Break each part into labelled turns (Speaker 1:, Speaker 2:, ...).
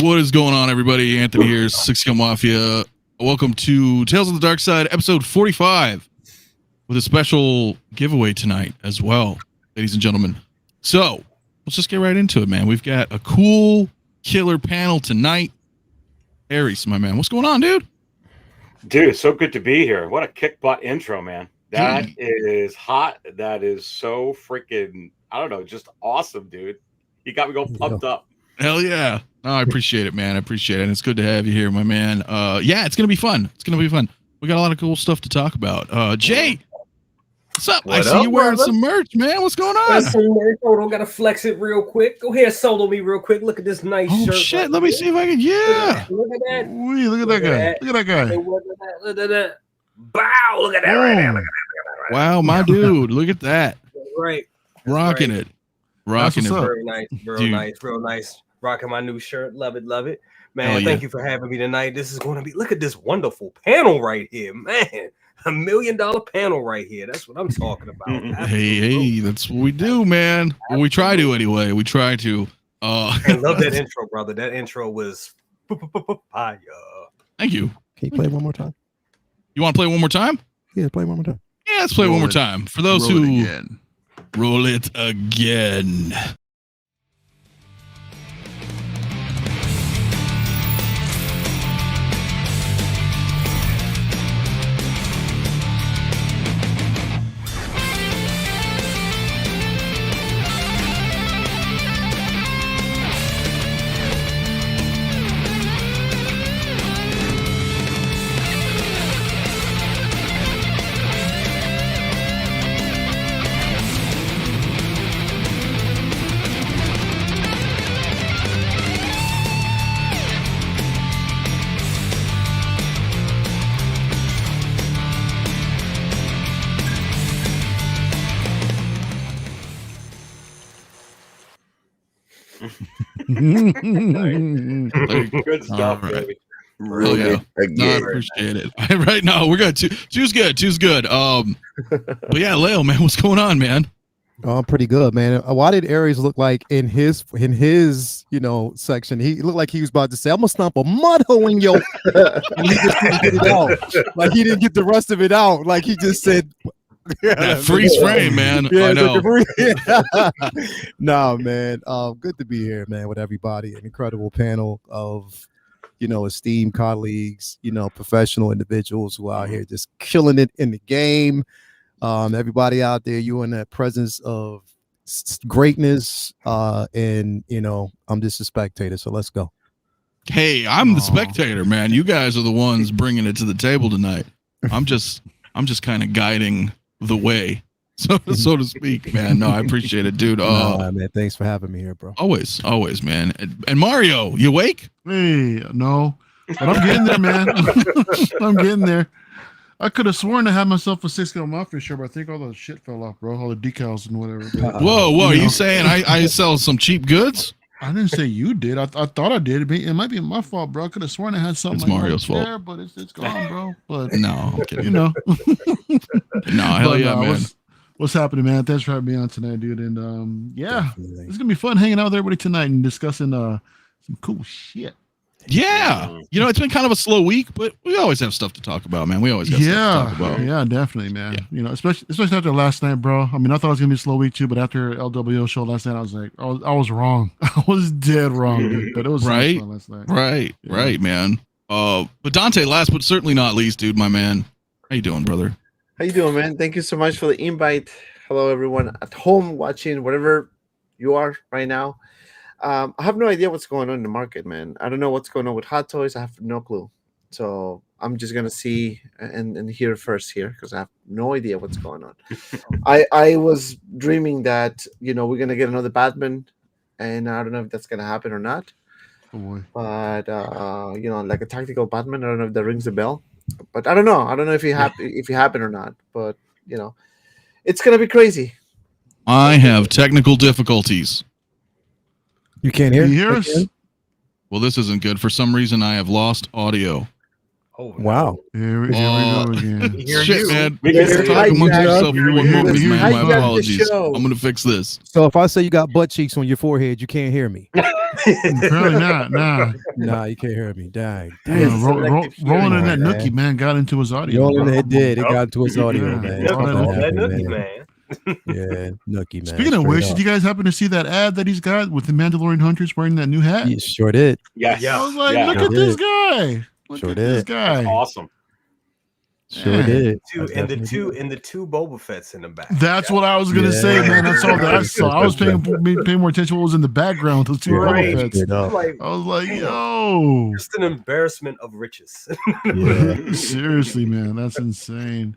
Speaker 1: What is going on, everybody? Anthony here, SixScaleMafia. Welcome to Tales of the Darkside, episode 45, with a special giveaway tonight as well, ladies and gentlemen. So, let's just get right into it, man. We've got a cool, killer panel tonight. Aries, my man. What's going on, dude?
Speaker 2: Dude, it's so good to be here. What a kick butt intro, man. That is hot. That is so freaking, I don't know, just awesome, dude. You got me going pumped up.
Speaker 1: Hell yeah. Oh, I appreciate it, man. I appreciate it. And it's good to have you here, my man. Yeah, it's going to be fun. It's going to be fun. We got a lot of cool stuff to talk about. Jay, what's up? I see you wearing some merch, man. What's going on?
Speaker 3: Some merch. Hold on, gotta flex it real quick. Go ahead, solo me real quick. Look at this nice shirt.
Speaker 1: Oh, shit. Let me see if I can. Yeah.
Speaker 3: Look at that.
Speaker 1: Look at that guy. Look at that guy.
Speaker 3: Look at that. Bow. Look at that right there. Look at that.
Speaker 1: Wow, my dude. Look at that.
Speaker 3: Right.
Speaker 1: Rocking it. Rocking it.
Speaker 3: Very nice. Real nice. Rocking my new shirt. Love it. Man, thank you for having me tonight. This is going to be, look at this wonderful panel right here, man. $1 million panel right here. That's what I'm talking about.
Speaker 1: Hey, that's what we do, man. Well, we try to anyway. We try to.
Speaker 3: I love that intro, brother. That intro was fire.
Speaker 1: Thank you.
Speaker 4: Can you play one more time?
Speaker 1: You want to play one more time?
Speaker 4: Yeah, play one more time.
Speaker 1: Yeah, let's play one more time. For those who roll it again.
Speaker 2: Good stuff, baby.
Speaker 1: Really? Yeah. No, I appreciate it. Right now, we're good. Two's good. But yeah, Leo, man, what's going on, man?
Speaker 4: Oh, pretty good, man. Why did Aries look like in his section? He looked like he was about to say, "I'm gonna stomp a mud hole in your," and he just didn't get it out. Like he didn't get the rest of it out. Like he just said.
Speaker 1: That freeze frame, man.
Speaker 4: Yeah,
Speaker 1: I know.
Speaker 4: No, man. Good to be here, man, with everybody. An incredible panel of, esteemed colleagues, professional individuals who are out here just killing it in the game. Everybody out there, you in that presence of greatness. And I'm just a spectator. So let's go.
Speaker 1: Hey, I'm the spectator, man. You guys are the ones bringing it to the table tonight. I'm just kind of guiding the way, so to speak, man. No, I appreciate it, dude.
Speaker 4: Man, thanks for having me here, bro.
Speaker 1: Always, man. And Mario, you awake?
Speaker 5: Hey, no, but I'm getting there, man. I'm getting there. I could have sworn I had myself a SixScaleMafia shirt, but I think all the shit fell off, bro. All the decals and whatever.
Speaker 1: Whoa! Are you saying I sell some cheap goods?
Speaker 5: I didn't say you did. I thought I did. It might be my fault, bro. I could have sworn I had something.
Speaker 1: It's Mario's fault.
Speaker 5: There, but it's gone, bro. But
Speaker 1: no, I'm kidding.
Speaker 5: No,
Speaker 1: hell yeah, man.
Speaker 5: What's happening, man? Thanks for having me on tonight, dude. And yeah, it's gonna be fun hanging out with everybody tonight and discussing some cool shit.
Speaker 1: Yeah, it's been kind of a slow week, but we always have stuff to talk about, man. We always got stuff to talk about.
Speaker 5: Yeah, definitely, man. Yeah. Especially after last night, bro. I mean, I thought it was gonna be a slow week too, but after LWO show last night, I was like, I was wrong. I was dead wrong, dude. But it was
Speaker 1: right,
Speaker 5: so fun last night.
Speaker 1: Right, man. But Dante, last but certainly not least, dude, my man. How you doing, brother?
Speaker 6: How you doing, man? Thank you so much for the invite. Hello, everyone at home watching, whatever you are right now. I have no idea what's going on in the market, man. I don't know what's going on with Hot Toys. I have no clue. So I'm just gonna see and hear first here because I have no idea what's going on. I was dreaming that we're gonna get another Batman, and I don't know if that's gonna happen or not.
Speaker 5: Oh boy.
Speaker 6: But like a tactical Batman. I don't know if that rings a bell. But I don't know. I don't know if he happen or not. But it's gonna be crazy.
Speaker 1: I have technical difficulties.
Speaker 4: You can't hear?
Speaker 5: You hear us?
Speaker 1: Well, this isn't good. For some reason, I have lost audio.
Speaker 3: Oh,
Speaker 4: Wow.
Speaker 5: Here we go again.
Speaker 3: Hear
Speaker 1: Shit,
Speaker 3: you.
Speaker 1: man.
Speaker 2: We
Speaker 1: You
Speaker 2: can
Speaker 1: guys
Speaker 2: hear
Speaker 1: talk
Speaker 2: you.
Speaker 1: amongst yourself
Speaker 5: Here
Speaker 1: for
Speaker 5: we
Speaker 1: one
Speaker 5: go.
Speaker 1: moment,
Speaker 5: Here we
Speaker 1: man. My
Speaker 6: go. Hijack the
Speaker 1: apologies.
Speaker 6: show.
Speaker 1: I'm gonna fix this.
Speaker 4: So if I say you got butt cheeks on your forehead, you can't hear me.
Speaker 5: Apparently not. Nah.
Speaker 4: Nah, you can't hear me. Dang.
Speaker 6: Yes,
Speaker 4: Dang.
Speaker 6: selective
Speaker 5: Rolling in
Speaker 6: hearing,
Speaker 5: that
Speaker 4: man.
Speaker 5: nookie, man, got into his audio.
Speaker 4: Rolling
Speaker 5: bro.
Speaker 4: it did. It got into his audio,
Speaker 5: Yeah.
Speaker 4: man.
Speaker 3: Yeah,
Speaker 5: all
Speaker 3: all
Speaker 5: that
Speaker 3: that
Speaker 4: Happened,
Speaker 3: nookie,
Speaker 4: man.
Speaker 3: man.
Speaker 4: Yeah, nookie, man.
Speaker 5: Speaking of
Speaker 4: Straight
Speaker 5: which,
Speaker 4: up.
Speaker 5: did you guys happen to see that ad that he's got with the Mandalorian hunters wearing that new hat?
Speaker 4: You sure did.
Speaker 2: Yes.
Speaker 3: Yeah.
Speaker 5: I was like,
Speaker 2: Yeah.
Speaker 5: look
Speaker 4: Sure
Speaker 5: at this
Speaker 4: did.
Speaker 5: guy. Look
Speaker 4: Sure
Speaker 5: at this
Speaker 4: did.
Speaker 5: guy.
Speaker 2: Awesome.
Speaker 4: Sure
Speaker 5: Man.
Speaker 4: did. I
Speaker 3: And the
Speaker 4: definitely did.
Speaker 3: two Boba Fett's in the back.
Speaker 5: That's what I was gonna
Speaker 4: Yeah.
Speaker 5: say, man. That's all that I saw. I was paying more attention to what was in the background. Those two
Speaker 3: Right.
Speaker 5: Boba Fetts.
Speaker 4: Straight up.
Speaker 3: Like,
Speaker 5: I was like, yo,
Speaker 3: just an embarrassment of riches.
Speaker 4: Yeah.
Speaker 5: seriously, man, that's insane.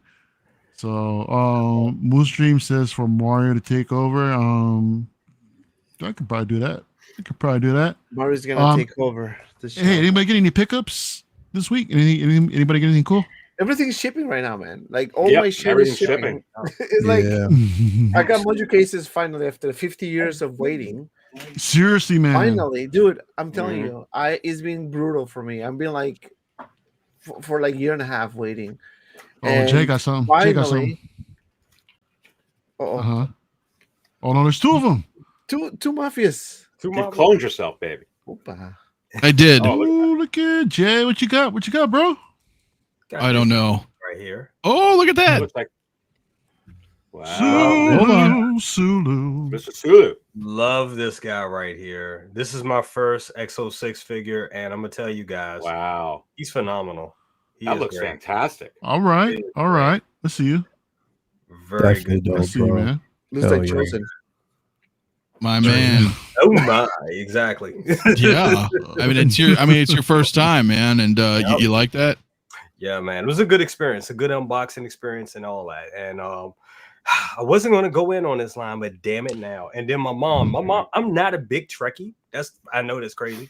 Speaker 5: So, Moose Dream says for Mario to take over. I could probably do that.
Speaker 6: Mario's gonna
Speaker 5: Um,
Speaker 6: take over the show.
Speaker 5: Hey, anybody get any pickups this week? Anybody get anything cool?
Speaker 6: Everything's shipping right now, man. Like all
Speaker 2: Yep,
Speaker 6: my shit is
Speaker 2: everything's
Speaker 6: shipping. It's like
Speaker 4: Yeah.
Speaker 6: I got module cases finally after 50 years of waiting.
Speaker 5: Seriously, man.
Speaker 6: Finally, dude, I'm telling
Speaker 2: Mhm.
Speaker 6: you, it's been brutal for me. I've been like for like a year and a half waiting.
Speaker 5: Oh, Jay got something. Jay got something.
Speaker 6: Finally,
Speaker 5: Uh-huh. Oh no, there's two of them.
Speaker 6: two mafias.
Speaker 3: Two
Speaker 2: You
Speaker 3: Marvel-
Speaker 2: cloned yourself, baby.
Speaker 6: Opa.
Speaker 1: I did.
Speaker 2: Oh,
Speaker 5: Oh, look at Jay. What you got? What you got, bro?
Speaker 3: got
Speaker 1: I don't know.
Speaker 3: right here.
Speaker 1: Oh, look at
Speaker 2: It
Speaker 1: that.
Speaker 2: looks like wow,
Speaker 5: Sulu, Sulu.
Speaker 2: Mr. Sulu.
Speaker 3: Love this guy right here. This is my first X06 figure, and I'm gonna tell you guys,
Speaker 2: Wow,
Speaker 3: he's phenomenal. He
Speaker 2: that
Speaker 3: is
Speaker 2: looks
Speaker 3: great.
Speaker 2: fantastic.
Speaker 5: All right, all right. Let's see you.
Speaker 3: Very
Speaker 4: Definitely
Speaker 3: good.
Speaker 4: dope,
Speaker 5: Let's see you,
Speaker 4: bro.
Speaker 5: man.
Speaker 6: Looks
Speaker 4: Hell
Speaker 6: like
Speaker 4: yeah.
Speaker 6: chosen.
Speaker 1: My man.
Speaker 3: Oh my, exactly.
Speaker 1: Yeah. It's your first time, man. And you like that?
Speaker 3: Yeah, man, it was a good experience, a good unboxing experience, and all that. And I wasn't going to go in on this line, but damn it now. And then my mom, I'm not a big Trekkie. I know that's crazy.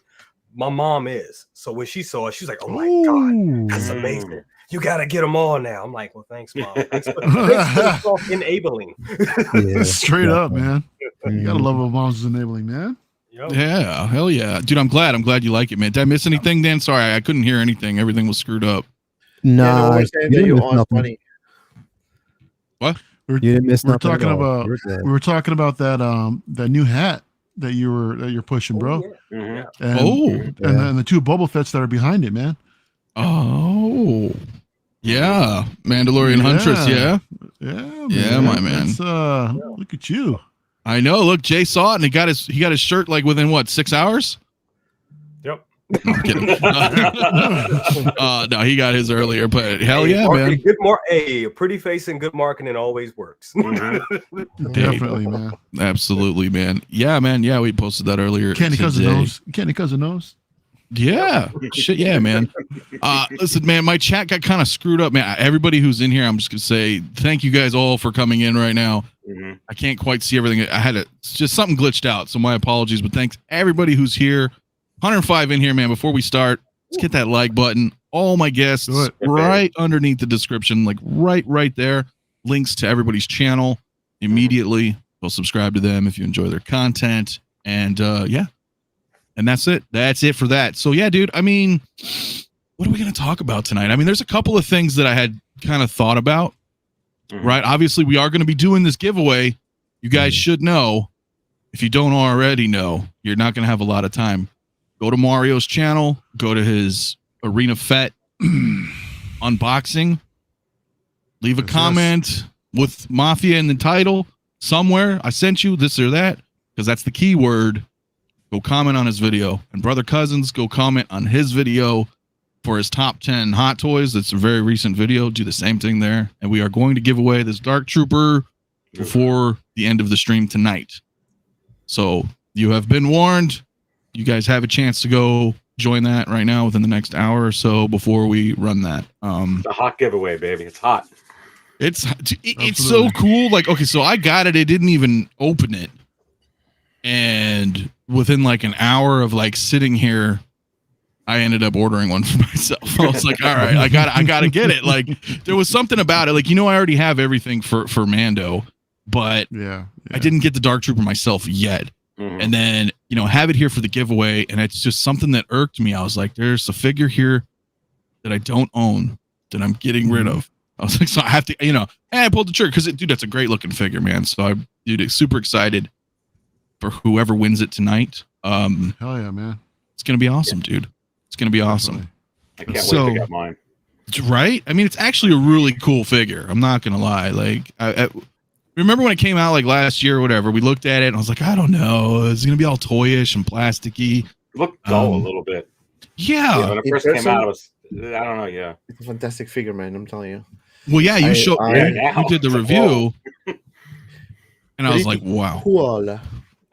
Speaker 3: My mom is. So when she saw it, she was like, "Oh my god, that's amazing! You got to get them all now." I'm like, "Well, thanks, mom. Thanks for enabling."
Speaker 4: Yeah.
Speaker 5: Straight up, man. You
Speaker 4: Mhm.
Speaker 5: gotta love what mom's is enabling, man.
Speaker 3: Yep.
Speaker 1: Yeah. Hell yeah. Dude, I'm glad you like it, man. Did I miss anything, Dan? Sorry, I couldn't hear anything. Everything was screwed up.
Speaker 4: Nah,
Speaker 6: we're
Speaker 4: you
Speaker 6: saying that
Speaker 4: didn't
Speaker 6: you
Speaker 4: miss
Speaker 6: on
Speaker 4: nothing.
Speaker 6: money.
Speaker 4: You didn't miss
Speaker 5: We're
Speaker 4: nothing. at
Speaker 5: talking
Speaker 4: all.
Speaker 5: about-
Speaker 4: You're good.
Speaker 5: We were talking about that new hat that you're pushing, bro.
Speaker 3: Oh, yeah.
Speaker 2: Mhm.
Speaker 5: And,
Speaker 1: Oh.
Speaker 5: and the two Boba Fetts that are behind it, man.
Speaker 1: Oh. Yeah. Mandalorian
Speaker 5: Yeah.
Speaker 1: Huntress, yeah.
Speaker 5: Yeah,
Speaker 1: Yeah, my man.
Speaker 5: That's, look at you.
Speaker 1: I know. Look, Jay saw it and he got his shirt like within what, 6 hours?
Speaker 3: Yep.
Speaker 1: No, I'm kidding. No, he got his earlier, but hell
Speaker 3: Hey,
Speaker 1: yeah,
Speaker 3: marketing,
Speaker 1: man.
Speaker 3: A pretty face and good marketing always works.
Speaker 5: Definitely, man.
Speaker 1: Absolutely, man. Yeah, man. Yeah, we posted that earlier.
Speaker 5: Candy cousin
Speaker 1: today.
Speaker 5: knows. Candy cousin knows.
Speaker 1: Yeah. Shit, yeah, man. Listen, man, my chat got kind of screwed up, man. Everybody who's in here, I'm just gonna say thank you guys all for coming in right now.
Speaker 2: Mhm.
Speaker 1: I can't quite see everything. It's just something glitched out, so my apologies. But thanks everybody who's here. 105 in here, man. Before we start, let's get that like button. All my guests
Speaker 5: Do it.
Speaker 1: right underneath the description, like right there. Links to everybody's channel immediately. Go subscribe to them if you enjoy their content. And yeah. And that's it. That's it for that. So yeah, dude. I mean, what are we gonna talk about tonight? I mean, there's a couple of things that I had kind of thought about.
Speaker 2: Mhm.
Speaker 1: Right? Obviously, we are going to be doing this giveaway. You guys should know. If you don't already know, you're not going to have a lot of time. Go to Mario's channel. Go to his Arena Fett unboxing. Leave a
Speaker 5: Yes,
Speaker 1: comment with Mafia in the title somewhere. I sent you this or that because that's the keyword. Go comment on his video. And Brother Cousins, go comment on his video for his top 10 hot toys. That's a very recent video. Do the same thing there. And we are going to give away this Dark Trooper before the end of the stream tonight. So you have been warned. You guys have a chance to go join that right now within the next hour or so before we run that.
Speaker 2: It's a hot giveaway, baby. It's hot.
Speaker 1: It's so
Speaker 5: Absolutely.
Speaker 1: cool. Like, okay, so I got it. It didn't even open it. And within like an hour of like sitting here, I ended up ordering one for myself. I was like, all right, I gotta get it. Like, there was something about it. Like, I already have everything for Mando, but
Speaker 5: Yeah.
Speaker 1: I didn't get the Dark Trooper myself yet.
Speaker 2: Mhm.
Speaker 1: And then, have it here for the giveaway. And it's just something that irked me. I was like, there's a figure here that I don't own that I'm getting rid of. I was like, so I have to, and I pulled the trigger because, dude, that's a great looking figure, man. So I'm, super excited for whoever wins it tonight.
Speaker 5: Hell yeah, man.
Speaker 1: It's going to be awesome, dude. It's going to be awesome.
Speaker 2: I can't wait to get mine.
Speaker 1: Right? I mean, it's actually a really cool figure. I'm not going to lie. Like, I remember when it came out like last year or whatever, we looked at it and I was like, I don't know. It's going to be all toyish and plasticky.
Speaker 2: It looked dull a little bit.
Speaker 1: Yeah.
Speaker 2: When it first came out, I don't know. Yeah.
Speaker 6: It's a fantastic figure, man. I'm telling you.
Speaker 1: Well, yeah, you did the review. And I was like, wow.
Speaker 6: Cool.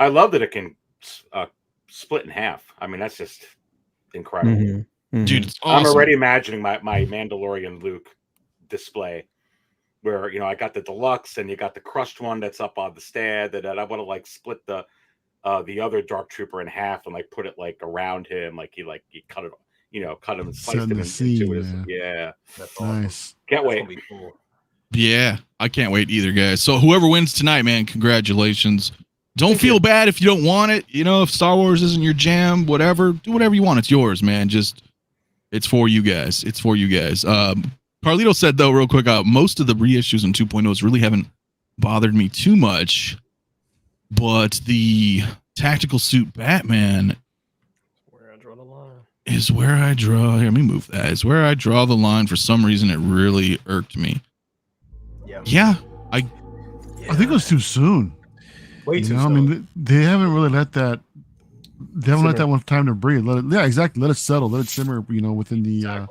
Speaker 2: I love that it can split in half. I mean, that's just incredible.
Speaker 1: Dude, it's awesome.
Speaker 2: I'm already imagining my Mandalorian Luke display where, I got the deluxe and you got the crushed one that's up on the stand, that I want to like split the other Dark Trooper in half and like put it like around him, like he cut it, cut him and sliced him into it. Yeah,
Speaker 3: That's
Speaker 5: Nice.
Speaker 2: Can't wait.
Speaker 3: Be cool.
Speaker 1: Yeah, I can't wait either, guys. So whoever wins tonight, man, congratulations. Don't feel bad if you don't want it. If Star Wars isn't your jam, whatever, do whatever you want. It's yours, man. It's for you guys. It's for you guys. Carlito said, though, real quick, most of the reissues and 2.0s really haven't bothered me too much. But the tactical suit Batman
Speaker 3: Where I draw the line.
Speaker 1: is where I draw. Here, let me move that. Is where I draw the line. For some reason, it really irked me. Yeah. I
Speaker 5: think it was too soon.
Speaker 3: Way too soon.
Speaker 5: I mean, they haven't really let that. They haven't let that one time to breathe. Exactly. Let it settle. Let it simmer. Within the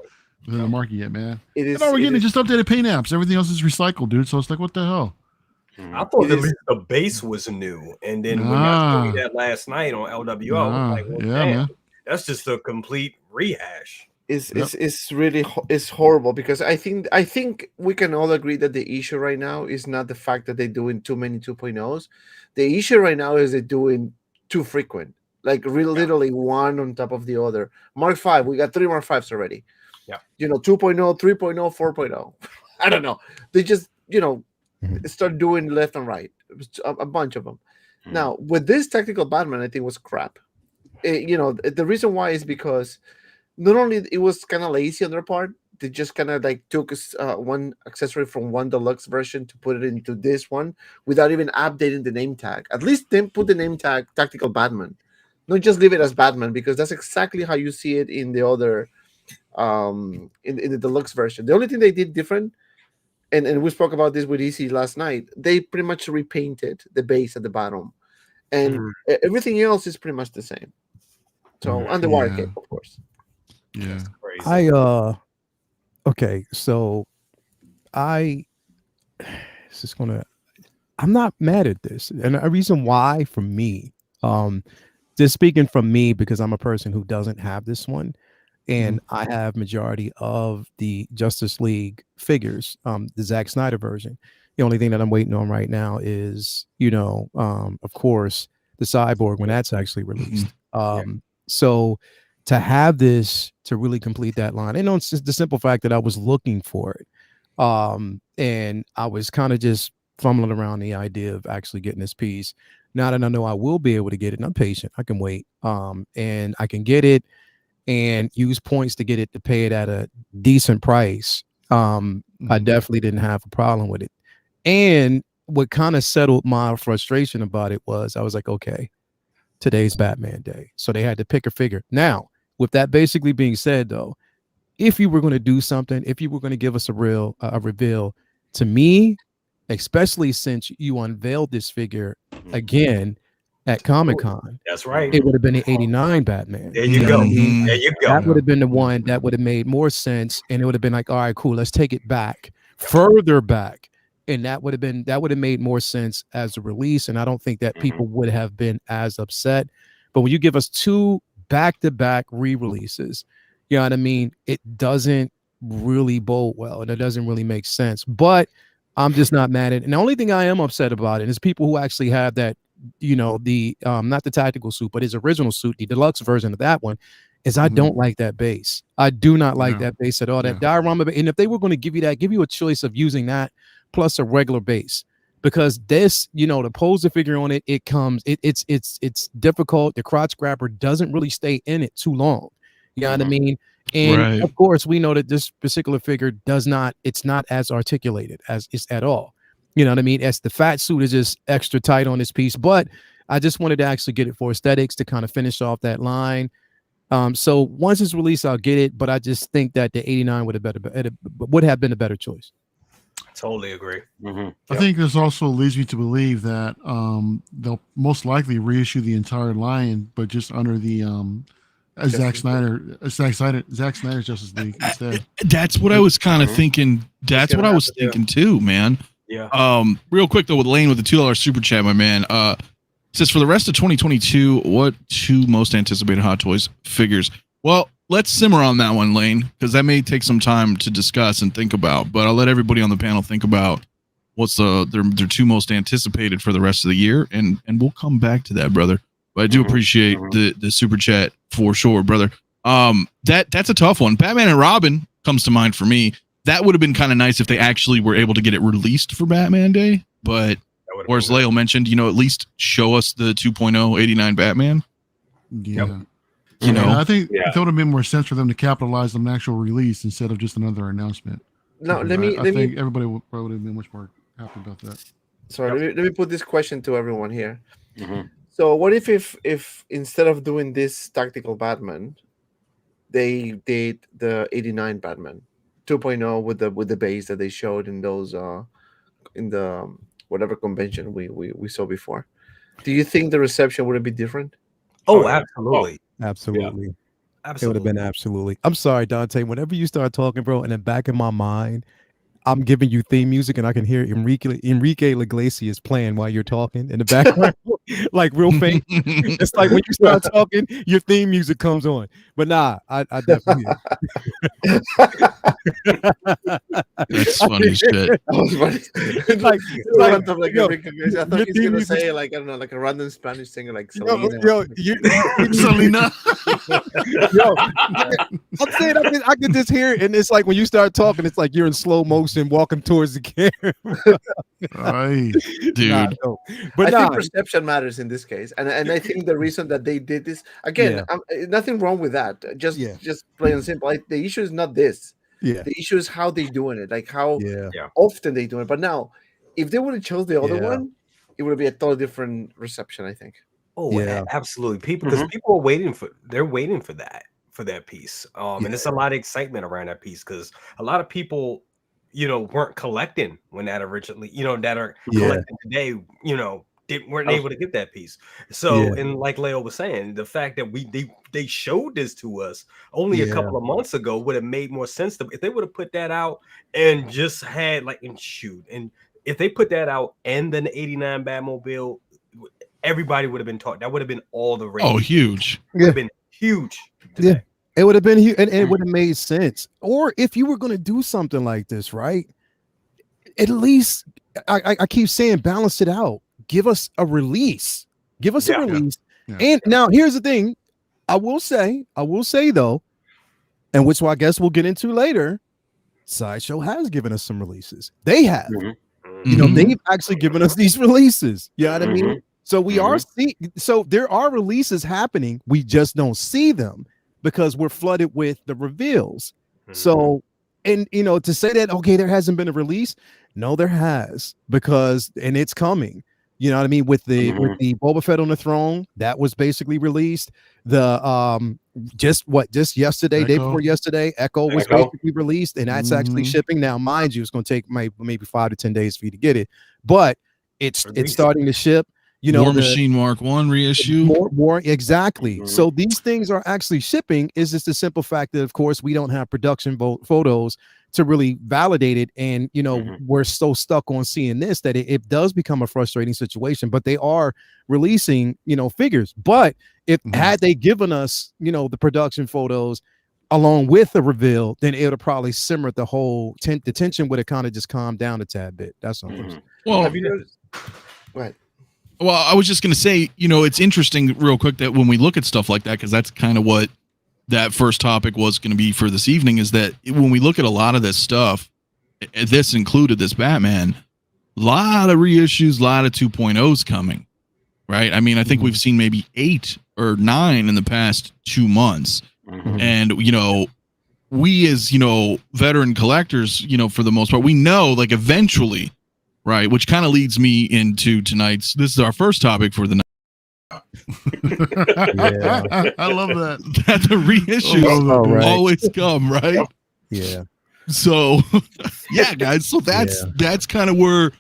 Speaker 5: market yet, man. We're getting just updated paint apps. Everything else is recycled, dude. So it's like, what the hell?
Speaker 3: I thought at least the base was new, and then when I told me that last night on LWO, I was like, well, damn, man. That's just a complete rehash.
Speaker 6: It's really horrible because I think we can all agree that the issue right now is not the fact that they're doing too many 2.0s. The issue right now is they're doing too frequent, like literally one on top of the other. Mark 5, we got 3 Mark 5s already.
Speaker 3: Yeah,
Speaker 6: 2.0, 3.0, 4.0. I don't know. They just start doing left and right, a bunch of them. Now with this tactical Batman, I think was crap. The reason why is because not only it was kind of lazy on their part, they just kind of like took one accessory from one deluxe version to put it into this one without even updating the name tag. At least then put the name tag Tactical Batman, not just leave it as Batman, because that's exactly how you see it in the other in the deluxe version. The only thing they did different, and we spoke about this with EC last night, they pretty much repainted the base at the bottom, and everything else is pretty much the same. So and the wire cape, of course.
Speaker 5: Yeah.
Speaker 4: Okay, so I'm not mad at this, and a reason why, for me, just speaking from me, because I'm a person who doesn't have this one, and I have majority of the Justice League figures, the Zack Snyder version. The only thing that I'm waiting on right now is, of course, the Cyborg when that's actually released. So to have this to really complete that line, and it's just the simple fact that I was looking for it, and I was kind of just fumbling around the idea of actually getting this piece. Now that I know I will be able to get it, and I'm patient, I can wait, and I can get it and use points to get it, to pay it at a decent price. I definitely didn't have a problem with it. And what kind of settled my frustration about it was I was like, okay, today's Batman Day, so they had to pick a figure. Now, with that basically being said, though, if you were going to do something, if you were going to give us a reveal, to me, especially since you unveiled this figure again at Comic-Con,
Speaker 3: that's right,
Speaker 4: it would have been an 89 Batman.
Speaker 3: There you go. There you go.
Speaker 4: That would have been the one that would have made more sense, and it would have been like, all right, cool, let's take it back, further back, and that would have made more sense as a release. And I don't think that people would have been as upset. But when you give us 2 back-to-back re-releases, you know what I mean, it doesn't really bode well, and it doesn't really make sense. But I'm just not mad at it. And the only thing I am upset about it is people who actually have that, the not the tactical suit, but his original suit, the deluxe version of that one, is I don't like that base. I do not like that base at all. That diorama, and if they were going to give you a choice of using that plus a regular base, because this, to pose the figure on it, it's difficult. The crotch grabber doesn't really stay in it too long. You know what I mean? And
Speaker 1: Right.
Speaker 4: of course, we know that this particular figure it's not as articulated as it's at all. You know what I mean? As the fat suit is just extra tight on this piece, but I just wanted to actually get it for aesthetics to kind of finish off that line. So once it's released, I'll get it, but I just think that the 89 would have been a better choice.
Speaker 3: Totally agree.
Speaker 5: I think this also leads me to believe that they'll most likely reissue the entire line, but just under the Zack Snyder's Justice League instead.
Speaker 1: That's what I was kind of thinking. That's what I was thinking too, man.
Speaker 3: Yeah.
Speaker 1: Real quick though, with Lane with the $2 super chat, my man. Says for the rest of 2022, what 2 most anticipated Hot Toys figures? Well, let's simmer on that one, Lane, because that may take some time to discuss and think about. But I'll let everybody on the panel think about what's their 2 most anticipated for the rest of the year, and we'll come back to that, brother. But I do appreciate the super chat for sure, brother. That's a tough one. Batman and Robin comes to mind for me. That would have been kind of nice if they actually were able to get it released for Batman Day, but. Or as Leo mentioned, at least show us the 2.0 89 Batman.
Speaker 5: Yeah.
Speaker 1: I
Speaker 5: think it would have been more sense for them to capitalize on an actual release instead of just another announcement.
Speaker 6: No,
Speaker 5: I think everybody would probably have been much more happy about that.
Speaker 6: Sorry, let me put this question to everyone here. So what if instead of doing this tactical Batman, they did the 89 Batman 2.0 with the base that they showed in those in the whatever convention we saw before? Do you think the reception would be different?
Speaker 3: Absolutely.
Speaker 4: Absolutely.
Speaker 3: Yeah.
Speaker 4: It would have been absolutely. I'm sorry, Dante. Whenever you start talking, bro, in the back of my mind, I'm giving you theme music, and I can hear Enrique Iglesias playing while you're talking in the background, like real faint. It's like when you start talking, your theme music comes on. But nah, I definitely.
Speaker 1: That's funny shit.
Speaker 6: That was funny.
Speaker 4: like
Speaker 6: Enrique Iglesias. I thought he's gonna say like, I don't know, like a random Spanish singer like Selena.
Speaker 5: Selena.
Speaker 4: I'm saying I can just hear it, and it's like when you start talking, it's like you're in slow motion walking towards the camera.
Speaker 1: Dude.
Speaker 6: But I think perception matters in this case, and I think the reason that they did this again, nothing wrong with that. Just plain and simple. Like, the issue is not this.
Speaker 4: Yeah.
Speaker 6: The issue is how they're doing it, like how often they do it. But now, if they would have chose the other one, it would be a totally different reception, I think.
Speaker 3: Absolutely. People are waiting for that piece. And it's a lot of excitement around that piece because a lot of people, weren't collecting when that originally, that are collecting today, weren't able to get that piece. So, and like Leo was saying, the fact that they showed this to us only a couple of months ago would have made more sense if they would have put that out and just had and if they put that out and then the 89 Batmobile, everybody would have been taught. That would have been all the rage.
Speaker 1: Oh, huge.
Speaker 3: It would have been huge today.
Speaker 4: Yeah. It would have been huge, and it would have made sense. Or if you were going to do something like this, right? At least I keep saying balance it out. Give us a release. Give us a release. Yeah. And now here's the thing. I will say though, and which I guess we'll get into later. Sideshow has given us some releases. They have. They've actually given us these releases. You know what I mean? So we are so there are releases happening. We just don't see them because we're flooded with the reveals. So, and to say that, okay, there hasn't been a release. No, there has, because it's coming. You know what I mean? With the Boba Fett on the throne, that was basically released. The just yesterday, day before yesterday, Echo was basically released, and that's actually shipping now. Mind you, it's going to take maybe 5 to 10 days for you to get it, but it's starting to ship.
Speaker 1: War Machine Mark 1 reissue.
Speaker 4: More exactly. So these things are actually shipping. Is just the simple fact that, of course, we don't have production photos to really validate it, and we're so stuck on seeing this that it does become a frustrating situation. But they are releasing figures. But if had they given us the production photos along with the reveal, then it would have probably simmered the whole the tension would have kind of just calmed down a tad bit. That's all.
Speaker 1: Well,
Speaker 6: have you noticed? Go ahead.
Speaker 1: Well, I was just going to say, it's interesting real quick that when we look at stuff like that, because that's kind of what that first topic was going to be for this evening, is that when we look at a lot of this stuff, this included this Batman, a lot of reissues, a lot of 2.0s coming, right? I mean, I think we've seen maybe 8 or 9 in the past 2 months. And, we as, you know, veteran collectors, you know, for the most part, we know like eventually, right? Which kind of leads me into tonight's, this is our first topic for the night.
Speaker 5: Yeah. I love that.
Speaker 1: That the reissues always come, right?
Speaker 4: Yeah.
Speaker 1: So yeah, guys. So that's kind of where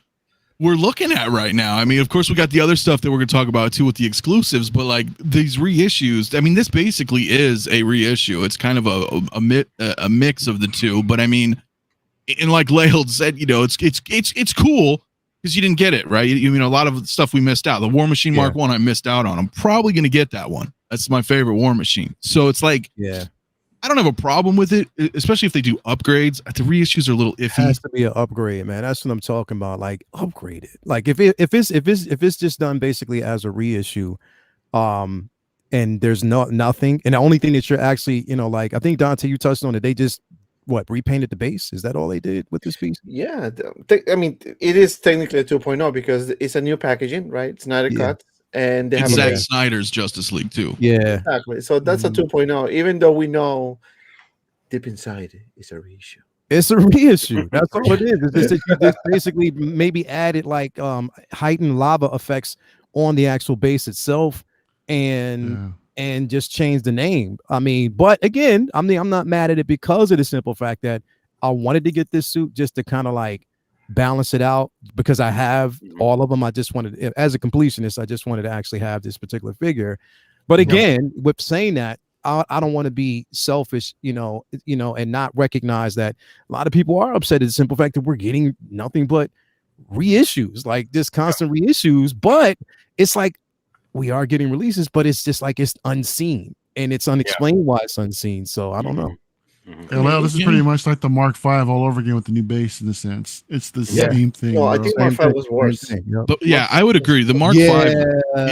Speaker 1: we're looking at right now. I mean, of course, we got the other stuff that we're going to talk about too with the exclusives, but like these reissues, I mean, this basically is a reissue. It's kind of a mix of the two. But I mean, and like Layhold said, you know, it's cool because you didn't get it, right? You mean, a lot of stuff we missed out. The War Machine Mark 1 I missed out on. I'm probably going to get that one. That's my favorite War Machine. So it's like, I don't have a problem with it, especially if they do upgrades. The reissues are a little iffy.
Speaker 4: It has to be an upgrade, man. That's what I'm talking about. Like, upgrade it. Like if it's just done basically as a reissue, and there's nothing, and the only thing that you're actually, you know, like I think Dante, you touched on it. They just repainted the base. Is that all they did with this piece?
Speaker 6: Yeah, I mean, it is technically a 2.0 because it's a new packaging, right? It's not a cut. And they have
Speaker 1: Zack Snyder's Justice League too.
Speaker 4: Yeah,
Speaker 6: exactly. So that's a 2.0, even though we know deep inside it's a reissue.
Speaker 4: It's a reissue. That's all it is. It's just that you just basically maybe added like heightened lava effects on the actual base itself, and just changed the name. I mean, but again, I'm not mad at it because of the simple fact that I wanted to get this suit just to kind of like balance it out, because I have all of them. I just wanted, as a completionist, I just wanted to actually have this particular figure. But again, with saying that, I don't want to be selfish, you know, and not recognize that a lot of people are upset at the simple fact that we're getting nothing but reissues, like this constant reissues. But it's like we are getting releases, but it's just like it's unseen and it's unexplained why it's unseen. So I don't know.
Speaker 5: Yeah, well, this is pretty much like the Mark V all over again with the new base in a sense. It's the same thing.
Speaker 6: No, I think Mark V was worse.
Speaker 1: But yeah, I would agree. The Mark V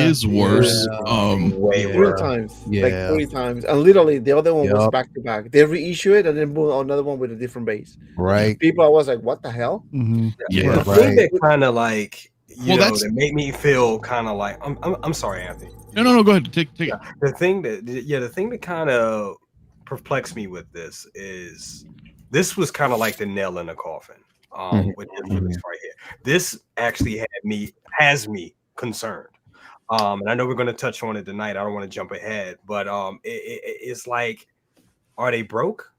Speaker 1: is worse.
Speaker 6: Way 3 times. Like 3 times. And literally the other one was back to back. They reissue it and then boom, another one with a different base.
Speaker 4: Right.
Speaker 6: People, I was like, what the hell?
Speaker 3: The thing that kind of like, that made me feel kind of like, I'm sorry, Anthony.
Speaker 1: No, go ahead. Take it.
Speaker 3: The thing that kind of perplexed me with this is this was kind of like the nail in the coffin with this release right here. This actually has me concerned, and I know we're going to touch on it tonight. I don't want to jump ahead, but it's like, are they broke?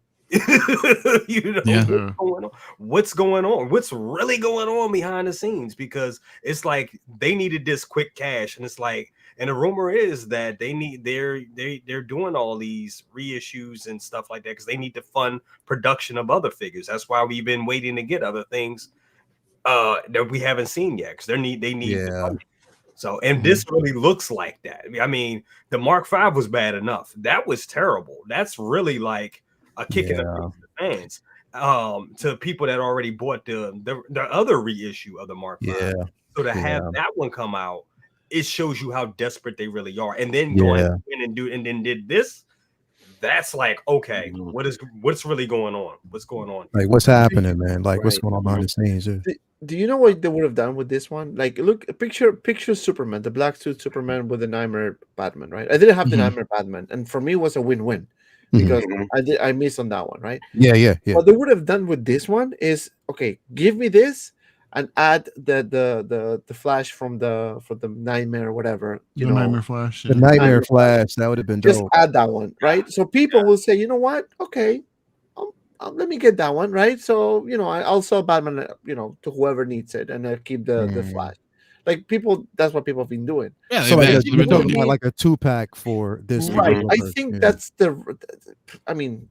Speaker 3: What's going on? What's really going on behind the scenes? Because it's like they needed this quick cash, and it's like, and the rumor is that they're doing all these reissues and stuff like that because they need to fund production of other figures. That's why we've been waiting to get other things that we haven't seen yet, because they need so, and this really looks like that. I mean, the Mark V was bad enough. That was terrible. That's really like a kick in the fans to people that already bought the other reissue of the Mark V. So to have that one come out, it shows you how desperate they really are. And then going in and then did this, that's like, okay, what's really going on? What's going on?
Speaker 4: Like, what's happening, man? Like, what's going on behind the scenes?
Speaker 6: Do you know what they would have done with this one? Like, look, picture Superman, the black suit Superman with the Nightmare Batman, right? I didn't have the Nightmare Batman, and for me, it was a win-win because I missed on that one, right? Yeah. What they would have done with this one is, okay, give me this and add the Flash for the Nightmare or whatever,
Speaker 5: Nightmare Flash,
Speaker 4: the Nightmare Flash, that would have been
Speaker 6: just
Speaker 4: dope.
Speaker 6: add that one, right? So people will say, you know what? Okay, let me get that one, right? So I'll sell Batman, to whoever needs it, and I'll keep the Flash. Like people, that's what people have been doing.
Speaker 1: Yeah,
Speaker 4: so like a 2-pack for this,
Speaker 6: right? I think that's I mean,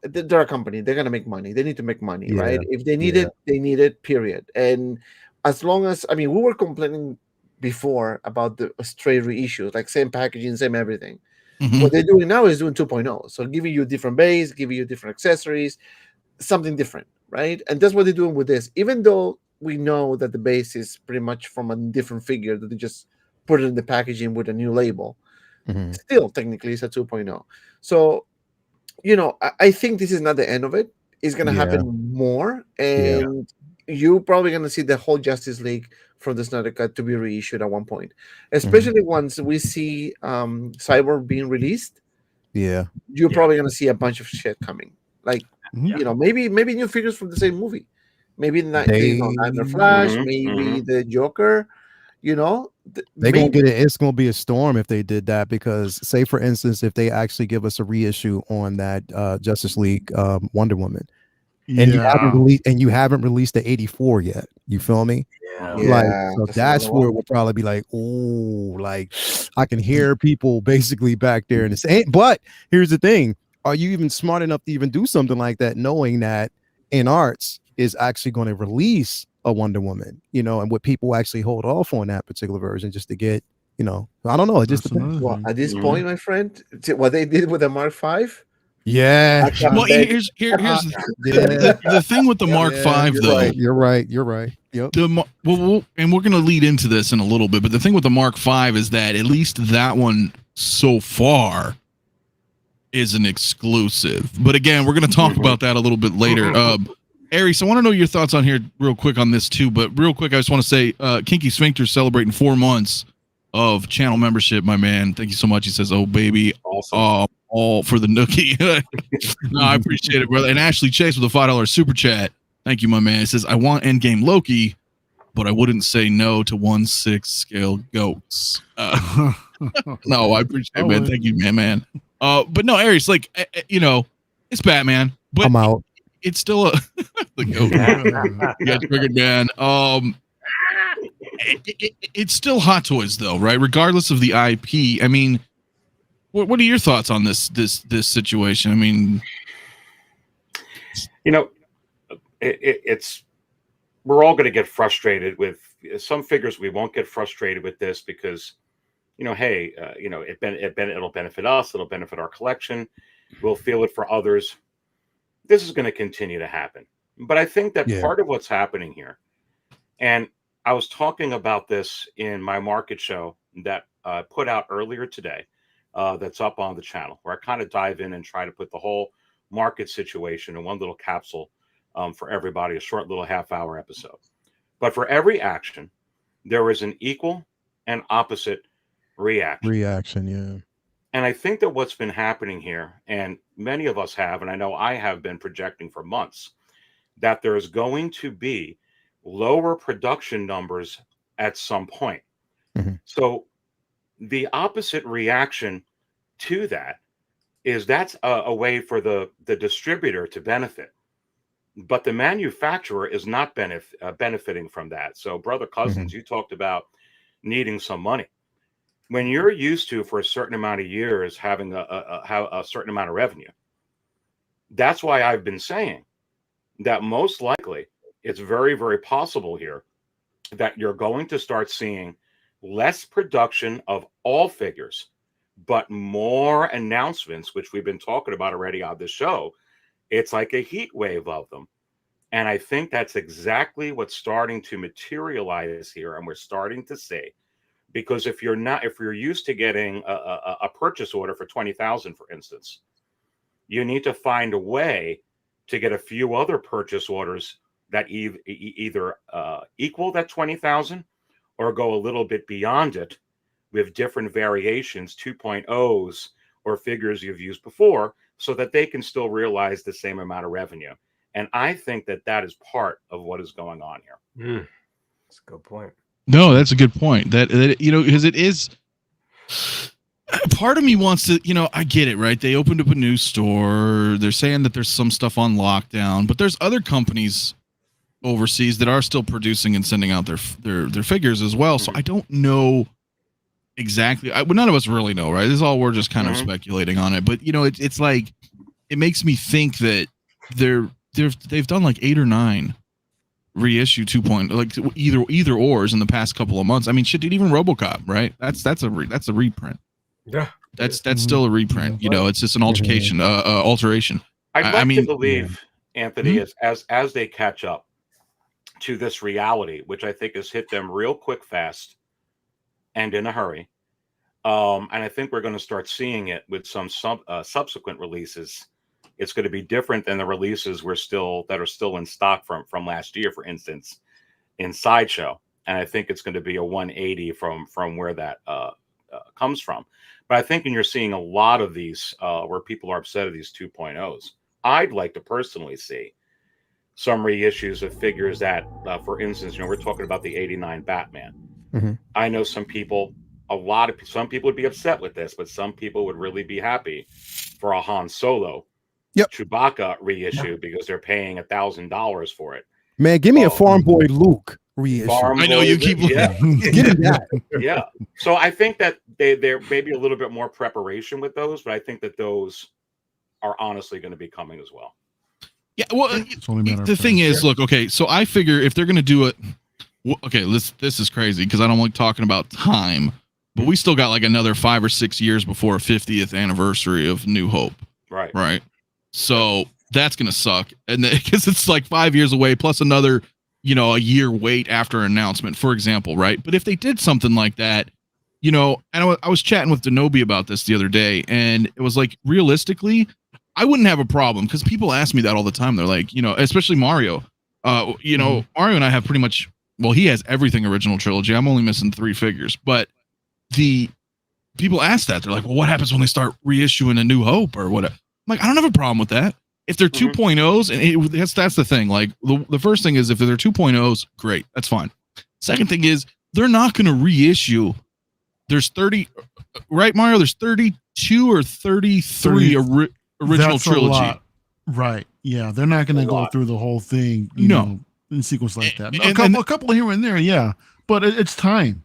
Speaker 6: they're a company. They're gonna make money. They need to make money, right? If they need it, they need it. Period. And as long as we were complaining before about the stray reissues, like same packaging, same everything. What they're doing now is doing 2.0. So giving you different base, giving you different accessories, something different, right? And that's what they're doing with this. Even though we know that the base is pretty much from a different figure that they just put it in the packaging with a new label, still technically it's a 2.0. So, I think this is not the end of it. It's going to happen more. And you're probably going to see the whole Justice League from the Snyder Cut to be reissued at one point, especially once we see Cyborg being released. You're probably going to see a bunch of shit coming. Like
Speaker 5: Mhm.
Speaker 6: maybe new figures from the same movie, maybe not the
Speaker 4: They
Speaker 6: Flash,
Speaker 2: Mhm,
Speaker 6: maybe
Speaker 2: mhm.
Speaker 6: the Joker.
Speaker 4: they gonna
Speaker 6: Maybe.
Speaker 4: get it. It's gonna be a storm if they did that because, say, for instance, if they actually give us a reissue on that Justice League Wonder Woman, and
Speaker 5: Yeah.
Speaker 4: you haven't released the 84 yet. You feel me?
Speaker 3: Yeah.
Speaker 4: Like,
Speaker 6: Yeah,
Speaker 4: so
Speaker 6: that's another
Speaker 4: that's where
Speaker 6: one.
Speaker 4: it will probably be like, oh, like I can hear people basically back there and say, but here's the thing: are you even smart enough to even do something like that, knowing that in arts is actually going to release a Wonder Woman, and would people actually hold off on that particular version just to get, I don't know, it just
Speaker 5: That's
Speaker 4: depends.
Speaker 5: another
Speaker 6: Well,
Speaker 5: thing.
Speaker 6: at this
Speaker 2: Mhm.
Speaker 6: point, my friend, what they did with the Mark V,
Speaker 4: Yeah,
Speaker 6: I can
Speaker 1: Well,
Speaker 6: bet.
Speaker 1: here's
Speaker 4: yeah,
Speaker 1: the thing with the Mark
Speaker 4: yeah,
Speaker 1: V
Speaker 4: you're
Speaker 1: though.
Speaker 4: right. You're right. You're right. Yep.
Speaker 1: And we're going to lead into this in a little bit, but the thing with the Mark V is that at least that one so far is an exclusive. But again, we're going to talk about that a little bit later. Aries, I want to know your thoughts on here real quick on this too. But real quick, I just want to say, Kinky Sphincter celebrating 4 months of channel membership, my man. Thank you so much. He says, "Oh baby,
Speaker 2: Awesome.
Speaker 1: all for the nookie." No, I appreciate it, brother. And Ashley Chase with a $5 super chat. Thank you, my man. It says, "I want Endgame Loki, but I wouldn't say no to 1/6 scale goats." No, I appreciate it, man. Thank you, man. But no, Aries, like, it's Batman, but
Speaker 4: I'm out.
Speaker 1: it's still a the goat. You got triggered, man. It's still Hot Toys, though, right? Regardless of the IP. I mean, what are your thoughts on this situation? I mean,
Speaker 2: It's we're all going to get frustrated with some figures. We won't get frustrated with this because, hey, it'll benefit us. It'll benefit our collection. We'll feel it for others. This is going to continue to happen. But I think that
Speaker 4: Yeah.
Speaker 2: part of what's happening here, and I was talking about this in my market show that I put out earlier today, that's up on the channel, where I kind of dive in and try to put the whole market situation in one little capsule for everybody, a short little half-hour episode. But for every action, there is an equal and opposite reaction.
Speaker 4: Yeah.
Speaker 2: And I think that what's been happening here, and many of us have, and I know I have been projecting for months, that there's going to be lower production numbers at some point.
Speaker 4: Mhm.
Speaker 2: So the opposite reaction to that is that's a way for the distributor to benefit, but the manufacturer is not benefiting from that. So, Brother Cousins, you talked about needing some money. When you're used to, for a certain amount of years, having a certain amount of revenue, that's why I've been saying that most likely it's very, very possible here that you're going to start seeing less production of all figures, but more announcements, which we've been talking about already on this show. It's like a heat wave of them. And I think that's exactly what's starting to materialize here. And we're starting to see, because if you're used to getting a purchase order for 20,000, for instance, you need to find a way to get a few other purchase orders that either equal that 20,000 or go a little bit beyond it with different variations, 2.0s, or figures you've used before, so that they can still realize the same amount of revenue. And I think that is part of what is going on here.
Speaker 3: That's a good point.
Speaker 1: no, that's a good point. That because it is. Part of me wants to, I get it, right? They opened up a new store. They're saying that there's some stuff on lockdown, but there's other companies overseas that are still producing and sending out their figures as well. So I don't know exactly. None of us really know, right? This is all we're just kind of speculating on it. But it's like it makes me think that they've done like 8 or 9 reissue 2.0, like either ors in the past couple of months. I mean, shit, dude, even RoboCop, right? That's a reprint.
Speaker 3: Yeah,
Speaker 1: that's still a reprint. It's just an alteration.
Speaker 2: I'd like to believe, Anthony, as they catch up to this reality, which I think has hit them real quick, fast, and in a hurry. And I think we're going to start seeing it with some subsequent releases. It's going to be different than the releases that are still in stock from last year, for instance, in Sideshow. And I think it's going to be a 180 from where that comes from. But I think when you're seeing a lot of these where people are upset at these 2.0s, I'd like to personally see some reissues of figures that, for instance, we're talking about the '89 Batman.
Speaker 4: Mm-hmm.
Speaker 2: I know some people, some people would be upset with this, but some people would really be happy for a Han Solo Chewbacca reissue because they're paying $1,000 for it.
Speaker 4: Man, give me a Farm Boy Luke reissue.
Speaker 1: I know you keep
Speaker 4: Give me that.
Speaker 2: Yeah. So I think that they're maybe a little bit more preparation with those, but I think that those are honestly going to be coming as well.
Speaker 1: Yeah, well, the thing is, look, okay, so I figure if they're going to do it, okay, this is crazy because I don't like talking about time, but we still got like another 5 or 6 years before a 50th anniversary of New Hope. Right. So that's going to suck. And because it's like 5 years away plus another, a year wait after announcement, for example, right? But if they did something like that, and I was chatting with '𝗕𝗏𝗧 about this the other day, and it was like, realistically, I wouldn't have a problem because people ask me that all the time. They're like, especially Mario. Mario and I have pretty much, well, he has everything original trilogy. I'm only missing 3 figures, but the people ask that. They're like, well, what happens when they start reissuing a New Hope or whatever? I'm like, I don't have a problem with that. If they're 2.0s, and that's the thing. Like the first thing is if they're 2.0s, great, that's fine. Second thing is they're not going to reissue. There's 30, right, Mario? There's 32 or 33 original trilogy.
Speaker 5: Right. Yeah. They're not going to go through the whole thing, in sequence like that. A couple here and there. Yeah. But it's time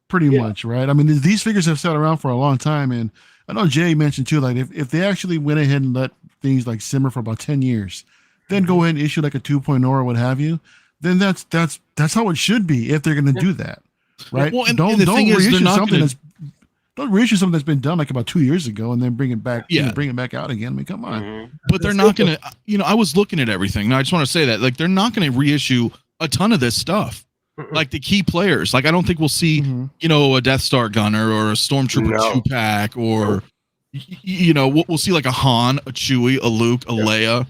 Speaker 5: pretty much. Right. I mean, these figures have sat around for a long time. And I know Jay mentioned too, like if they actually went ahead and let things like simmer for about 10 years, then go ahead and issue like a 2.0 or what have you, then that's how it should be if they're going to do that. Right.
Speaker 1: Well,
Speaker 5: don't reissue something that's been done like about 2 years ago and then bring it back, bring it back out again. I mean, come on.
Speaker 1: But they're not going to, I was looking at everything. Now I just want to say that like, they're not going to reissue a ton of this stuff. Like the key players, like I don't think we'll see, a Death Star gunner or a Stormtrooper 2-pack or, we'll see like a Han, a Chewie, a Luke, a Leia,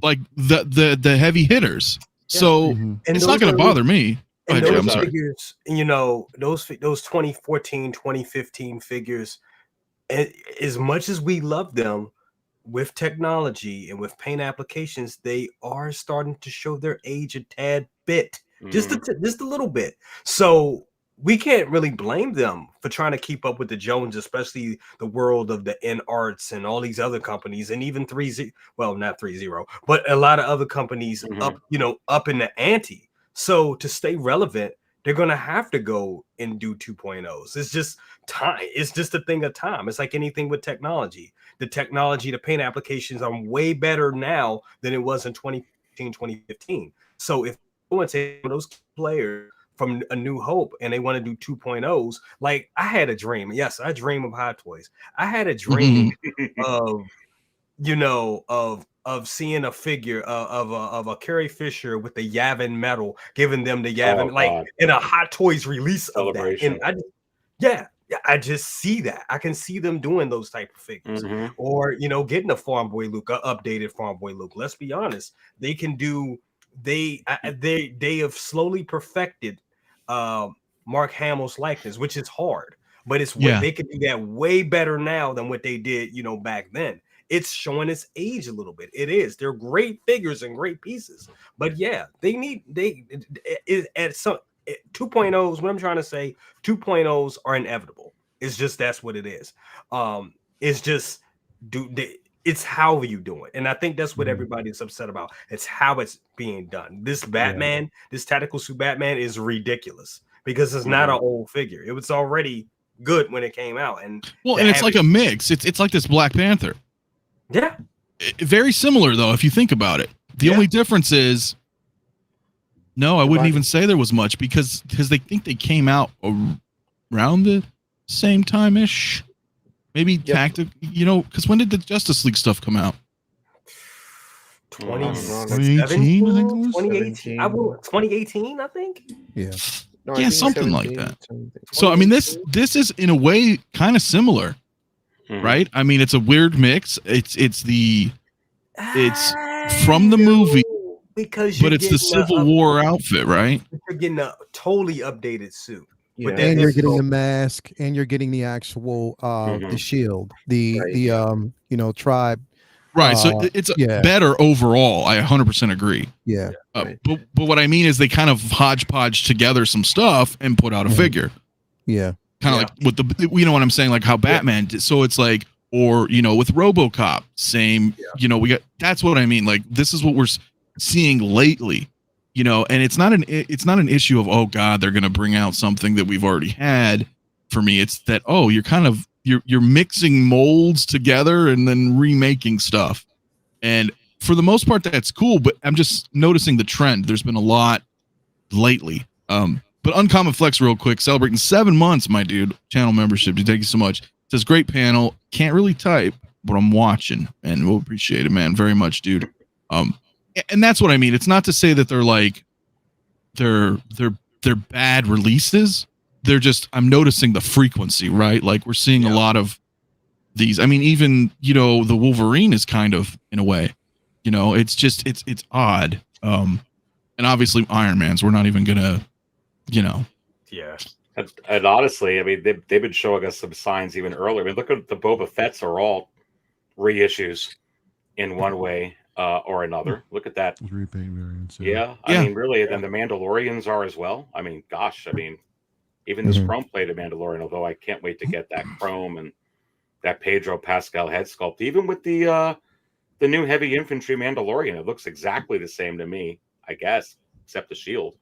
Speaker 1: like the heavy hitters. So it's not going to bother me.
Speaker 3: And those figures, those 2014, 2015 figures, as much as we love them, with technology and with paint applications, they are starting to show their age a tad bit, just a little bit. So we can't really blame them for trying to keep up with the Jones, especially the world of the N-Arts and all these other companies, and even 3.0, well, not 3.0, but a lot of other companies up in the ante. So to stay relevant, they're going to have to go and do 2.0s. It's just time. It's just a thing of time. It's like anything with technology. The paint applications are way better now than it was in 2015, 2015. So if you want to take those players from A New Hope and they want to do 2.0s, like I had a dream. Yes, I dream of Hot Toys. I had a dream of seeing a figure of a Carrie Fisher with the Yavin medal, giving them the Yavin, in a Hot Toys release celebration. Of that. And I just see that. I can see them doing those type of figures, or getting a Farm Boy Luke, an updated Farm Boy Luke. Let's be honest, they can do. They have slowly perfected Mark Hamill's likeness, which is hard, but it's they can do that way better now than what they did, back then. It's showing its age a little bit. It is. They're great figures and great pieces, but at some 2.0s. What I'm trying to say, 2.0s are inevitable. It's just that's what it is. It's just it's how you do it, and I think that's what everybody's upset about. It's how it's being done. This Batman, this tactical suit Batman, is ridiculous because it's not an old figure. It was already good when it came out, and
Speaker 1: it's like a mix. It's like this Black Panther.
Speaker 3: Yeah,
Speaker 1: very similar though if you think about it. The only difference is, no, I wouldn't even say there was much because they think they came out around the same time ish, maybe tactic. Because when did the Justice League stuff come out?
Speaker 5: 2018, I think it was.
Speaker 3: 2018. 2018, I think.
Speaker 4: Yeah.
Speaker 6: No,
Speaker 1: Yeah, something like that. So I mean, this is in a way kind of similar. Right? I mean, it's a weird mix. It's from the movie, but it's the Civil War outfit, right?
Speaker 3: You're getting a totally updated suit.
Speaker 6: Yeah.
Speaker 4: And you're getting the mask, and you're getting the actual the shield, the tribe
Speaker 1: Right. So it's better overall. I 100% agree.
Speaker 4: Yeah.
Speaker 6: Right.
Speaker 1: But what I mean is they kind of hodgepodge together some stuff and put out a figure.
Speaker 4: Yeah.
Speaker 1: Kind of like with the, you know what I'm saying? Like how Batman did. So it's like, or, you know, with RoboCop, same, you know, that's what I mean. Like, this is what we're seeing lately, you know, and it's not an issue of, oh God, they're going to bring out something that we've already had. For me, it's that, oh, you're mixing molds together and then remaking stuff. And for the most part, that's cool, but I'm just noticing the trend. There's been a lot lately. But Uncommon Flex real quick, celebrating 7 months, my dude, channel membership. Dude, thank you so much. It says great panel. Can't really type, but I'm watching and we'll appreciate it, man. Very much, dude. And that's what I mean. It's not to say that they're like they're bad releases. They're just, I'm noticing the frequency, right? Like we're seeing a lot of these. I mean, even, you know, the Wolverine is kind of in a way, you know, it's just, it's odd. And obviously Iron Man's, we're not even gonna, you know.
Speaker 2: Yeah. And honestly, I mean, they've been showing us some signs even earlier. I mean, look at the Boba Fett's are all reissues in one way or another. Look at that.
Speaker 5: Repaint variants.
Speaker 2: I mean, really, and the Mandalorians are as well. I mean, gosh, I mean, even this chrome-plated Mandalorian, although I can't wait to get that chrome and that Pedro Pascal head sculpt. Even with the new heavy infantry Mandalorian, it looks exactly the same to me, I guess, except the shield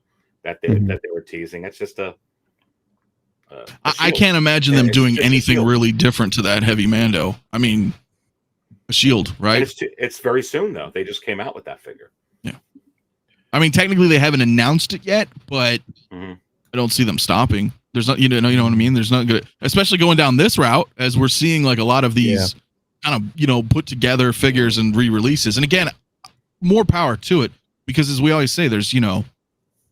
Speaker 2: that they were teasing. It's just a
Speaker 1: I can't imagine them doing anything really different to that heavy Mando. I mean, a shield, right?
Speaker 2: It's very soon though. They just came out with that figure.
Speaker 1: Yeah. I mean, technically they haven't announced it yet, but I don't see them stopping. There's not, you know what I mean? There's not good, especially going down this route as we're seeing like a lot of these kind of, you know, put together figures and re-releases. And again, more power to it because as we always say, there's, you know,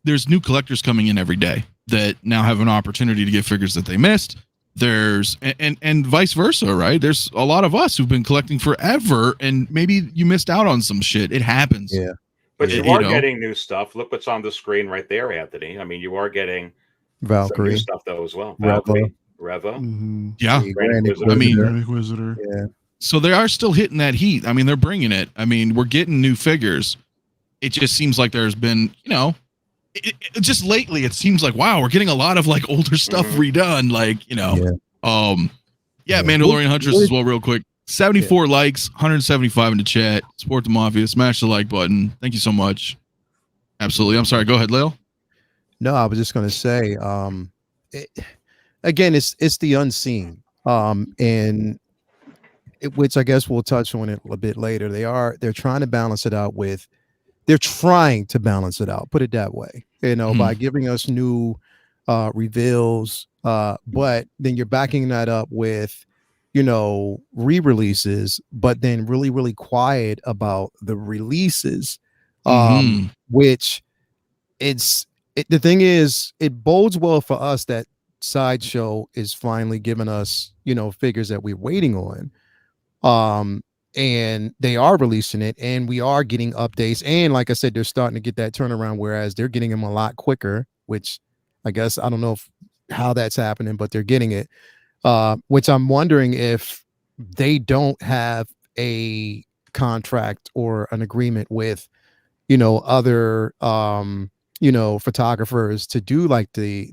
Speaker 1: there's new collectors coming in every day that now have an opportunity to get figures that they missed. There's and vice versa, right? There's a lot of us who've been collecting forever and maybe you missed out on some shit. It happens.
Speaker 4: Yeah.
Speaker 2: But you are getting new stuff. Look what's on the screen right there, Anthony. I mean, you are getting
Speaker 4: Valkyrie
Speaker 2: new stuff though as well.
Speaker 4: Reva.
Speaker 1: Yeah.
Speaker 4: Grand
Speaker 1: I mean,
Speaker 5: Inquisitor.
Speaker 4: Yeah.
Speaker 1: So they are still hitting that heat. I mean, they're bringing it. I mean, we're getting new figures. It just seems like there's been, you know, just lately it seems like, wow, we're getting a lot of like older stuff redone. Like, you know, Mandalorian Huntress as well, real quick. 74 likes, 175 in the chat. Support the Mafia. Smash the like button. Thank you so much. Absolutely. I'm sorry. Go ahead, Lil.
Speaker 4: No, I was just going to say, again, it's the unseen, and which I guess we'll touch on it a bit later. They're trying to balance it out with, put it that way, you know, by giving us new reveals, but then you're backing that up with, you know, re-releases, but then really, really quiet about the releases, which the thing is, it bodes well for us that Sideshow is finally giving us, you know, figures that we're waiting on. And they are releasing it and we are getting updates. And like I said, they're starting to get that turnaround, whereas they're getting them a lot quicker, which I guess, I don't know how that's happening, but they're getting it. Which I'm wondering if they don't have a contract or an agreement with, you know, other, you know, photographers to do like the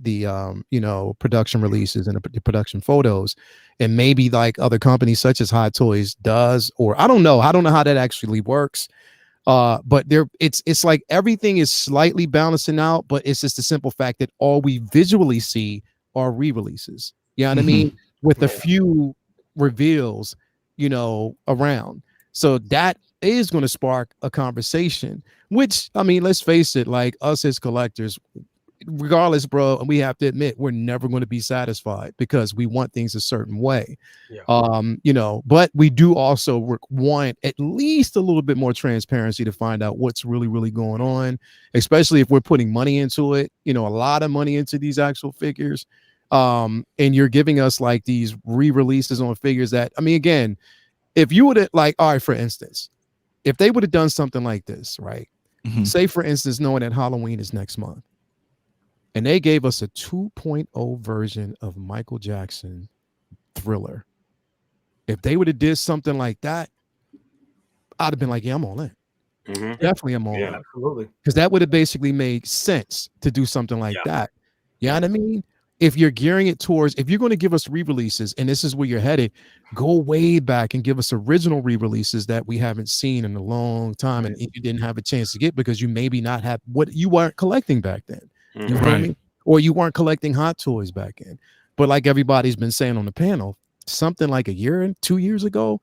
Speaker 4: you know, production releases and the production photos, and maybe like other companies such as Hot Toys does, or I don't know how that actually works. But it's like everything is slightly balancing out, but it's just the simple fact that all we visually see are re-releases. You know what I mean? With a few reveals, you know, around. So that is going to spark a conversation, which, I mean, let's face it, like us as collectors, regardless, bro, and we have to admit, we're never going to be satisfied because we want things a certain way. You know, but we do also want at least a little bit more transparency to find out what's really, really going on, especially if we're putting money into it, you know, a lot of money into these actual figures. And you're giving us like these re-releases on figures that, I mean, again, if you would have, like, all right, for instance, if they would have done something like this, right? Say, for instance, knowing that Halloween is next month, and they gave us a 2.0 version of Michael Jackson Thriller. If they would have did something like that, I'd have been like, yeah, I'm all in.
Speaker 2: Mhm.
Speaker 4: Definitely, I'm all
Speaker 2: Yeah.
Speaker 4: in.
Speaker 3: Absolutely.
Speaker 4: Because that would have basically made sense to do something like that. You know what I mean? If you're gearing it towards, if you're going to give us re-releases, and this is where you're headed, go way back and give us original re-releases that we haven't seen in a long time, and you didn't have a chance to get because you maybe not have what you weren't collecting back then. You feel me? Or you weren't collecting Hot Toys back then. But like everybody's been saying on the panel, something like a year and 2 years ago,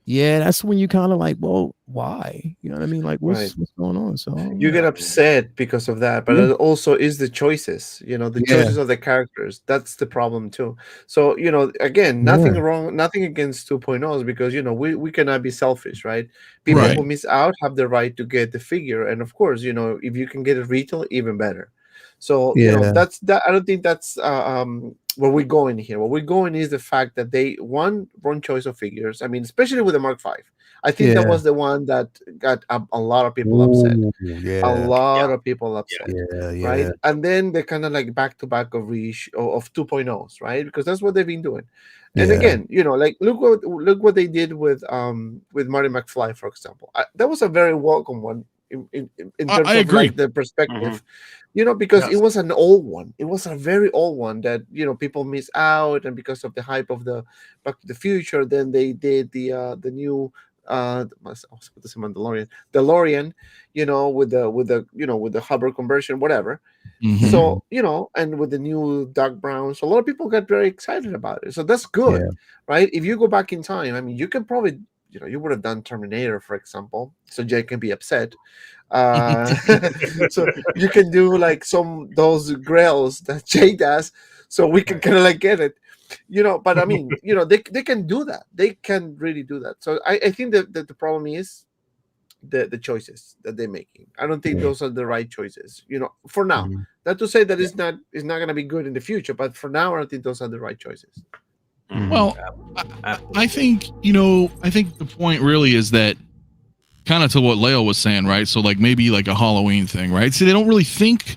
Speaker 4: yeah, that's when you kind of like, well, why? You know what I mean? Like, what's going on? So
Speaker 6: you get upset because of that, but it also is the choices, the choices of the characters. That's the problem too. So, again, nothing wrong, nothing against 2.0s, because we cannot be selfish, right? People who miss out have the right to get the figure, and of course, if you can get it retail, even better. So that's that. I don't think that's where we're going here. Where we're going is the fact that they wrong choice of figures. I mean, especially with the Mark V. I think that was the one that got a lot of people upset. A lot of people upset, right? And then they kind of like back to back of 2.0s, right? Because that's what they've been doing. And again, like look what they did with Marty McFly, for example. That was a very welcome one in terms of like the perspective. Because it was an old one. It was a very old one that people miss out, and because of the hype of the Back to the Future, then they did the new I was going to say DeLorean, with the Hubbard conversion, whatever. So and with the new dark brown, so a lot of people got very excited about it. So that's good, right? If you go back in time, I mean, you can probably you would have done Terminator, for example, so Jay can be upset. So you can do like those grails that Jay does, so we can kind of like get it, but I mean, they can do that. They can really do that. So I think that the problem is the choices that they're making. I don't think those are the right choices, for now. Not to say that it's not going to be good in the future, but for now, I don't think those are the right choices.
Speaker 1: Well, I think the point really is that, kind of to what Leo was saying, right? So like maybe like a Halloween thing, right? See, they don't really think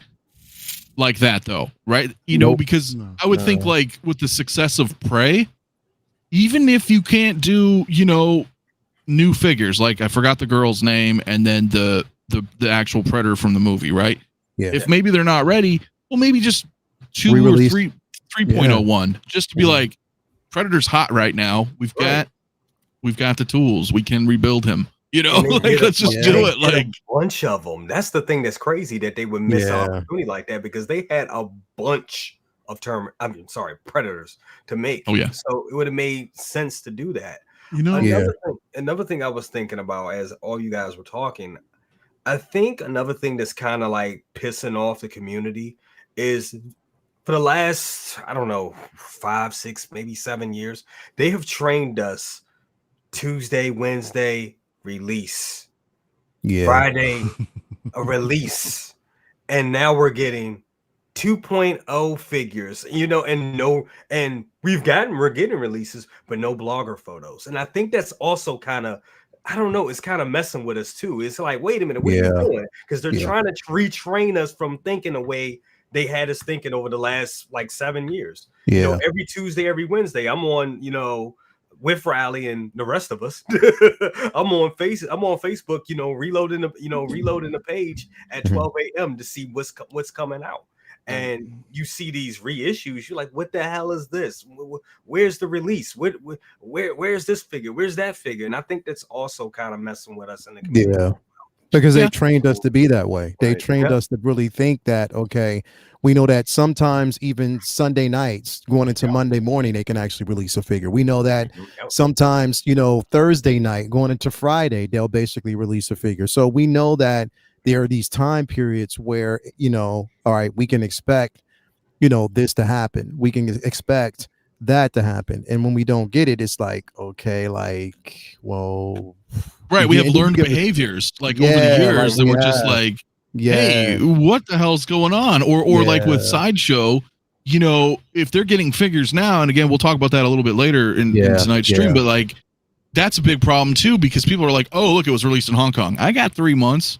Speaker 1: like that though, right? Because I would think like with the success of Prey, even if you can't do, new figures, like I forgot the girl's name, and then the actual Predator from the movie, right? Yeah. If maybe they're not ready, well, maybe just 2 or 3.01, just to be like, Predator's hot right now. We've got the tools. We can rebuild him. Like let's just do it. Like
Speaker 3: a bunch of them. That's the thing that's crazy, that they would miss an opportunity like that, because they had a bunch of Predators to make.
Speaker 1: Oh yeah.
Speaker 3: So it would have made sense to do that. Another thing I was thinking about as all you guys were talking, I think another thing that's kind of like pissing off the community is, for the last, I don't know, 5, 6, maybe 7 years, they have trained us Tuesday, Wednesday, release. Friday, a release. And now we're getting 2.0 figures, and we're getting releases, but no blogger photos. And I think that's also kind of, I don't know, it's kind of messing with us too. It's like, wait a minute, what are you doing? Because they're trying to retrain us from thinking the way they had us thinking over the last like 7 years. Every Tuesday, every Wednesday, I'm on, with Riley and the rest of us. I'm on Facebook, reloading the page at 12 a.m. to see what's coming out. And you see these reissues, you're like, what the hell is this? Where's the release? Where's this figure? Where's that figure? And I think that's also kind of messing with us in the community.
Speaker 4: Yeah. Because they trained us to be that way. They trained us to really think that, okay, we know that sometimes even Sunday nights going into Monday morning, they can actually release a figure. We know that sometimes, Thursday night going into Friday, they'll basically release a figure. So we know that there are these time periods where, all right, we can expect, this to happen. We can expect that to happen. And when we don't get it, it's like, okay, like, well,
Speaker 1: right, we have learned behaviors like over the years that we're just like, hey, what the hell's going on? Or like with Sideshow, if they're getting figures now, and again, we'll talk about that a little bit later in tonight's stream, but like that's a big problem too, because people are like, oh, look, it was released in Hong Kong. I got 3 months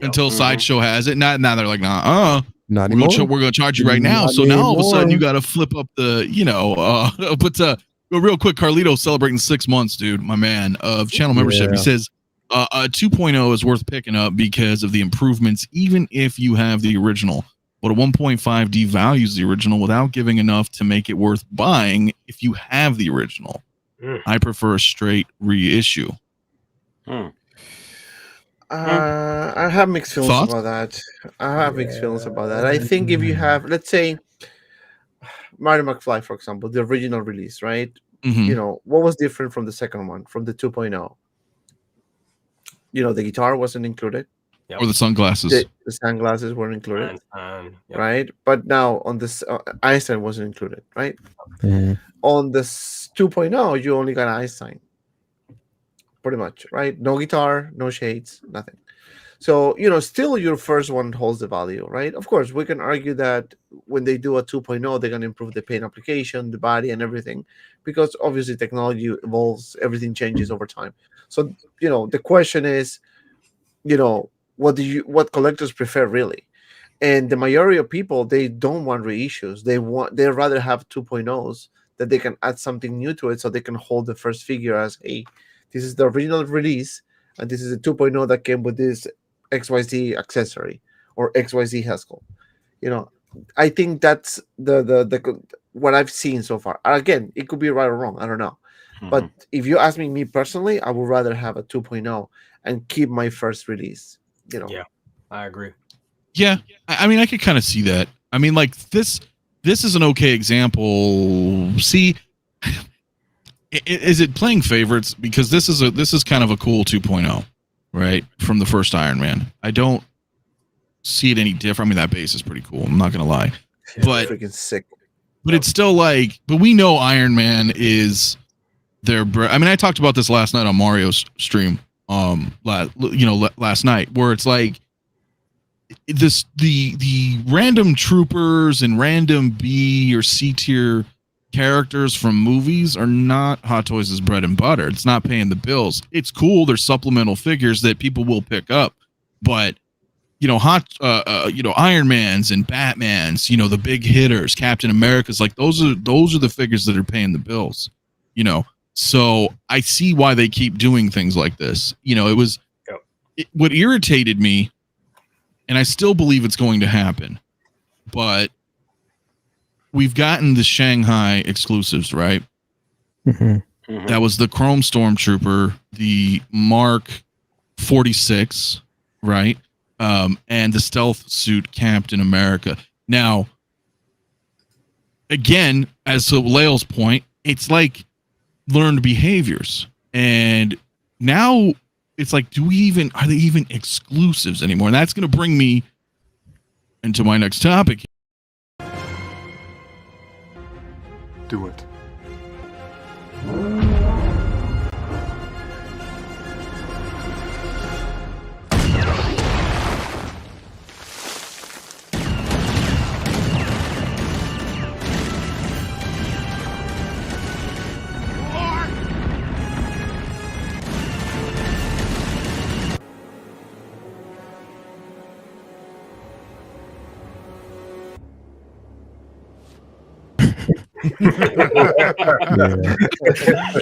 Speaker 1: until Sideshow has it. Now they're like, nah,
Speaker 4: not
Speaker 1: we're gonna charge you right now. So now all of a sudden you got to flip up the, but real quick, Carlito celebrating 6 months, dude, my man, of channel membership. He says, a 2.0 is worth picking up because of the improvements, even if you have the original. But a 1.5 devalues the original without giving enough to make it worth buying if you have the original. I prefer a straight reissue.
Speaker 6: I have mixed feelings
Speaker 1: Thoughts?
Speaker 6: about that. I think if you have, let's say, Mario McFly, for example, the original release, right? You know, what was different from the second one, from the 2.0? You know, the guitar wasn't included.
Speaker 1: Or the sunglasses.
Speaker 6: The sunglasses weren't included,
Speaker 3: Yep.
Speaker 6: right? But now on this, Einstein wasn't included, right? On this 2.0, you only got Einstein, pretty much, right? No guitar, no shades, nothing. So, you know, still your first one holds the value, right? Of course, we can argue that when they do a 2.0, they're going to improve the paint application, the body, and everything, because obviously technology evolves, everything changes over time. So, you know, the question is, you know, what collectors prefer really? And the majority of people, they don't want reissues. They rather have 2.0s that they can add something new to it, so they can hold the first figure as, hey, this is the original release, and this is a 2.0 that came with this XYZ accessory or XYZ Haskell. You know, I think that's the what I've seen so far. Again, it could be right or wrong. I don't know. But if you ask me personally, I would rather have a 2.0 and keep my first release. You know.
Speaker 3: Yeah, I agree.
Speaker 1: Yeah, I mean, I could kind of see that. I mean, like this is an okay example. See, is it playing favorites? Because this is kind of a cool 2.0, right? From the first Iron Man. I don't see it any different. I mean, that base is pretty cool. I'm not gonna lie, but
Speaker 6: freaking sick.
Speaker 1: But it's still like, but we know Iron Man is their. I mean, I talked about this last night on Mario's stream. Last night, where it's like the random troopers and random B or C tier characters from movies are not Hot Toys' bread and butter. It's not paying the bills. It's cool. There's supplemental figures that people will pick up, but you know, Iron Man's and Batman's, you know, the big hitters, Captain America's, like those are the figures that are paying the bills, you know. So I see why they keep doing things like this. You know, what irritated me, and I still believe it's going to happen, but we've gotten the Shanghai exclusives, right? That was the Chrome Stormtrooper, the Mark 46, right? And the stealth suit Captain America. Now, again, as to Lael's point, it's like learned behaviors, and now it's like, are they even exclusives anymore? And that's going to bring me into my next topic.
Speaker 7: Do it.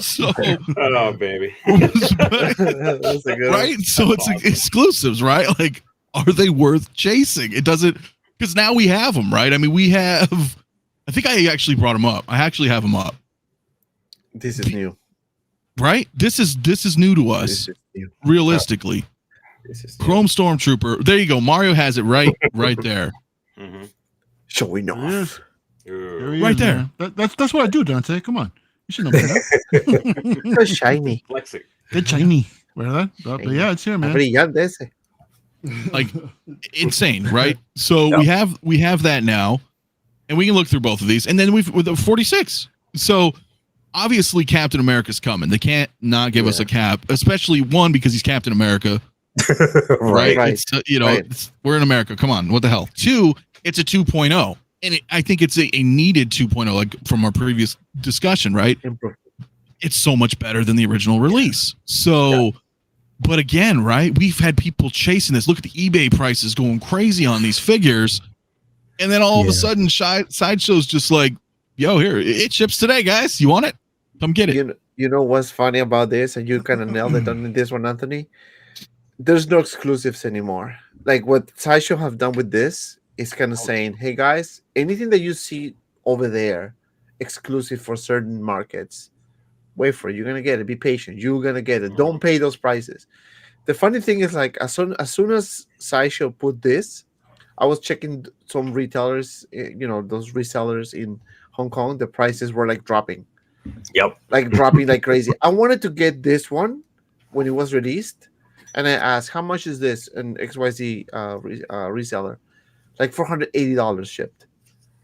Speaker 1: So,
Speaker 2: oh baby,
Speaker 6: That's a good
Speaker 1: right? So it's exclusives, right? Like, are they worth chasing? It doesn't, because now we have them, right? I mean, we have. I think I actually brought them up. I actually have them up.
Speaker 6: This is new,
Speaker 1: right? This is new to us. Realistically, Chrome Stormtrooper. There you go. Mario has it right there.
Speaker 6: Showing off.
Speaker 1: Right there.
Speaker 5: That's what I do, Dante. Come on, you should know better.
Speaker 6: So shiny.
Speaker 2: Flexing.
Speaker 5: It's shiny. But yeah, it's here, man.
Speaker 1: Like insane, right? So we have that now, and we can look through both of these, and then with the 46. So obviously Captain America's coming. They can't not give us a Cap, especially one because he's Captain America. right. It's, we're in America. Come on, what the hell? Two, it's a 2.0. And I think it's a needed 2.0, like from our previous discussion, right? It's so much better than the original release. So, but again, right? We've had people chasing this. Look at the eBay prices going crazy on these figures. And then all of a sudden, Sideshow's just like, yo, here, it ships today, guys. You want it? Come get it.
Speaker 6: You know what's funny about this? And you kind of nailed it on this one, Anthony. there's no exclusives anymore. Like what Sideshow have done with this is kind of saying, hey guys, anything that you see over there exclusive for certain markets, wait for it. You're gonna get it. Be patient. You're gonna get it. Don't pay those prices. The funny thing is, like, as soon as Sideshow put this, I was checking some retailers, those resellers in Hong Kong. The prices were like dropping.
Speaker 3: Yep.
Speaker 6: Like dropping like crazy. I wanted to get this one when it was released, and I asked, how much is this? An XYZ reseller, like $480 shipped.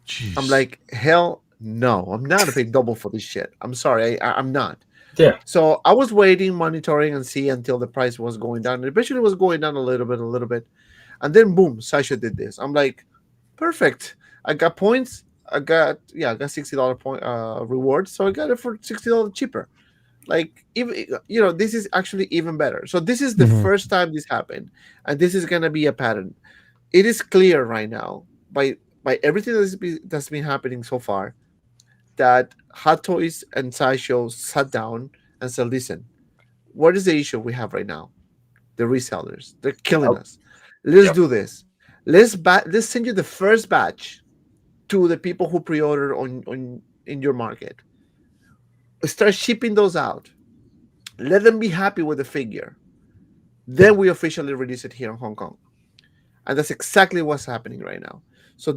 Speaker 1: Jeez.
Speaker 6: I'm like, hell no, I'm not gonna pay double for this shit. I'm sorry, I'm not.
Speaker 3: Yeah.
Speaker 6: So I was waiting, monitoring, and see until the price was going down. And eventually, it was going down a little bit, and then boom, Sasha did this. I'm like, perfect. I got points. I got $60 point reward, so I got it for $60 cheaper. Like, even this is actually even better. So this is the first time this happened, and this is gonna be a pattern. It is clear right now by everything that's been happening so far that Hot Toys and Sideshow sat down and said, listen, what is the issue we have right now? The resellers, they're killing us. Let's do this. Let's send you the first batch to the people who pre-order in your market. Start shipping those out. Let them be happy with the figure. Then we officially release it here in Hong Kong. And that's exactly what's happening right now. So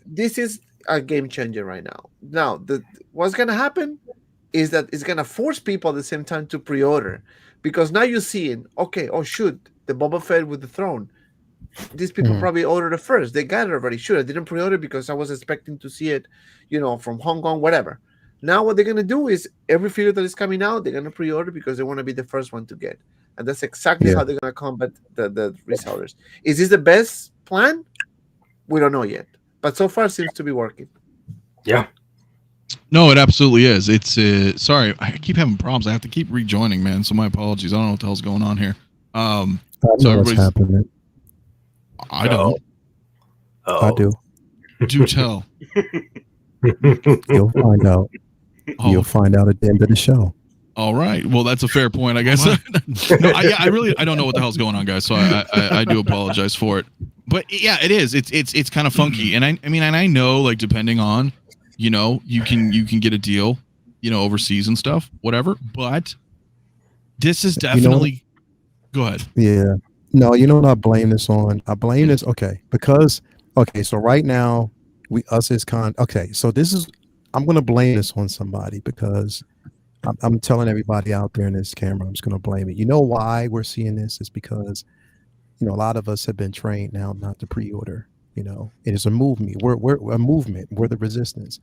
Speaker 6: this is a game changer right now. Now, what's going to happen is that it's going to force people at the same time to pre-order, because now you're seeing, okay, oh shoot, the Boba Fett with the throne. These people probably ordered it first. They got it already. Sure, I didn't pre-order because I was expecting to see it, from Hong Kong, whatever. Now what they're going to do is every figure that is coming out, they're going to pre-order because they want to be the first one to get. And that's exactly how they're going to combat the resellers. Is this the best plan? We don't know yet. But so far, it seems to be working.
Speaker 3: Yeah.
Speaker 1: No, it absolutely is. It's sorry, I keep having problems. I have to keep rejoining, man. So my apologies. I don't know what the hell's going on here.
Speaker 4: I know what's happening.
Speaker 1: I don't.
Speaker 4: I do.
Speaker 1: Do tell.
Speaker 4: You'll find out. You'll find out at the end of the show.
Speaker 1: All right. Well, that's a fair point, I guess. No, I don't know what the hell's going on, guys. So I do apologize for it. But yeah, it is. It's kind of funky, and I know, like, depending on, you can get a deal, overseas and stuff, whatever. But this is definitely. Go ahead.
Speaker 4: Yeah. No, you know what I blame this on? I blame this. So right now, so this is. I'm gonna blame this on somebody because I'm telling everybody out there in this camera, I'm just going to blame it. You know why we're seeing this is because, a lot of us have been trained now not to pre-order. It is a movement. We're a movement. We're the resistance.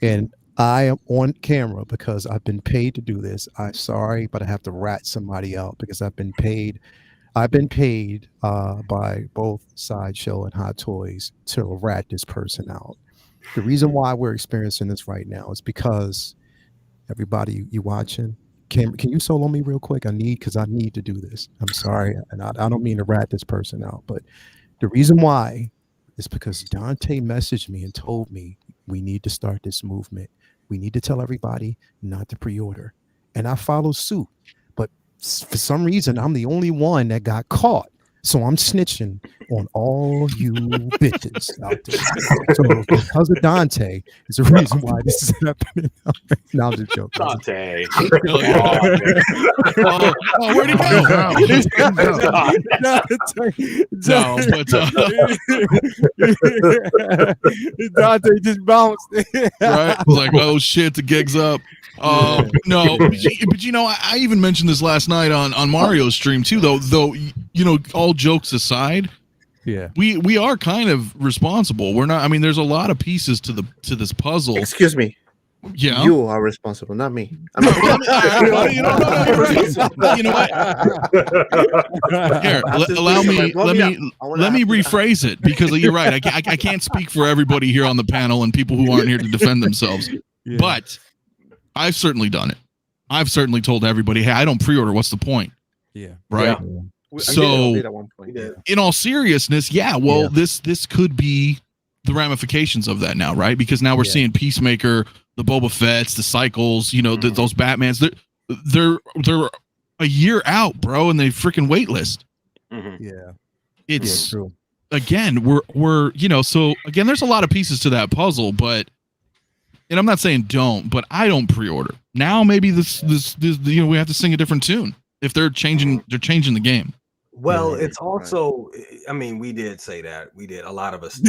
Speaker 4: And I am on camera because I've been paid to do this. I'm sorry, but I have to rat somebody out because I've been paid. I've been paid by both Sideshow and Hot Toys to rat this person out. The reason why we're experiencing this right now is because everybody you watching, can you solo me real quick? I need to do this. I'm sorry, and I don't mean to rat this person out, but the reason why is because Dante messaged me and told me we need to start this movement. We need to tell everybody not to pre-order, and I follow suit. But for some reason, I'm the only one that got caught. So I'm snitching on all you bitches out there. So because of Dante is the reason why this is happening. No, I'm just joking.
Speaker 2: Dante.
Speaker 1: Where'd he go?
Speaker 4: Dante just bounced.
Speaker 1: Right? Like, oh shit, the gig's up. No, but I even mentioned this last night on Mario's stream too, though, all jokes aside, we are kind of responsible. We're not, there's a lot of pieces to this puzzle.
Speaker 6: Excuse me.
Speaker 1: Yeah.
Speaker 6: You are responsible, not me.
Speaker 1: You know what? Here, allow me. Let me rephrase it because you're right. I can't speak for everybody here on the panel and people who aren't here to defend themselves. Yeah. But I've certainly done it. I've certainly told everybody, "Hey, I don't pre-order. What's the point?"
Speaker 4: Yeah.
Speaker 1: Right. Yeah. So, in all seriousness, this could be the ramifications of that now, right? Because now we're seeing Peacemaker, the Boba Fett's, the Cycles, those Batmans. They're a year out, bro, and they freaking waitlist.
Speaker 4: Yeah,
Speaker 1: It's
Speaker 4: true.
Speaker 1: again, we're so again, there's a lot of pieces to that puzzle, but and I'm not saying don't, but I don't pre-order. Now maybe this we have to sing a different tune if they're changing the game.
Speaker 3: Well,
Speaker 4: Yeah.
Speaker 3: it's also, I mean, we did say that. We did. A lot of us.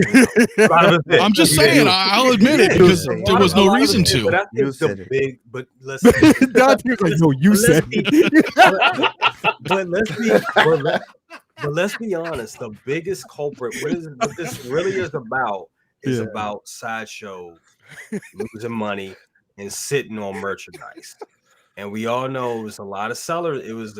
Speaker 3: A lot of us did.
Speaker 1: I'm just
Speaker 3: We did.
Speaker 1: saying, I'll admit it because there was no reason to.
Speaker 3: But I
Speaker 6: You
Speaker 3: think
Speaker 6: said
Speaker 3: the
Speaker 6: it.
Speaker 3: big, but let's
Speaker 4: Dante's like, no, you said it.
Speaker 3: but let's be honest. The biggest culprit, what this really is about, is about Sideshow losing money and sitting on merchandise. And we all know it was a lot of sellers. It was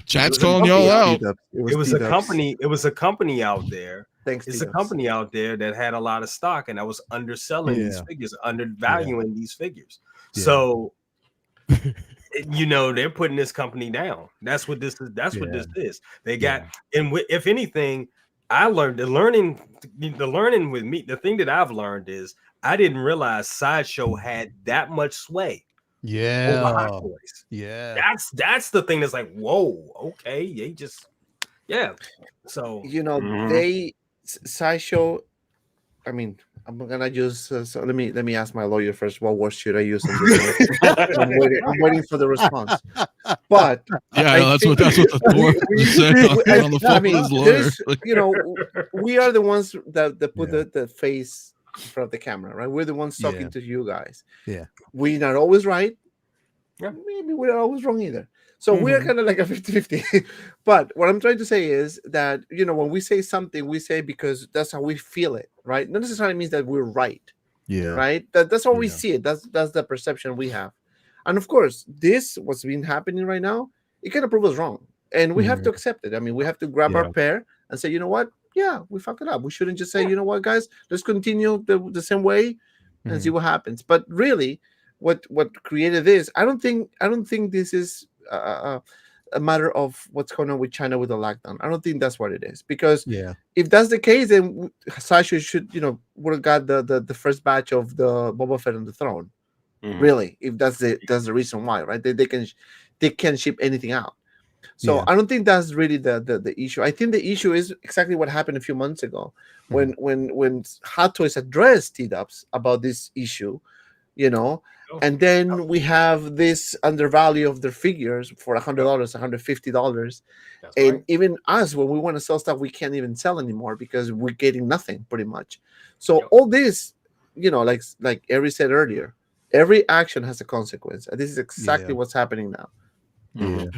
Speaker 1: Chat's calling y'all out.
Speaker 3: It was a company. It was a company out there.
Speaker 6: Thanks.
Speaker 3: It's a company out there that had a lot of stock and that was underselling these figures, undervaluing these figures.
Speaker 4: Yeah.
Speaker 3: So, they're putting this company down. That's what this is. That's what this is. They got, and if anything, I learned the learning with me. The thing that I've learned is I didn't realize Sideshow had that much sway.
Speaker 4: Yeah.
Speaker 3: Over Hot Toys.
Speaker 4: Yeah.
Speaker 3: That's the thing that's like, whoa, okay, they just So
Speaker 6: they Sideshow. I mean, I'm gonna use. So let me ask my lawyer first. What word should I use? I'm waiting for the response. But
Speaker 1: that's what the lawyer said on the phone with his lawyer.
Speaker 6: We are the ones that put the face in front of the camera, right? We're the ones talking to you guys.
Speaker 4: Yeah,
Speaker 6: we're not always right.
Speaker 3: Yeah,
Speaker 6: maybe we're not always wrong either. So we're kind of like a 50-50. But what I'm trying to say is that, when we say something, we say because that's how we feel it, right? Not necessarily means that we're right.
Speaker 4: Yeah.
Speaker 6: Right? That's how we see it. That's the perception we have. And of course, what's been happening right now, it can prove us wrong. And we have to accept it. I mean, we have to grab our pair and say, you know what? Yeah, we fucked it up. We shouldn't just say, you know what, guys, let's continue the same way and see what happens. But really, what created this, I don't think this is a matter of what's going on with China with the lockdown. I don't think that's what it is, because if that's the case, then Sideshow should would have got the first batch of the Boba Fett on the throne. Really, if that's the reason why, right? They can ship anything out. So I don't think that's really the issue. I think the issue is exactly what happened a few months ago when Hot Toys addressed T-Dubs about this issue, and then we have this undervalue of their figures for $100, $150. And even us, when we want to sell stuff, we can't even sell anymore because we're getting nothing pretty much. So all this, like Ari said earlier, every action has a consequence. And this is exactly what's happening now.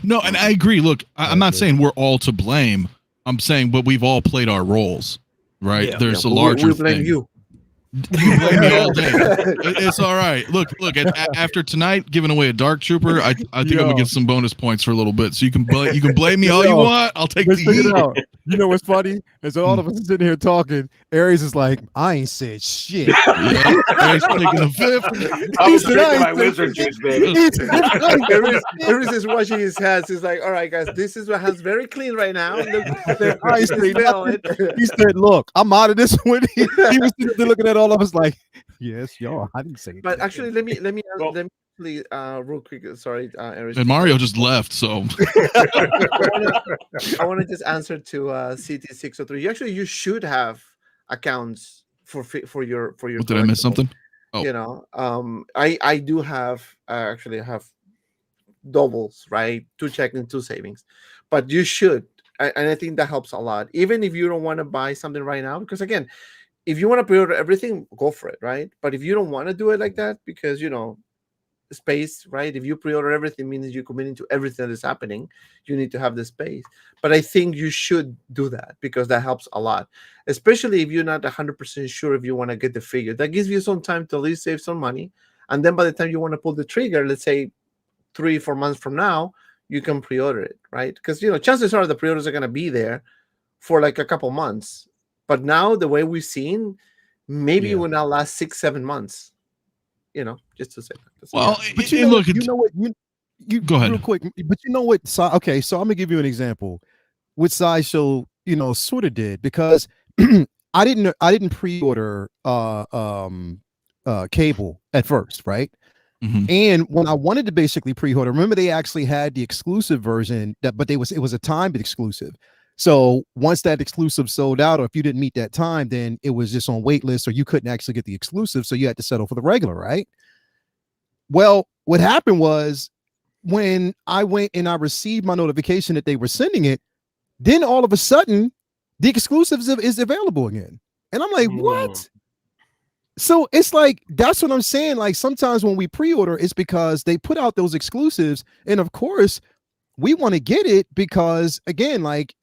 Speaker 1: No, and I agree. Look, I'm not saying we're all to blame. I'm saying, but we've all played our roles, right? There's a larger
Speaker 6: we blame
Speaker 1: thing.
Speaker 6: You
Speaker 1: blame me all day. It's all right. Look. After tonight, giving away a Dark Trooper, I think I'm gonna get some bonus points for a little bit. So you can blame me all you want. I'll take the heat.
Speaker 4: You know what's funny? Is all of us sitting here talking. Aries is like, I ain't said shit.
Speaker 1: Aries taking a fifth.
Speaker 2: I was drinking my wizard juice, baby.
Speaker 6: Aries is washing his hands. He's like, all right, guys, this is what has very clean right now. Look,
Speaker 4: he said, look, I'm out of this one. He was looking at all of us like, yes, y'all. I didn't say it.
Speaker 6: But actually, let me real quick. Sorry, Aries.
Speaker 1: And Mario just left, so
Speaker 6: I want to just answer to CT603. You should have accounts for your.
Speaker 1: Did I miss something?
Speaker 6: Oh. I do have actually have doubles, right? 2 checking, 2 savings, but you should, and I think that helps a lot. Even if you don't want to buy something right now, because again, if you want to pre-order everything, go for it, right? But if you don't want to do it like that, because space, right? If you pre-order everything, means you're committing to everything that is happening. You need to have the space. But I think you should do that because that helps a lot, especially if you're not 100% sure if you want to get the figure. That gives you some time to at least save some money, and then by the time you want to pull the trigger, let's say 3-4 months from now, you can pre-order it, right? Because chances are the pre-orders are going to be there for like a couple months. But now the way we've seen, maybe it will now last 6-7 months. Just to say that.
Speaker 1: Well,
Speaker 4: but
Speaker 1: look,
Speaker 4: you know what? You
Speaker 1: go ahead
Speaker 4: real quick. But you know what? Okay, so I'm gonna give you an example. With Sideshow, sort of did, because I didn't pre-order cable at first, right? And when I wanted to basically pre-order, remember they actually had the exclusive version, but it was a timed exclusive. So once that exclusive sold out, or if you didn't meet that time, then it was just on wait list, or you couldn't actually get the exclusive. So you had to settle for the regular, right? Well, what happened was when I went and I received my notification that they were sending it, then all of a sudden the exclusives is available again. And I'm like, what? So it's like, that's what I'm saying. Like sometimes when we pre-order, it's because they put out those exclusives. And of course, we want to get it because, again, like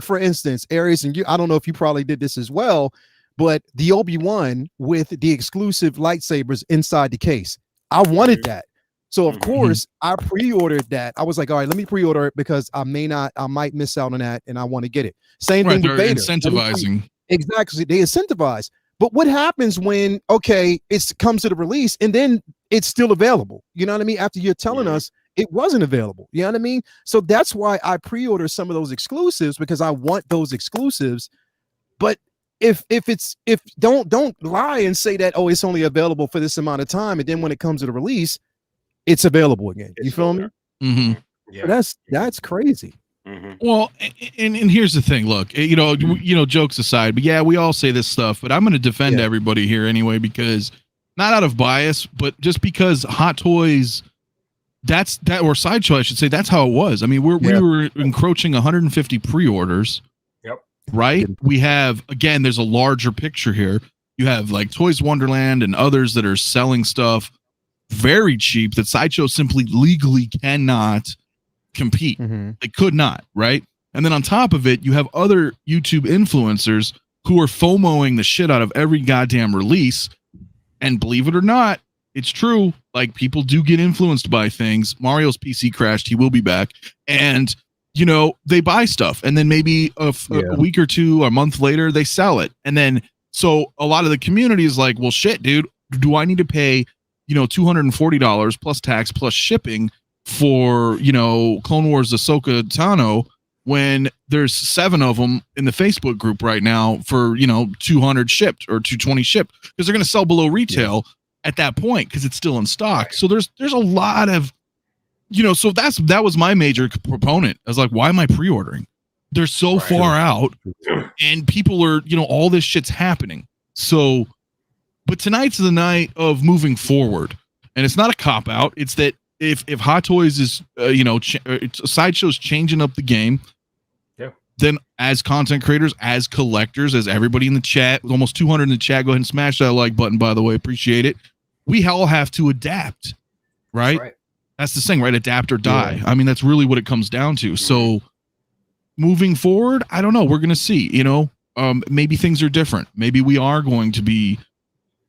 Speaker 4: for instance, Aries, and you, I don't know if you probably did this as well, but the Obi-Wan with the exclusive lightsabers inside the case, I wanted that. So of course I pre-ordered that. I was like, all right, let me pre-order it because I might miss out on that, and I want to get it. Same thing with Vader.
Speaker 1: Incentivizing.
Speaker 4: Exactly, they incentivize. But what happens when it comes to the release and then it's still available? You know what I mean? After you're telling us it wasn't available. You know what I mean? So that's why I pre-order some of those exclusives, because I want those exclusives. But if don't lie and say that, oh, it's only available for this amount of time, and then when it comes to the release, it's available again. You feel me?
Speaker 3: Yeah.
Speaker 4: So that's crazy.
Speaker 1: Well, and here's the thing. Look, jokes aside, but yeah, we all say this stuff, but I'm going to defend everybody here anyway, because not out of bias, but just because Hot Toys, or Sideshow, I should say, that's how it was. I mean, we were encroaching 150 pre-orders.
Speaker 3: Yep.
Speaker 1: Right. We have, again, there's a larger picture here. You have like Toys Wonderland and others that are selling stuff very cheap that Sideshow simply legally cannot compete. They could not, right? And then on top of it, you have other YouTube influencers who are FOMOing the shit out of every goddamn release. And believe it or not, it's true. Like, people do get influenced by things. Mario's PC crashed. He will be back. And, they buy stuff. And then maybe a week or two, a month later, they sell it. And then, so a lot of the community is like, well, shit, dude, do I need to pay, $240 plus tax plus shipping for, Clone Wars Ahsoka Tano when there's 7 of them in the Facebook group right now for, 200 shipped or 220 shipped, because they're going to sell below retail at that point because it's still in stock. So there's a lot of, so that was my major proponent. I was like, why am I pre-ordering? They're so far out and people are, all this shit's happening. So, but tonight's the night of moving forward, and it's not a cop out. It's that if Hot Toys is, Sideshow's changing up the game, then as content creators, as collectors, as everybody in the chat, with almost 200 in the chat, go ahead and smash that like button, by the way. Appreciate it. We all have to adapt, right? That's the thing, right? Adapt or die. Yeah. I mean, that's really what it comes down to. So moving forward, I don't know. We're going to see, maybe things are different. Maybe we are going to be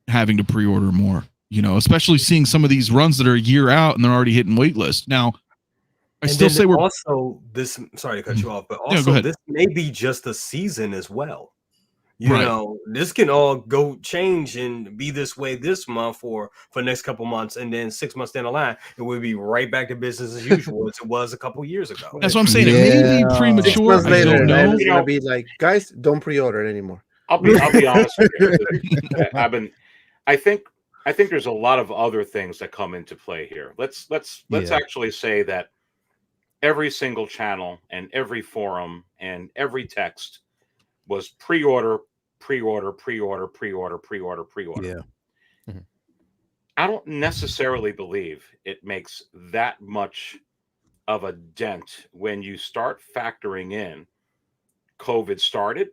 Speaker 1: having to pre-order more, especially seeing some of these runs that are a year out and they're already hitting wait list. Now, I still say we're
Speaker 3: also this. Sorry to cut you off, but also this may be just a season as well. You know, this can all go change and be this way this month or for the next couple months, and then 6 months down the line, it will be right back to business as usual as it was a couple years ago.
Speaker 1: That's what I'm saying. It may be premature.
Speaker 6: 6 months later,
Speaker 1: I don't know.
Speaker 6: it's gonna be like, guys, don't pre-order it anymore.
Speaker 2: I'll be honest with you. I think there's a lot of other things that come into play here. Let's actually say that every single channel and every forum and every text was pre-order. Yeah. I don't necessarily believe it makes that much of a dent when you start factoring in COVID started.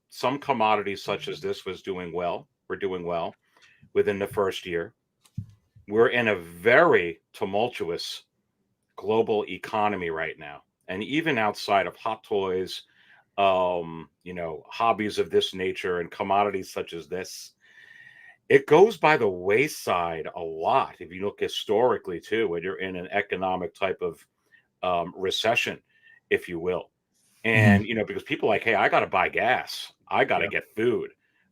Speaker 2: Some commodities such as this were doing well within the first year. We're in a very tumultuous global economy right now. And even outside of Hot Toys, hobbies of this nature and commodities such as this, it goes by the wayside a lot. If you look historically too, when you're in an economic type of recession, if you will. And, because people are like, hey, I got to buy gas. I got to get food.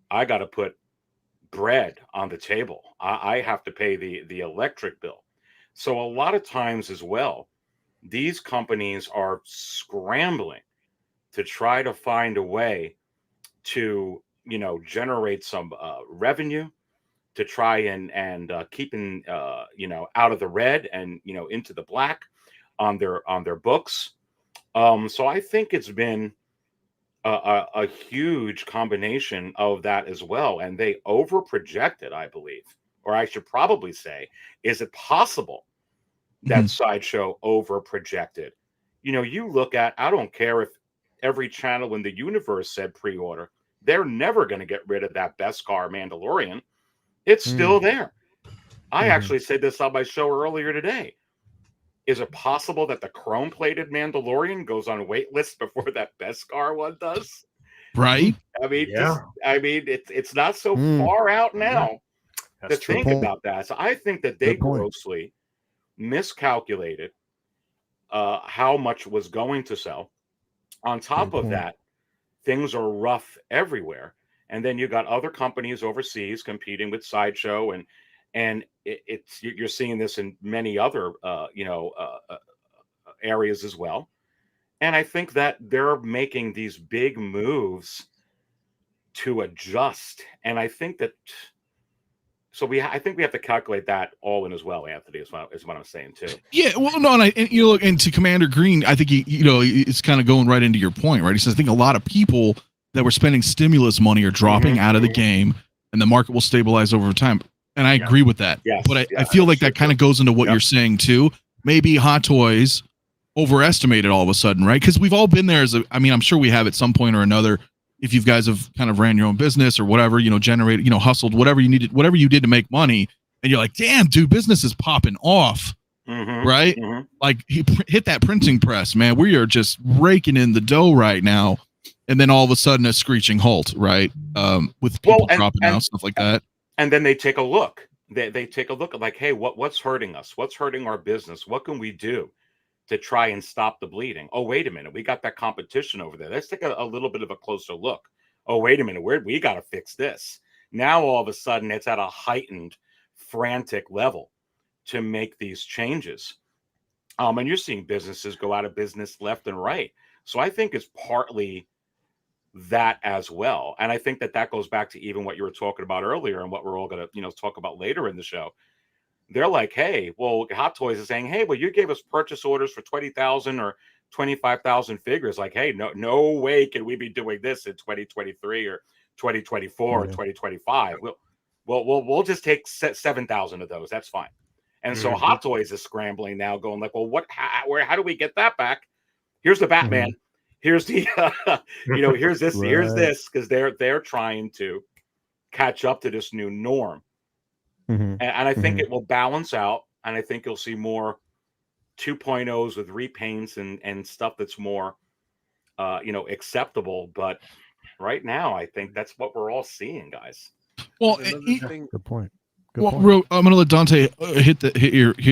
Speaker 2: I got to put bread on the table. I have to pay the electric bill. So a lot of times as well, these companies are scrambling to try to find a way to, generate some revenue, to try and keeping out of the red and into the black on their books. So I think it's been a huge combination of that as well, and they over projected, I believe, or I should probably say, is it possible that Sideshow over projected? You look at, I don't care if every channel in the universe said pre-order, they're never going to get rid of that Beskar Mandalorian. It's still there. I actually said this on my show earlier today. Is it possible that the chrome-plated Mandalorian goes on wait list before that Beskar one does?
Speaker 1: Right.
Speaker 2: I mean, it's not so far out now to think about that. So I think that they grossly miscalculated how much was going to sell. On top of that, things are rough everywhere. And then you got other companies overseas competing with Sideshow, and you're seeing this in many other areas as well. And I think that they're making these big moves to adjust. And I think that I think we have to calculate that all in as well, Anthony, is what I'm saying too.
Speaker 1: Yeah, well, no, and you look into Commander Green. I think it's kind of going right into your point, right? He says I think a lot of people that were spending stimulus money are dropping out of the game, and the market will stabilize over time. And I agree with that.
Speaker 2: Yes,
Speaker 1: but I feel like that kind of goes into what you're saying too. Maybe Hot Toys overestimated all of a sudden, right? Because we've all been there I'm sure we have at some point or another. If you guys have kind of ran your own business or whatever, generated, hustled, whatever you needed, whatever you did to make money, and you're like, damn, dude, business is popping off, right? Like hit that printing press, man. We are just raking in the dough right now. And then all of a sudden a screeching halt, right? With people dropping out, stuff like that.
Speaker 2: And then they take a look. They take a look at like, hey, what's hurting us? What's hurting our business? What can we do to try and stop the bleeding? Oh, wait a minute. We got that competition over there. Let's take a little bit of a closer look. Oh, wait a minute. We got to fix this. Now, all of a sudden, it's at a heightened, frantic level to make these changes. And you're seeing businesses go out of business left and right. So I think it's partly that as well. And I think that goes back to even what you were talking about earlier and what we're all going to, talk about later in the show. They're like, hey, well, Hot Toys is saying, hey, well, you gave us purchase orders for 20,000 or 25,000 figures. Like, hey, no way can we be doing this in 2023 or 2024 or 2025. We'll just take 7,000 of those. That's fine. And so Hot Toys is scrambling now, going like, well, how do we get that back? Here's the Batman. Here's the, here's this, here's this, because they're trying to catch up to this new norm. And I think it will balance out, and I think you'll see more 2.0s with repaints and stuff that's more, acceptable. But right now, I think that's what we're all seeing, guys.
Speaker 1: Well,
Speaker 4: good point.
Speaker 1: I'm going to let Dante hit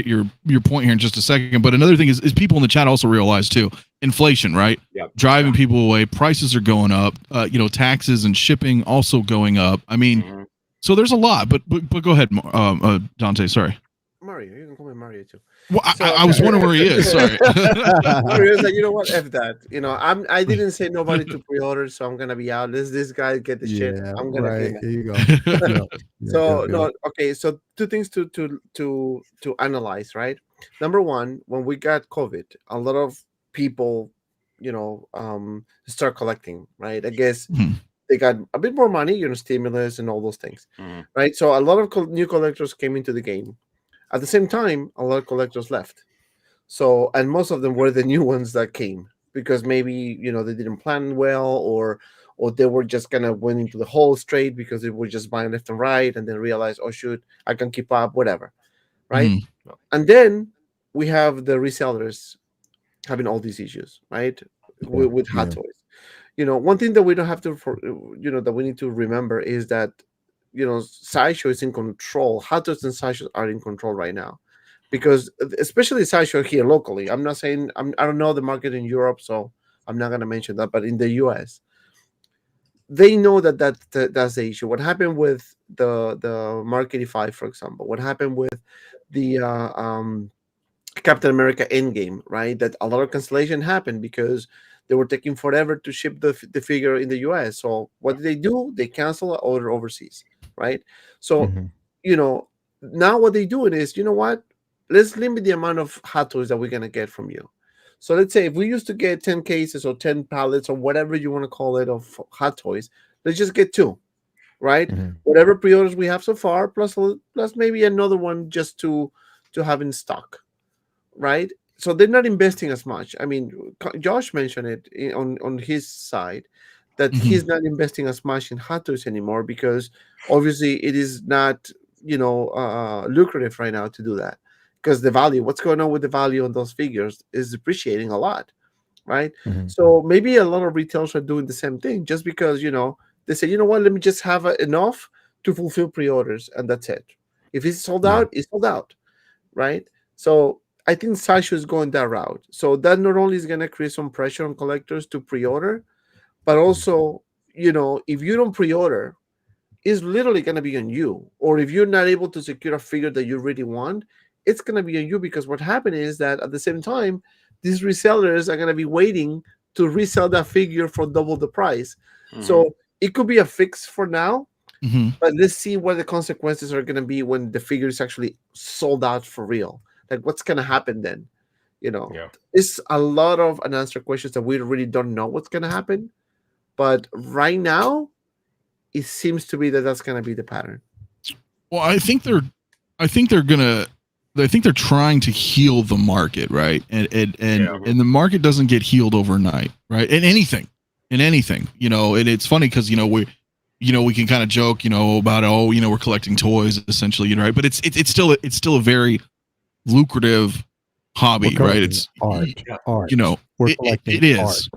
Speaker 1: your point here in just a second. But another thing is people in the chat also realize too, inflation, right?
Speaker 2: Yep.
Speaker 1: Driving people away. Prices are going up. Taxes and shipping also going up. I mean, so there's a lot. But go ahead, Dante. Sorry.
Speaker 6: Mario, you can call me Mario too.
Speaker 1: Well, I was wondering where he is. Sorry.
Speaker 6: Mario's like, you know what? F that. I didn't say nobody to pre-order, so I'm gonna be out. This guy get the shit. I'm gonna
Speaker 4: right. Here you go.
Speaker 6: Okay. So two things to analyze, right? Number one, when we got COVID, a lot of people, start collecting, right? I guess they got a bit more money, stimulus and all those things, right? So a lot of new collectors came into the game. At the same time, a lot of collectors left. So, and most of them were the new ones that came because maybe, they didn't plan well or they were just kind of went into the hole straight because they were just buying left and right and then realized, oh, shoot, I can keep up, whatever. Right. And then we have the resellers having all these issues, right? With Hot Toys. One thing that we don't have to, that we need to remember is that, Sideshow is in control. Hot Toys and Sideshow are in control right now, because especially Sideshow here locally. I'm not saying I don't know the market in Europe, so I'm not gonna mention that. But in the US, they know that's the issue. What happened with the Mark 85, for example? What happened with the Captain America Endgame? Right, that a lot of cancellation happened because they were taking forever to ship the figure in the US. So what did they do? They cancel or order overseas. Right. So now what they're doing is, you know what? Let's limit the amount of hot toys that we're going to get from you. So let's say if we used to get 10 cases or 10 pallets or whatever you want to call it of hot toys, let's just get 2, right? Whatever pre-orders we have so far, plus maybe another one just to have in stock, right? So they're not investing as much. I mean, Josh mentioned it on his side that he's not investing as much in hot toys anymore because obviously it is not, lucrative right now to do that. Because the value, what's going on with the value on those figures is depreciating a lot, right? So maybe a lot of retailers are doing the same thing just because, they say, you know what, let me just have enough to fulfill pre-orders and that's it. If it's sold out, it's sold out, right? So I think Sideshow is going that route. So that not only is going to create some pressure on collectors to pre-order, but also, if you don't pre-order, it's literally going to be on you. Or if you're not able to secure a figure that you really want, it's going to be on you because what happened is that at the same time, these resellers are going to be waiting to resell that figure for double the price. So it could be a fix for now, but let's see what the consequences are going to be when the figure is actually sold out for real. Like what's going to happen then? It's a lot of unanswered questions that we really don't know what's going to happen. But right now, it seems to be that that's going to be the pattern.
Speaker 1: Well, I think they're trying to heal the market, right? And the market doesn't get healed overnight, right? In anything, and it's funny because we can kind of joke, about we're collecting toys essentially, right? But it's still a very lucrative hobby, right? It's
Speaker 4: art.
Speaker 1: It is. Art.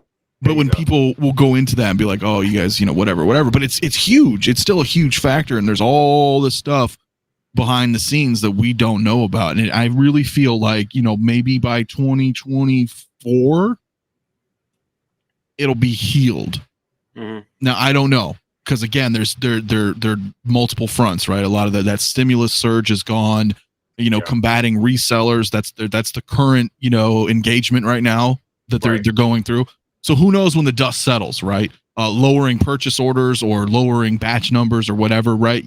Speaker 1: But when people will go into that and be like, oh, you guys, whatever, but it's huge. It's still a huge factor, and there's all this stuff behind the scenes that we don't know about. And I really feel like, maybe by 2024, it'll be healed. Now, I don't know. Because again, there are multiple fronts, right? A lot of that stimulus surge is gone, combating resellers. That's the current, engagement right now that they're going through. So who knows when the dust settles, right? Lowering purchase orders or lowering batch numbers or whatever, right?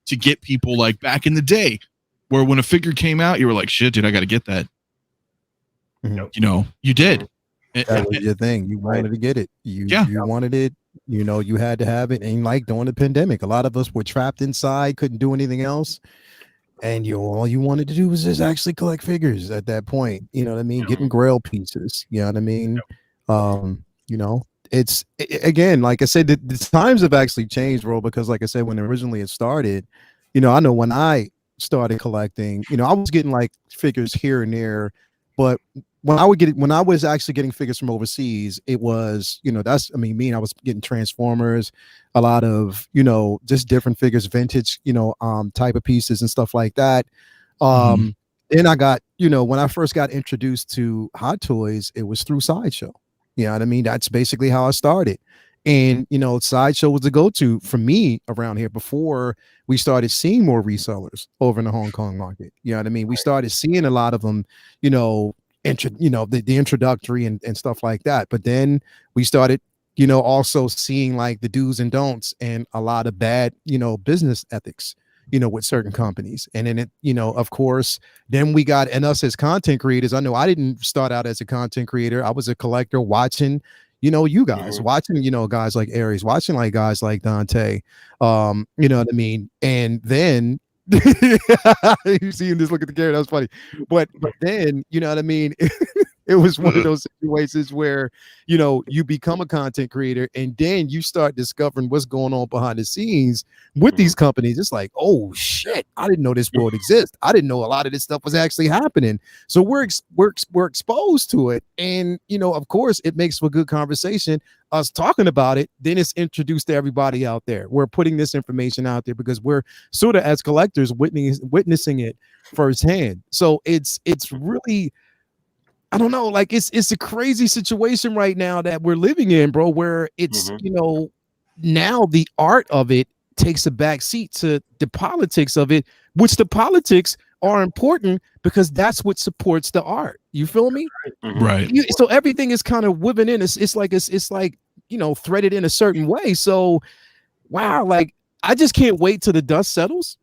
Speaker 1: To get people like back in the day where when a figure came out, you were like, shit, dude, I got to get that. You did.
Speaker 4: That was your thing. You wanted to get it. You wanted it. You had to have it. And like during the pandemic, a lot of us were trapped inside, couldn't do anything else. And all you wanted to do was just actually collect figures at that point. You know what I mean? Getting grail pieces. You know what I mean? It's again, like I said, the times have actually changed, bro, because like I said, when originally it started, I know when I started collecting, I was getting like figures here and there, but when I was actually getting figures from overseas, it was, I was getting Transformers, a lot of, just different figures, vintage, type of pieces and stuff like that. Then I got, when I first got introduced to hot toys, it was through Sideshow. You know what I mean? That's basically how I started. And, Sideshow was the go-to for me around here before we started seeing more resellers over in the Hong Kong market. You know what I mean? We started seeing a lot of them, the introductory and stuff like that. But then we started, also seeing like the do's and don'ts and a lot of bad, business ethics, with certain companies. And then it, of course, then we got, and us as content creators, I know I didn't start out as a content creator. I was a collector watching, you guys, watching, guys like Aries, watching like guys like Dante, you know what I mean? And then you see him just look at the camera, that was funny. But then, you know what I mean? It was one of those situations where, you become a content creator and then you start discovering what's going on behind the scenes with these companies. It's like, oh shit, I didn't know this world exists. I didn't know a lot of this stuff was actually happening. So we're exposed to it. And, of course, it makes for good conversation. Us talking about it, then it's introduced to everybody out there. We're putting this information out there because we're sort of, as collectors, witnessing it firsthand. So it's really, I don't know, like it's a crazy situation right now that we're living in, bro, where it's, now the art of it takes a back seat to the politics of it, which the politics are important because that's what supports the art. You feel me?
Speaker 1: Right.
Speaker 4: So everything is kind of woven in. It's like threaded in a certain way. So wow, like I just can't wait till the dust settles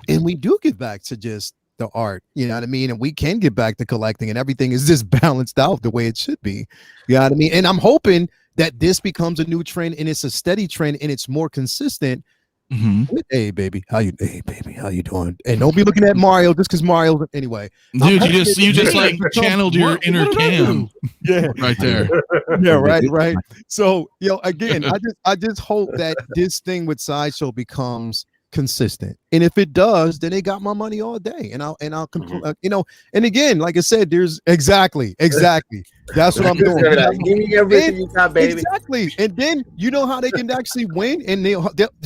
Speaker 4: and we do get back to just the art, you know what I mean? And we can get back to collecting, and everything is just balanced out the way it should be. You know what I mean? And I'm hoping that this becomes a new trend, and it's a steady trend, and it's more consistent. Hey baby, how you doing? And don't be looking at Mario just because Mario. Anyway,
Speaker 1: dude, you just like channeled your inner Cam.
Speaker 4: Yeah,
Speaker 1: right there.
Speaker 4: Yeah, right. So, again, I just hope that this thing with Sideshow becomes consistent, and if it does, then they got my money all day, and I'll and again, like I said, there's exactly that's what I'm doing.
Speaker 6: Give me everything you got, baby.
Speaker 4: Exactly. And then you know how they can actually win, and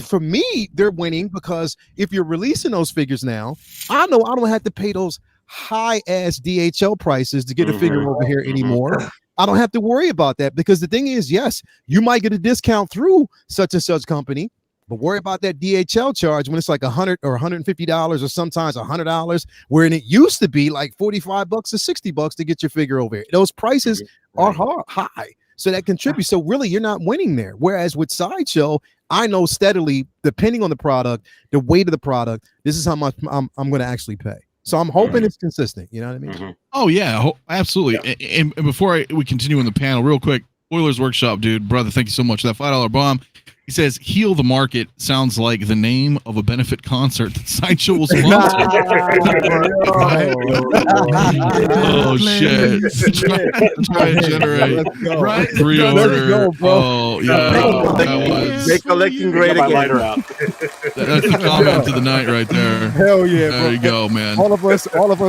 Speaker 4: for me, they're winning because if you're releasing those figures now, I know I don't have to pay those high ass DHL prices to get a figure over here anymore. I don't have to worry about that, because the thing is, yes, you might get a discount through such and such company, but worry about that DHL charge when it's like $100 or $150 or sometimes $100, where it used to be like $45 or $60 to get your figure over here. Those prices are high, so that contributes. So really, you're not winning there. Whereas with Sideshow, I know steadily, depending on the product, the weight of the product, this is how much I'm going to actually pay. So I'm hoping it's consistent. You know what I mean?
Speaker 1: Oh yeah, absolutely. Yeah. And before we continue on the panel, real quick, Oilers Workshop, dude, brother, thank you so much for that $5 bomb. He says, "Heal the Market" sounds like the name of a benefit concert that Sideshow will sponsor. Oh, shit. Try and generate.
Speaker 4: Right?
Speaker 1: Pre-order. Oh, yeah.
Speaker 6: Make collecting great again.
Speaker 2: Lighter out.
Speaker 1: That's the comment of the night right there.
Speaker 4: Hell yeah,
Speaker 1: There you go, man.
Speaker 4: All of us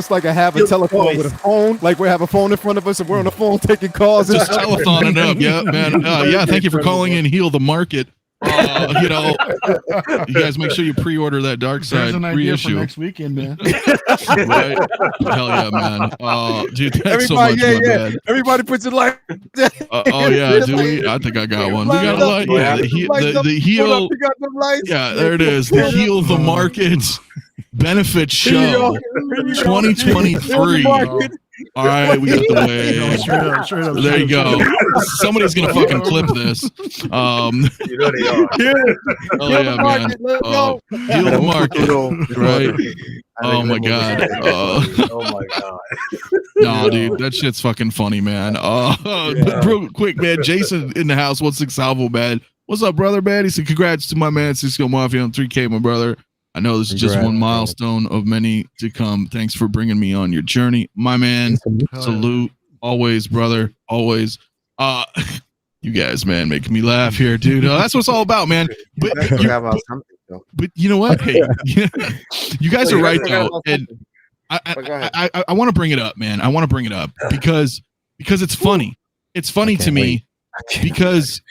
Speaker 4: like have a telephone with a phone, like we have a phone in front of us and we're on the phone taking calls.
Speaker 1: Just telephoning up. Yeah, man. Yeah, thank you for calling in. Heal the Market. You guys make sure you pre-order that Darkside reissue
Speaker 5: for next weekend, man.
Speaker 1: Right? Hell yeah, man. Dude, thanks so much, my man.
Speaker 4: Everybody puts it like
Speaker 1: oh yeah, do we? I think I got one. We got a light. Yeah, the heal. Yeah, there it is. The Heal the Market benefit show 2023. All right, we got the way.
Speaker 5: Straight up,
Speaker 1: there you go. Somebody's gonna fucking clip this.
Speaker 6: You know they are.
Speaker 1: Oh yeah, man. Heal the Market, right? Oh my god.
Speaker 6: Oh my god.
Speaker 1: No, dude, that shit's fucking funny, man. Real quick, man. Jason in the house, 1-6 man. What's up, brother, man? He said, "Congrats to my man, SixScaleMafia on 3K, my brother. I know this is just one milestone of many to come. Thanks for bringing me on your journey, my man. Salute, always, brother, always. You guys, man, making me laugh here, dude. That's what it's all about, man. But you know what? Hey, you guys are right though, and I want to bring it up, man. I want to bring it up because it's funny. It's funny to me because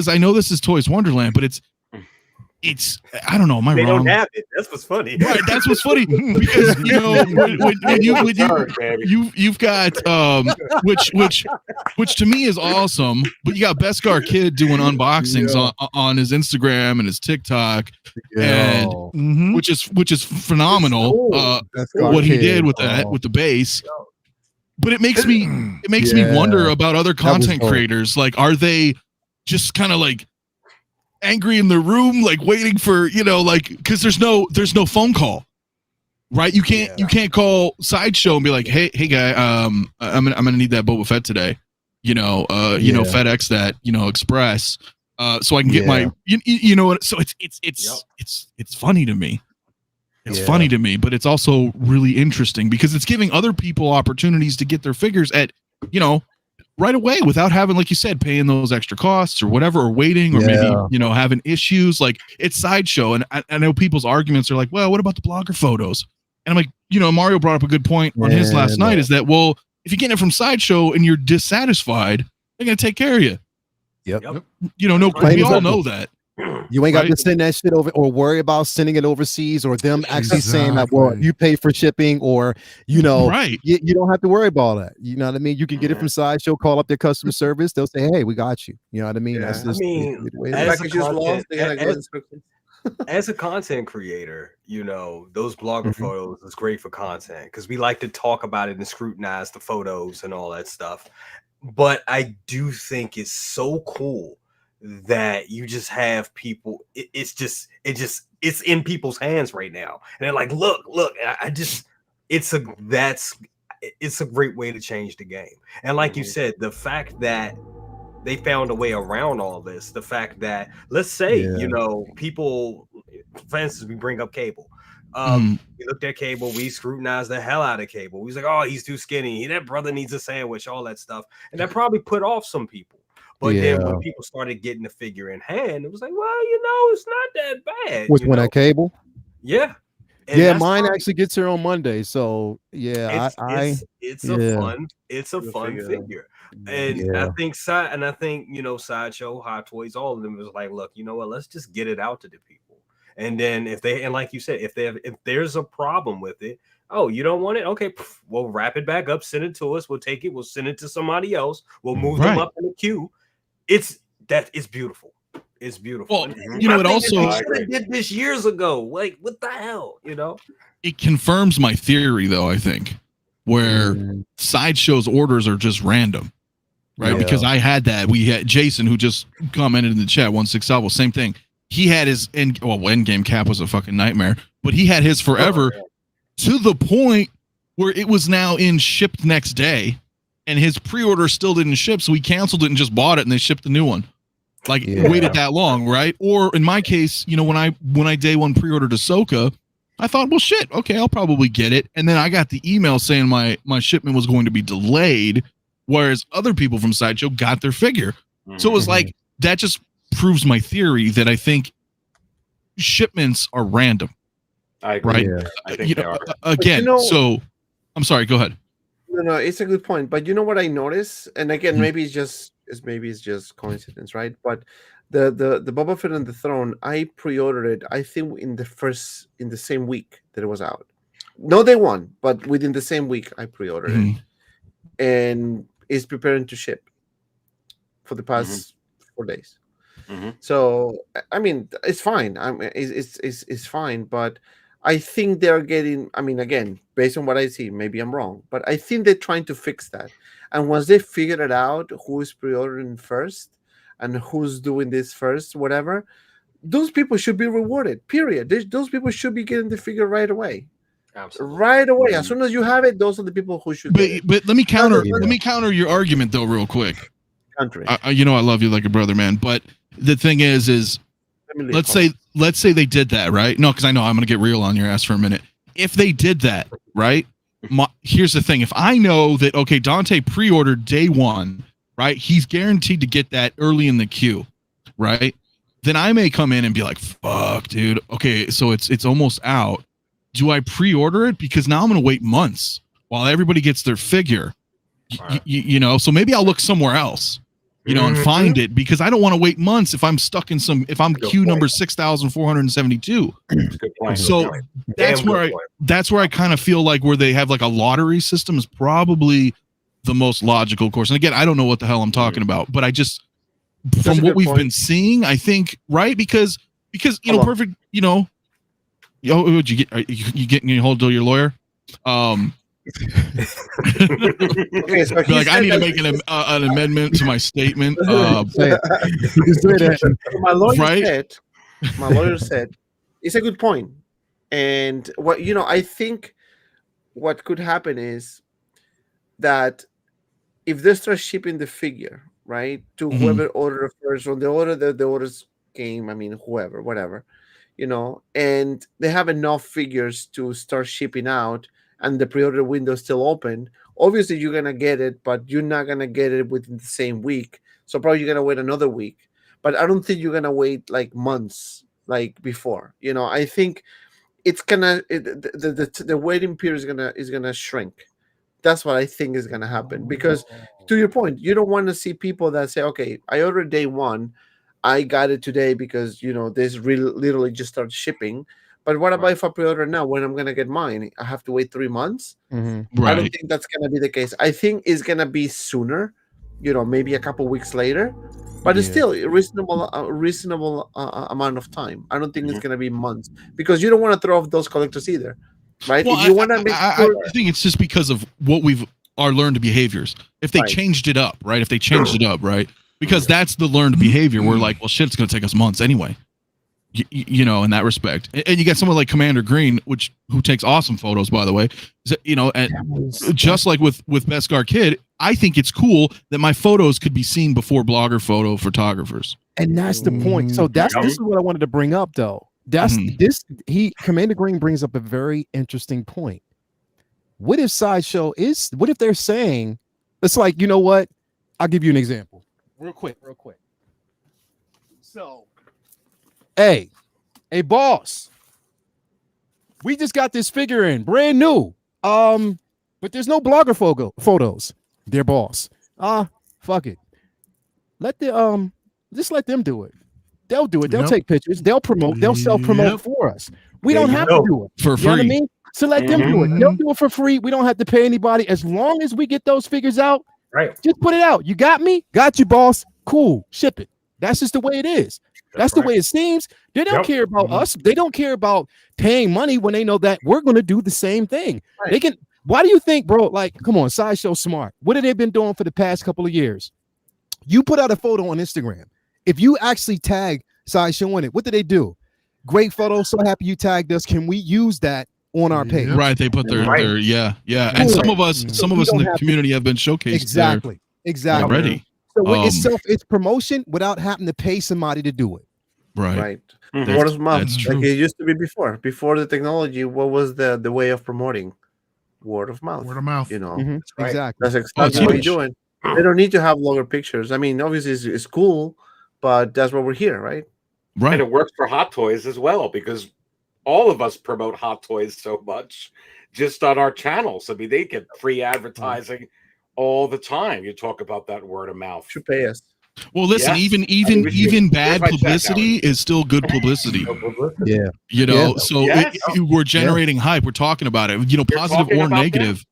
Speaker 1: I know this is Toys Wonderland, but it's I don't know. Am I
Speaker 3: They
Speaker 1: wrong?
Speaker 3: don't have it. That's what's funny.
Speaker 1: Right, that's what's funny because you've got which to me is awesome, but you got Beskar Kid doing unboxings on his Instagram and his TikTok, and which is phenomenal. What he did with that with the base. But it makes me wonder about other content creators. Like, are they just kind of like angry in the room, like waiting for, like, because there's no phone call, right? You can't call Sideshow and be like, hey guy, I'm gonna need that Boba Fett today, FedEx that, express, so I can get my, so it's funny to me. It's funny to me, but it's also really interesting because it's giving other people opportunities to get their figures at, right away without having, like you said, paying those extra costs or whatever, or waiting, or maybe, having issues. Like, it's Sideshow. And I know people's arguments are like, well, what about the blogger photos? And I'm like, Mario brought up a good point on his last night, is that, well, if you're getting it from Sideshow and you're dissatisfied, they're going to take care of you.
Speaker 4: Yep.
Speaker 1: We all know that.
Speaker 4: You ain't got to send that shit over or worry about sending it overseas, or them actually saying that, well, you pay for shipping, or, you don't have to worry about all that. You know what I mean? You can get it from Sideshow, call up their customer service. They'll say, hey, we got you. You know what I mean? That's just,
Speaker 3: as a content creator, those blogger photos is great for content because we like to talk about it and scrutinize the photos and all that stuff. But I do think it's so cool that you just have people. It's in people's hands right now, and they're like, look. It's a great way to change the game. And like you said, the fact that they found a way around all this, the fact that, let's say, you know, people, for instance, we bring up Cable. We looked at Cable, we scrutinized the hell out of Cable. We was like, oh, he's too skinny. That brother needs a sandwich, all that stuff. And that probably put off some people. But then when people started getting the figure in hand, it was like, well, you know, it's not that bad.
Speaker 4: Which one at Cable?
Speaker 3: Yeah.
Speaker 4: And mine actually gets here on Monday. So yeah,
Speaker 3: it's a fun figure. And I think, you know, Sideshow, Hot Toys, all of them was like, look, you know what, let's just get it out to the people. And then like you said, if there's a problem with it, oh, you don't want it? Okay, we'll wrap it back up, send it to us, we'll take it, we'll send it to somebody else, we'll move them up in the queue. It's beautiful. It's beautiful.
Speaker 1: Well, you know, it also
Speaker 3: did this years ago. Like, what the hell? You know,
Speaker 1: it confirms my theory, though. I think where Sideshow's orders are just random, right? Because I had that. We had Jason, who just commented in the chat, 16Salvo, same thing. He had his endgame cap was a fucking nightmare, but he had his forever to the point where it was now shipped next day, and his pre-order still didn't ship, so he canceled it and just bought it, and they shipped the new one. Like waited that long, right? Or in my case, you know, when I day one pre-ordered Ahsoka, I thought, well, shit, okay, I'll probably get it. And then I got the email saying my shipment was going to be delayed, whereas other people from Sideshow got their figure. So it was like, that just proves my theory that I think shipments are random.
Speaker 2: I agree.
Speaker 1: Right?
Speaker 2: Yeah. I think they are.
Speaker 1: Again, so I'm sorry, go ahead.
Speaker 6: No, it's a good point. But you know what I noticed? And again, maybe it's just coincidence, right? But the Boba Fett and the Throne, I pre-ordered it, I think in the same week that it was out. No day one, but within the same week I pre-ordered it. And it's preparing to ship for the past 4 days. So I mean, it's fine. I mean, it's fine, but I think they're getting, I mean, again, based on what I see, maybe I'm wrong, but I think they're trying to fix that. And once they figure it out, who is pre-ordering first and who's doing this first, whatever, those people should be rewarded, period. Those people should be getting the figure right away. Absolutely. Right away. As soon as you have it, those are the people who should get it.
Speaker 1: But let me counter your argument, though, real quick. You know I love you like a brother, man. But the thing is let's say they did that, right? No, because I know I'm going to get real on your ass for a minute. If they did that, right? Here's the thing. If I know that, okay, Dante pre-ordered day one, right? He's guaranteed to get that early in the queue, right? Then I may come in and be like, fuck, dude. Okay, so it's almost out. Do I pre-order it? Because now I'm going to wait months while everybody gets their figure. You know, so maybe I'll look somewhere else, you know, and find it, because I don't want to wait months if I'm stuck in if I'm queue number 6,472. So that's where I kind of feel like where they have like a lottery system is probably the most logical course. And again, I don't know what the hell I'm talking about, but I just, from what we've been seeing, I think, right? Because you know, perfect, you know, would you get, you getting hold of your lawyer?
Speaker 6: Okay, so
Speaker 1: like, I need to make an amendment to my statement.
Speaker 6: My lawyer said it's a good point. And what, you know, I think what could happen is that if they start shipping the figure, right, to whoever ordered first, when the orders came, I mean, whoever, whatever, you know, and they have enough figures to start shipping out, and the pre-order window is still open, obviously you're gonna get it, but you're not gonna get it within the same week. So probably you're gonna wait another week. But I don't think you're gonna wait like months like before. You know, I think it's gonna the waiting period is gonna shrink. That's what I think is gonna happen. Because to your point, you don't want to see people that say, okay, I ordered day one, I got it today because, you know, this literally just started shipping. But what about if I pre-order now? When I'm going to get mine, I have to wait 3 months? I don't think that's going to be the case. I think it's going to be sooner, you know, maybe a couple weeks later. But it's still a reasonable amount of time. I don't think it's going to be months. Because you don't want to throw off those collectors either, right?
Speaker 1: Well,
Speaker 6: if you want to make
Speaker 1: I think it's just because of what we've learned behaviors. If they changed it up, right? If they changed it up, right? because that's the learned behavior. We're like, well, shit, it's going to take us months anyway. You know, in that respect, and you get someone like Commander Green, who takes awesome photos, by the way. You know, and just like with Beskar Kid, I think it's cool that my photos could be seen before blogger photo photographers.
Speaker 4: And that's the point. So this is what I wanted to bring up, though. Commander Green brings up a very interesting point. What if Sideshow what if they're saying, it's like, you know what? I'll give you an example. Real quick. So, hey, boss, we just got this figure in, brand new. But there's no blogger photos. Dear boss. Fuck it. Just let them do it. They'll do it. They'll take pictures. They'll promote. They'll self-promote for us. We don't have to do it
Speaker 1: for free.
Speaker 4: You know what I mean? So let them do it. They'll do it for free. We don't have to pay anybody. As long as we get those figures out,
Speaker 3: right?
Speaker 4: Just put it out. You got me? Got you, boss. Cool. Ship it. That's just the way it is. That's the way it seems. They don't care about us. They don't care about paying money when they know that we're going to do the same thing. Right. They can. Why do you think, bro? Like, come on, Sideshow smart. What have they been doing for the past couple of years? You put out a photo on Instagram. If you actually tag Sideshow in it, what do they do? Great photo. So happy you tagged us. Can we use that on our page?
Speaker 1: Right. They put their and some of us in the community have been showcased
Speaker 4: exactly
Speaker 1: already.
Speaker 4: So it's promotion without having to pay somebody to do it.
Speaker 6: Right. Word of mouth, like it used to be before the technology. What was the way of promoting? Word of mouth. You know,
Speaker 4: exactly.
Speaker 6: That's exactly what you're doing. They don't need to have longer pictures. I mean, obviously it's cool, but that's why we're here, right?
Speaker 1: Right.
Speaker 2: And it works for Hot Toys as well, because all of us promote Hot Toys so much just on our channels. I mean, they get free advertising all the time. You talk about that word of mouth.
Speaker 6: Should pay us.
Speaker 1: Well, listen, even bad publicity is still good publicity.
Speaker 4: Yeah.
Speaker 1: You know, so we're generating hype. We're talking about it. You know, positive or negative.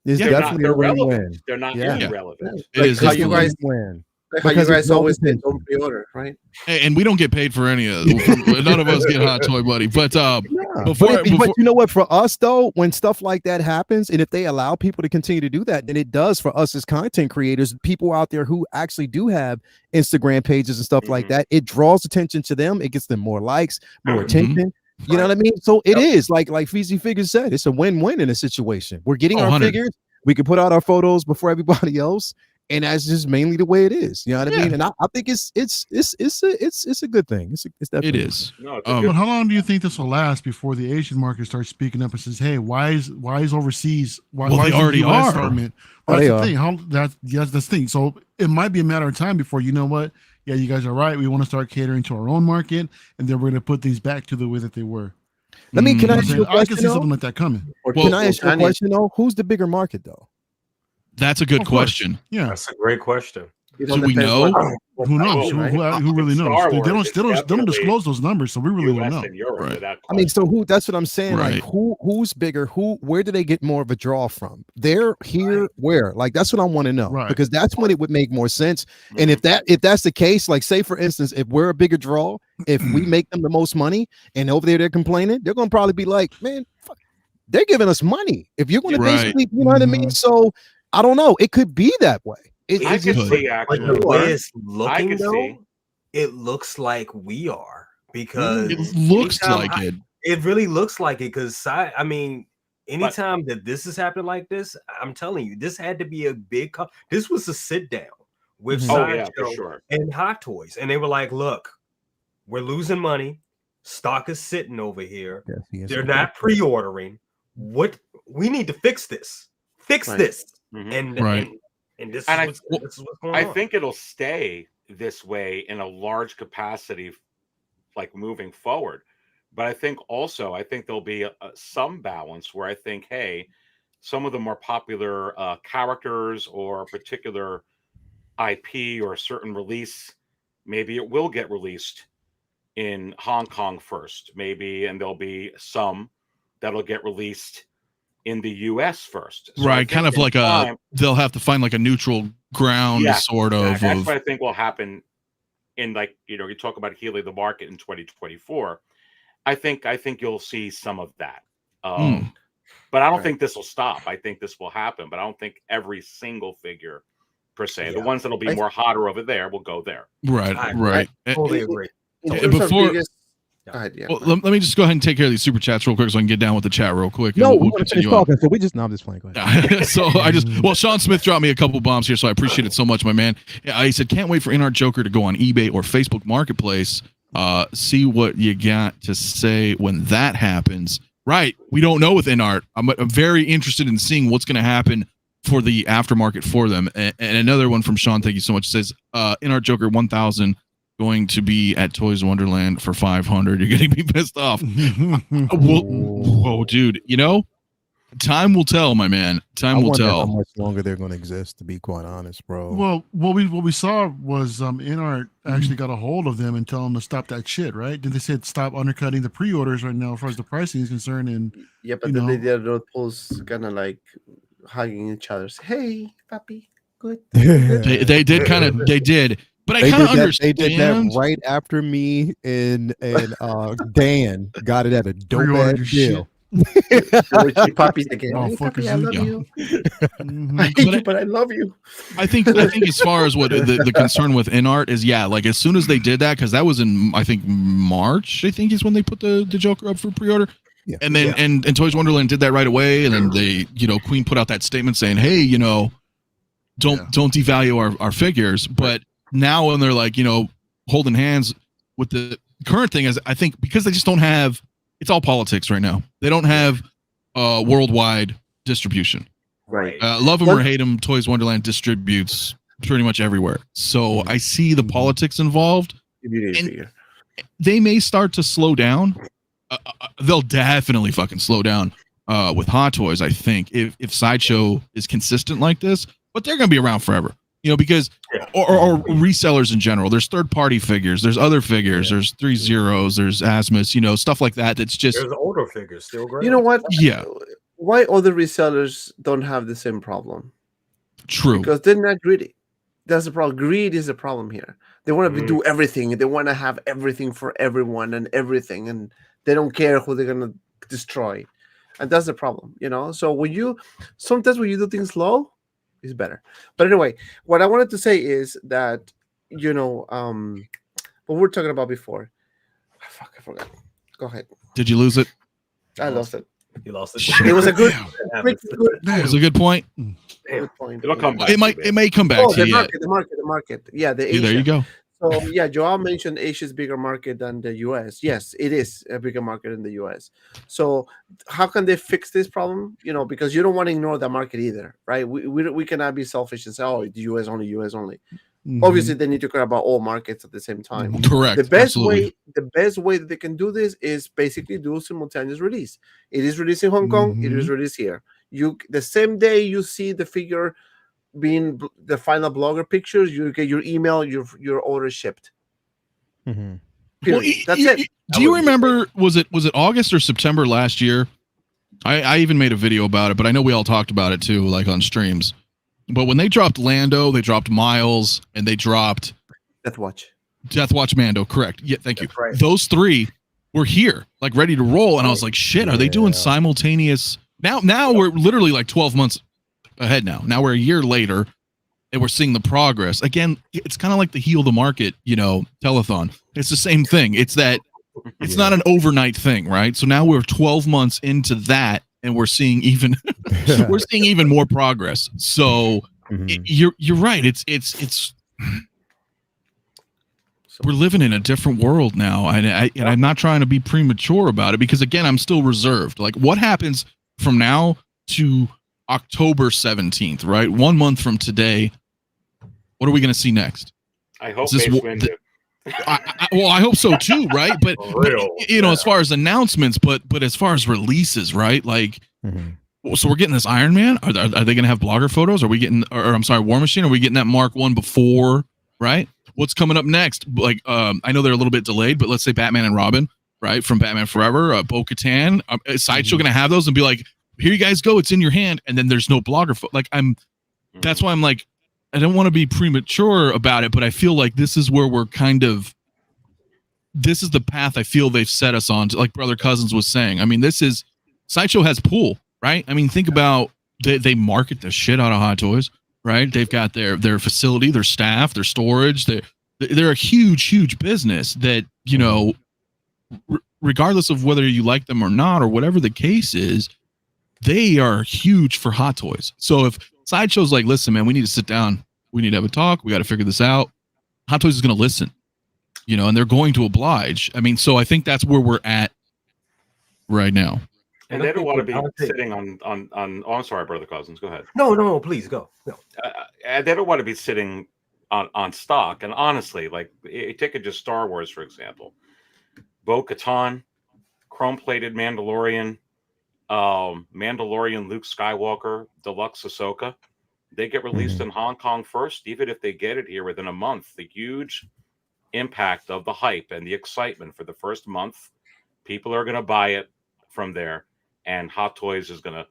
Speaker 4: It's definitely a win-win.
Speaker 2: They're not irrelevant.
Speaker 1: It is
Speaker 6: how you guys
Speaker 4: win.
Speaker 6: How you guys always did on pre-order, right?
Speaker 1: And we don't get paid for any of it. None of us get Hot Toy Buddy. But
Speaker 4: but you know what? For us, though, when stuff like that happens, and if they allow people to continue to do that, then it does for us as content creators, people out there who actually do have Instagram pages and stuff like that. It draws attention to them. It gets them more likes, more attention. You know what I mean? So it is like Feezy Figures said, it's a win-win in a situation. We're getting our figures. We can put out our photos before everybody else. And that's just mainly the way it is. You know what I mean? And I think it's a good thing. It's definitely
Speaker 1: it is.
Speaker 2: No,
Speaker 5: but how long do you think this will last before the Asian market starts speaking up and says, "Hey, why is overseas? Why
Speaker 1: they already are.
Speaker 5: That's the thing. That's the thing. So it might be a matter of time before, you know what? Yeah, you guys are right. We want to start catering to our own market, and then we're going to put things back to the way that they were.
Speaker 4: Can I ask you a question?
Speaker 5: I can see something like that coming.
Speaker 4: Can I ask you a question though? Who's the bigger market though?
Speaker 1: That's a good question.
Speaker 5: Yeah,
Speaker 3: that's a great question.
Speaker 1: Do we know?
Speaker 5: Who knows? Who really knows? They don't disclose those numbers, so we really don't know.
Speaker 1: Right.
Speaker 4: I mean, so who? That's what I'm saying. Right. Like, who's bigger? Where do they get more of a draw from? They're here, where? Like, that's what I want to know. Right. Because that's when it would make more sense. And if that's the case, like, say for instance, if we're a bigger draw, if we make them the most money, and over there they're complaining, they're gonna probably be like, man, fuck, they're giving us money. If you're gonna basically, you know what I mean? So I don't know. It could be that way.
Speaker 2: I can see actually.
Speaker 3: Like the way it's looking, though, it looks like we are, because
Speaker 1: it looks like it.
Speaker 3: It really looks like it, because I mean, anytime that this is happening like this, I'm telling you, this had to be a big. This was a sit down with Sideshow and Hot Toys, and they were like, "Look, we're losing money. Stock is sitting over here. They're not pre-ordering. What we need to fix this. Fix this." And this is what's going on.
Speaker 2: I think it'll stay this way in a large capacity, like moving forward. But I think there'll be some balance where I think, hey, some of the more popular characters or particular IP or a certain release, maybe it will get released in Hong Kong first, maybe, and there'll be some that'll get released in the US first. So
Speaker 1: right, kind of like they'll have to find like a neutral ground sort of.
Speaker 2: That's what I think will happen in, like, you know, you talk about healing the market in 2024. I think you'll see some of that. But I don't think this will stop. I think this will happen, but I don't think every single figure per se. The
Speaker 3: Yeah.
Speaker 2: ones that'll be more hotter over there will go there.
Speaker 1: Right,
Speaker 3: I
Speaker 1: right.
Speaker 3: totally agree.
Speaker 6: In
Speaker 1: And
Speaker 6: terms of
Speaker 1: before-
Speaker 6: biggest- Go ahead, yeah.
Speaker 1: Well, let me just go ahead and take care of these super chats real quick so I can get down with the chat real quick.
Speaker 4: No,
Speaker 1: and
Speaker 4: we want to finish
Speaker 1: continue on.
Speaker 4: talking. So we just, no, I'm just playing. Go ahead.
Speaker 1: So Sean Smith dropped me a couple bombs here, so I appreciate it so much, my man. Yeah, he said, can't wait for 𝗕𝗏𝗕𝗥 to go on eBay or Facebook Marketplace. See what you got to say when that happens. Right. We don't know with 𝗕𝗏𝗕𝗥. I'm very interested in seeing what's going to happen for the aftermarket for them. And another one from Sean, thank you so much, says 𝗕𝗏𝗕𝗥 1000 going to be at Toys Wonderland for 500. You're getting me pissed off. Whoa, dude. You know, time will tell, my man. Time will
Speaker 4: wonder how
Speaker 1: tell.
Speaker 4: much longer they're going to exist, to be quite honest, bro.
Speaker 5: Well, what we saw was 𝗕𝗏𝗕𝗥 actually got a hold of them and tell them to stop that shit, right? Did they say stop undercutting the pre-orders right now as far as the pricing is concerned? And
Speaker 6: Yeah, but then they did those posts kind of like hugging each other. Hey, papi, good.
Speaker 1: They did kind of, they did. But I kind of understand.
Speaker 4: They did that right after me and Dan got it at a dope
Speaker 5: Pre-ordered
Speaker 4: ass
Speaker 5: shit.
Speaker 4: deal.
Speaker 6: Puppies again.
Speaker 5: Oh,
Speaker 6: Hey,
Speaker 5: fuck
Speaker 6: puppy,
Speaker 5: is
Speaker 6: I
Speaker 5: it?
Speaker 6: love
Speaker 1: Yeah.
Speaker 6: you.
Speaker 5: Mhm.
Speaker 6: I hate you, but I love you.
Speaker 1: I think as far as what the concern with 𝗕𝗏𝗕𝗥 is, yeah, like as soon as they did that, because that was in I think March, I think is when they put the Joker up for pre-order.
Speaker 4: Yeah.
Speaker 1: And then and Toys Wonderland did that right away, and then they, you know, Queen put out that statement saying, hey, you know, don't devalue our figures. But now when they're like, you know, holding hands with the current thing, is I think because they just don't have, it's all politics right now. They don't have worldwide distribution.
Speaker 6: Right.
Speaker 1: Love them or hate them, Toys Wonderland distributes pretty much everywhere. So I see the politics involved. And they may start to slow down. They'll definitely fucking slow down with Hot Toys, I think, if Sideshow is consistent like this. But they're going to be around forever, you know, because or resellers in general. There's third-party figures. There's other figures. There's 3-0s. There's Asmus, you know, stuff like that. That's just
Speaker 3: There's older figures still great.
Speaker 6: You know what?
Speaker 1: Yeah.
Speaker 6: Why other resellers don't have the same problem?
Speaker 1: true.
Speaker 6: Because they're not greedy. That's the problem. Greed is the problem here. They want to do everything. They want to have everything for everyone and everything, and they don't care who they're gonna destroy. And that's the problem, you know. So sometimes when you do things slow, it's better. But anyway, what I wanted to say is that, you know, what we were talking about before. Fuck, I forgot. Go ahead.
Speaker 1: Did you lose it?
Speaker 6: I lost it.
Speaker 3: You lost it.
Speaker 6: It was a good,
Speaker 1: That was a good point.
Speaker 6: good point.
Speaker 2: It'll come back.
Speaker 1: It may come back
Speaker 6: Oh,
Speaker 1: to
Speaker 6: the
Speaker 1: you.
Speaker 6: market. Yeah, the
Speaker 1: Yeah, there you
Speaker 6: Asia.
Speaker 1: go.
Speaker 6: So yeah, Joao mentioned Asia's bigger market than the US. Yes, it is a bigger market in the US. So how can they fix this problem? You know, because you don't want to ignore that market either, right? We cannot be selfish and say, oh, the US only, US only. Obviously, they need to care about all markets at the same time.
Speaker 1: Correct.
Speaker 6: The best
Speaker 1: Absolutely.
Speaker 6: way that they can do this is basically do a simultaneous release. It is released in Hong Kong. It is released here. The same day you see the figure being the final blogger pictures, you get your email, your order shipped.
Speaker 4: Mhm.
Speaker 6: Period. That's it.
Speaker 1: Do you remember? Was it August or September last year? I even made a video about it, but I know we all talked about it too, like on streams. But when they dropped Lando, they dropped Miles, and they dropped
Speaker 6: Death Watch.
Speaker 1: Mando. Correct. Yeah, thank you.
Speaker 3: That's right.
Speaker 1: Those three were here, like ready to roll, and I was like, "Shit, are they doing simultaneous?" Now we're literally like 12 months ahead. Now we're a year later, and we're seeing the progress. Again, it's kind of like the heal the market, you know, telethon. It's the same thing. It's that it's not an overnight thing, right? So now we're 12 months into that, and we're seeing even more progress. So you're right. It's we're living in a different world now, and I'm not trying to be premature about it because again, I'm still reserved. Like, what happens from now to October 17th, right? 1 month from today, what are we going to see next?
Speaker 2: I hope
Speaker 1: Is this
Speaker 2: Mace Windu.
Speaker 1: I hope so too, right? But you know, as far as announcements, but as far as releases, right? Like, so we're getting this Iron Man. Are they going to have blogger photos? Are we getting, or I'm sorry, War Machine? Are we getting that Mark 1 before? Right? What's coming up next? Like, I know they're a little bit delayed, but let's say Batman and Robin, right? From Batman Forever, Bo-Katan. Is Sideshow going to have those and be like, here you guys go, it's in your hand, and then there's no blogger like that's why I'm like, I don't want to be premature about it, but I feel like this is where we're this is the path I feel they've set us on, like Brother Cousins was saying. I mean, Sideshow has pool, right? I mean, think about they market the shit out of Hot Toys, right? They've got their facility, their staff, their storage. They're a huge business that, you know, regardless of whether you like them or not, or whatever the case is, they are huge for Hot Toys. So if Sideshow's like, listen, man, we need to sit down. We need to have a talk. We got to figure this out. Hot Toys is going to listen, you know, and they're going to oblige. I mean, so I think that's where we're at right now.
Speaker 2: And they don't want to be sitting on. Oh, I'm sorry, Brother Cousins. Go ahead.
Speaker 3: No, please go. No.
Speaker 2: They don't want to be sitting on stock. And honestly, like, take it just Star Wars, for example. Bo-Katan, chrome-plated Mandalorian, Luke Skywalker, Deluxe Ahsoka. They get released in Hong Kong first, even if they get it here within a month. The huge impact of the hype and the excitement for the first month, people are going to buy it from there, and Hot Toys is going to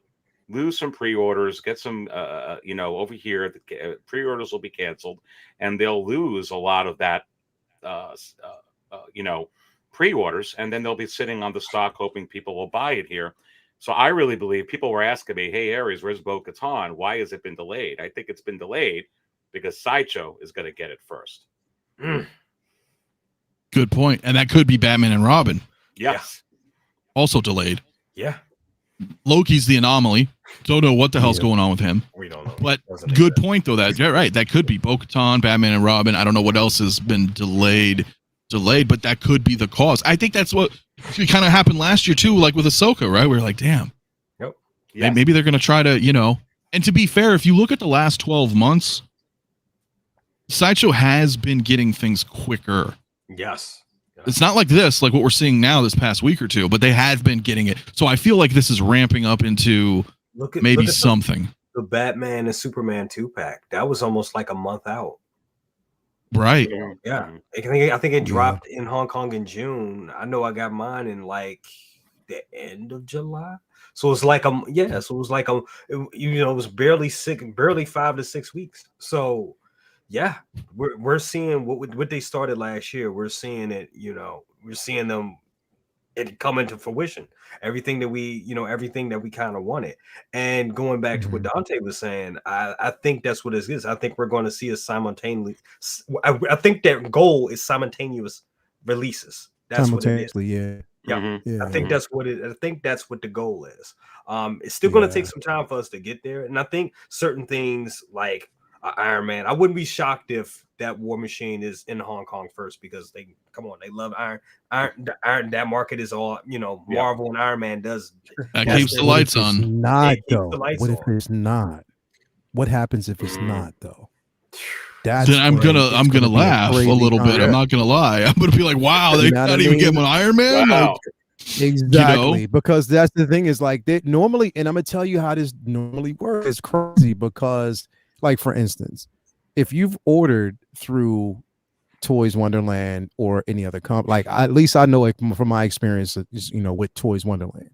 Speaker 2: lose some pre-orders, get some, over here, the pre-orders will be canceled, and they'll lose a lot of that, pre-orders, and then they'll be sitting on the stock hoping people will buy it here. So I really believe people were asking me, hey, Aries, where's Bo-Katan? Why has it been delayed? I think it's been delayed because Sideshow is going to get it first.
Speaker 1: Good point. And that could be Batman and Robin.
Speaker 2: Yes.
Speaker 1: Also delayed.
Speaker 3: Yeah.
Speaker 1: Loki's the anomaly. Don't know what the hell's going on with him.
Speaker 3: We don't know.
Speaker 1: But good point, though. You're right. That could be Bo-Katan, Batman and Robin. I don't know what else has been delayed, but that could be the cause. I think that's what kind of happened last year too, like with Ahsoka, right? We were like, damn.
Speaker 3: Yep.
Speaker 1: Yes. Maybe they're going to try to, and to be fair, if you look at the last 12 months, Sideshow has been getting things quicker.
Speaker 3: Yes.
Speaker 1: It's not like this, like what we're seeing now this past week or two, but they have been getting it. So I feel like this is ramping up into look at something.
Speaker 3: The Batman and Superman 2-pack. That was almost like a month out.
Speaker 1: Right.
Speaker 3: Yeah. I think it dropped in Hong Kong in June. I know I got mine in like the end of July. So it's like it was barely 5 to 6 weeks. So yeah, we're seeing what they started last year. We're seeing it, we're seeing them it come into fruition. Everything that we kind of wanted. And going back to what Dante was saying, I think that's what it is. I think we're going to see a simultaneously. I think that goal is simultaneous releases. That's what it is. I think that's what it. I think that's what the goal is. It's still going to take some time for us to get there, and I think certain things like Iron Man. I wouldn't be shocked if that War Machine is in Hong Kong first because they love Iron. That market is all Marvel and Iron Man does.
Speaker 1: That keeps the lights on.
Speaker 4: Not though. What if it's not? What happens if it's not though? Then
Speaker 1: I'm gonna laugh a little bit. I'm not gonna lie. I'm gonna be like, wow, they not even get one Iron Man.
Speaker 2: Wow.
Speaker 1: Like,
Speaker 4: exactly, because that's the thing is like they normally, and I'm gonna tell you how this normally works. It's crazy because. Like, for instance, if you've ordered through Toys Wonderland or any other company, like at least I know it from my experience, with Toys Wonderland,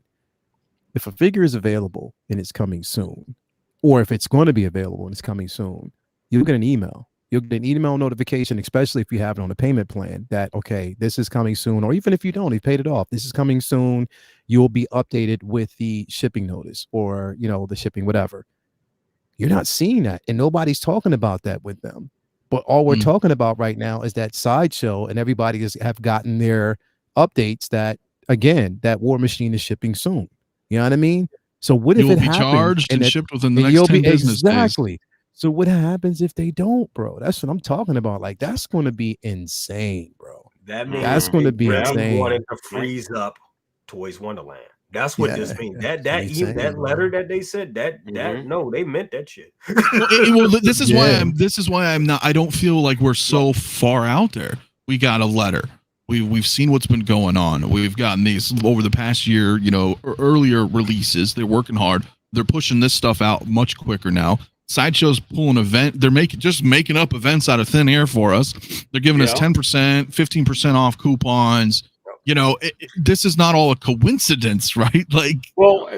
Speaker 4: if a figure is available and it's coming soon, or if it's going to be available and it's coming soon, you'll get an email. You'll get an email notification, especially if you have it on a payment plan that, okay, this is coming soon, or even if you don't, you paid it off, this is coming soon, you'll be updated with the shipping notice or, the shipping, whatever. You're not seeing that, and nobody's talking about that with them. But all we're talking about right now is that Sideshow, and everybody have gotten their updates that, again, that War Machine is shipping soon. You know what I mean? So what if it happens? You'll be charged
Speaker 1: and shipped within the next 10 business days.
Speaker 4: So what happens if they don't, bro? That's what I'm talking about. Like, that's going to be insane, bro.
Speaker 3: That means
Speaker 4: that's going to be insane.
Speaker 3: Wanting to freeze up Toys Wonderland. That's what this means. That letter that they said no, they meant that shit.
Speaker 1: This is why I'm not. I don't feel like we're so far out there. We got a letter. We've seen what's been going on. We've gotten these over the past year. Earlier releases. They're working hard. They're pushing this stuff out much quicker now. Sideshow's pulling event. They're making up events out of thin air for us. They're giving us 10%, 15% off coupons. This is not all a coincidence, right? Like,
Speaker 2: well,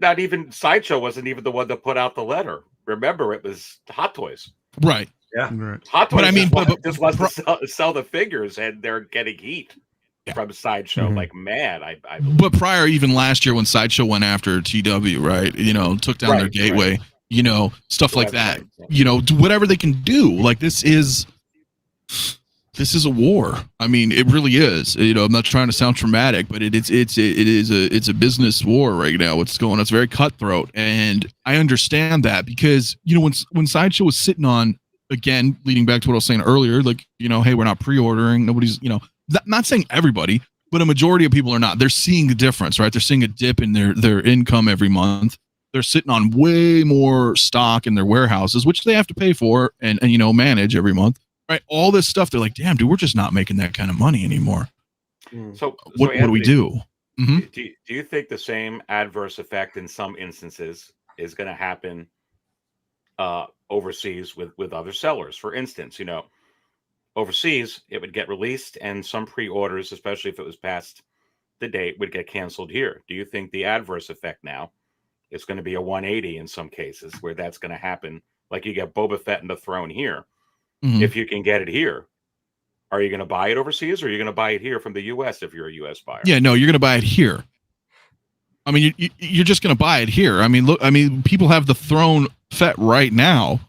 Speaker 2: not even Sideshow wasn't even the one that put out the letter. Remember, it was Hot Toys,
Speaker 1: right?
Speaker 3: Yeah,
Speaker 5: right.
Speaker 2: Hot Toys. But I mean, just wants to sell the figures, and they're getting heat from Sideshow like mad. But
Speaker 1: prior, even last year, when Sideshow went after TW, right? Took down their gateway.
Speaker 2: Right.
Speaker 1: stuff like that. Do whatever they can do. Like this is a war. I mean, it really is. I'm not trying to sound traumatic, but it's a business war right now. What's going on? It's very cutthroat, and I understand that because when Sideshow was sitting on, again, leading back to what I was saying earlier, like hey, we're not pre-ordering. Nobody's not saying everybody, but a majority of people are not. They're seeing the difference, right? They're seeing a dip in their income every month. They're sitting on way more stock in their warehouses, which they have to pay for and manage every month. Right, all this stuff. They're like, damn, dude, we're just not making that kind of money anymore.
Speaker 2: So
Speaker 1: what do we do? Mm-hmm.
Speaker 2: Do you think the same adverse effect in some instances is going to happen overseas with other sellers? For instance, overseas it would get released, and some pre-orders, especially if it was past the date, would get canceled here. Do you think the adverse effect now is going to be a 180 in some cases, where that's going to happen? Like you get Boba Fett and the throne here. Mm-hmm. If you can get it here, are you going to buy it overseas, or are you going to buy it here from the U.S. if you're a U.S. buyer?
Speaker 1: Yeah, no, you're going to buy it here. I mean, you're just going to buy it here. I mean, look, people have the throne Fett right now.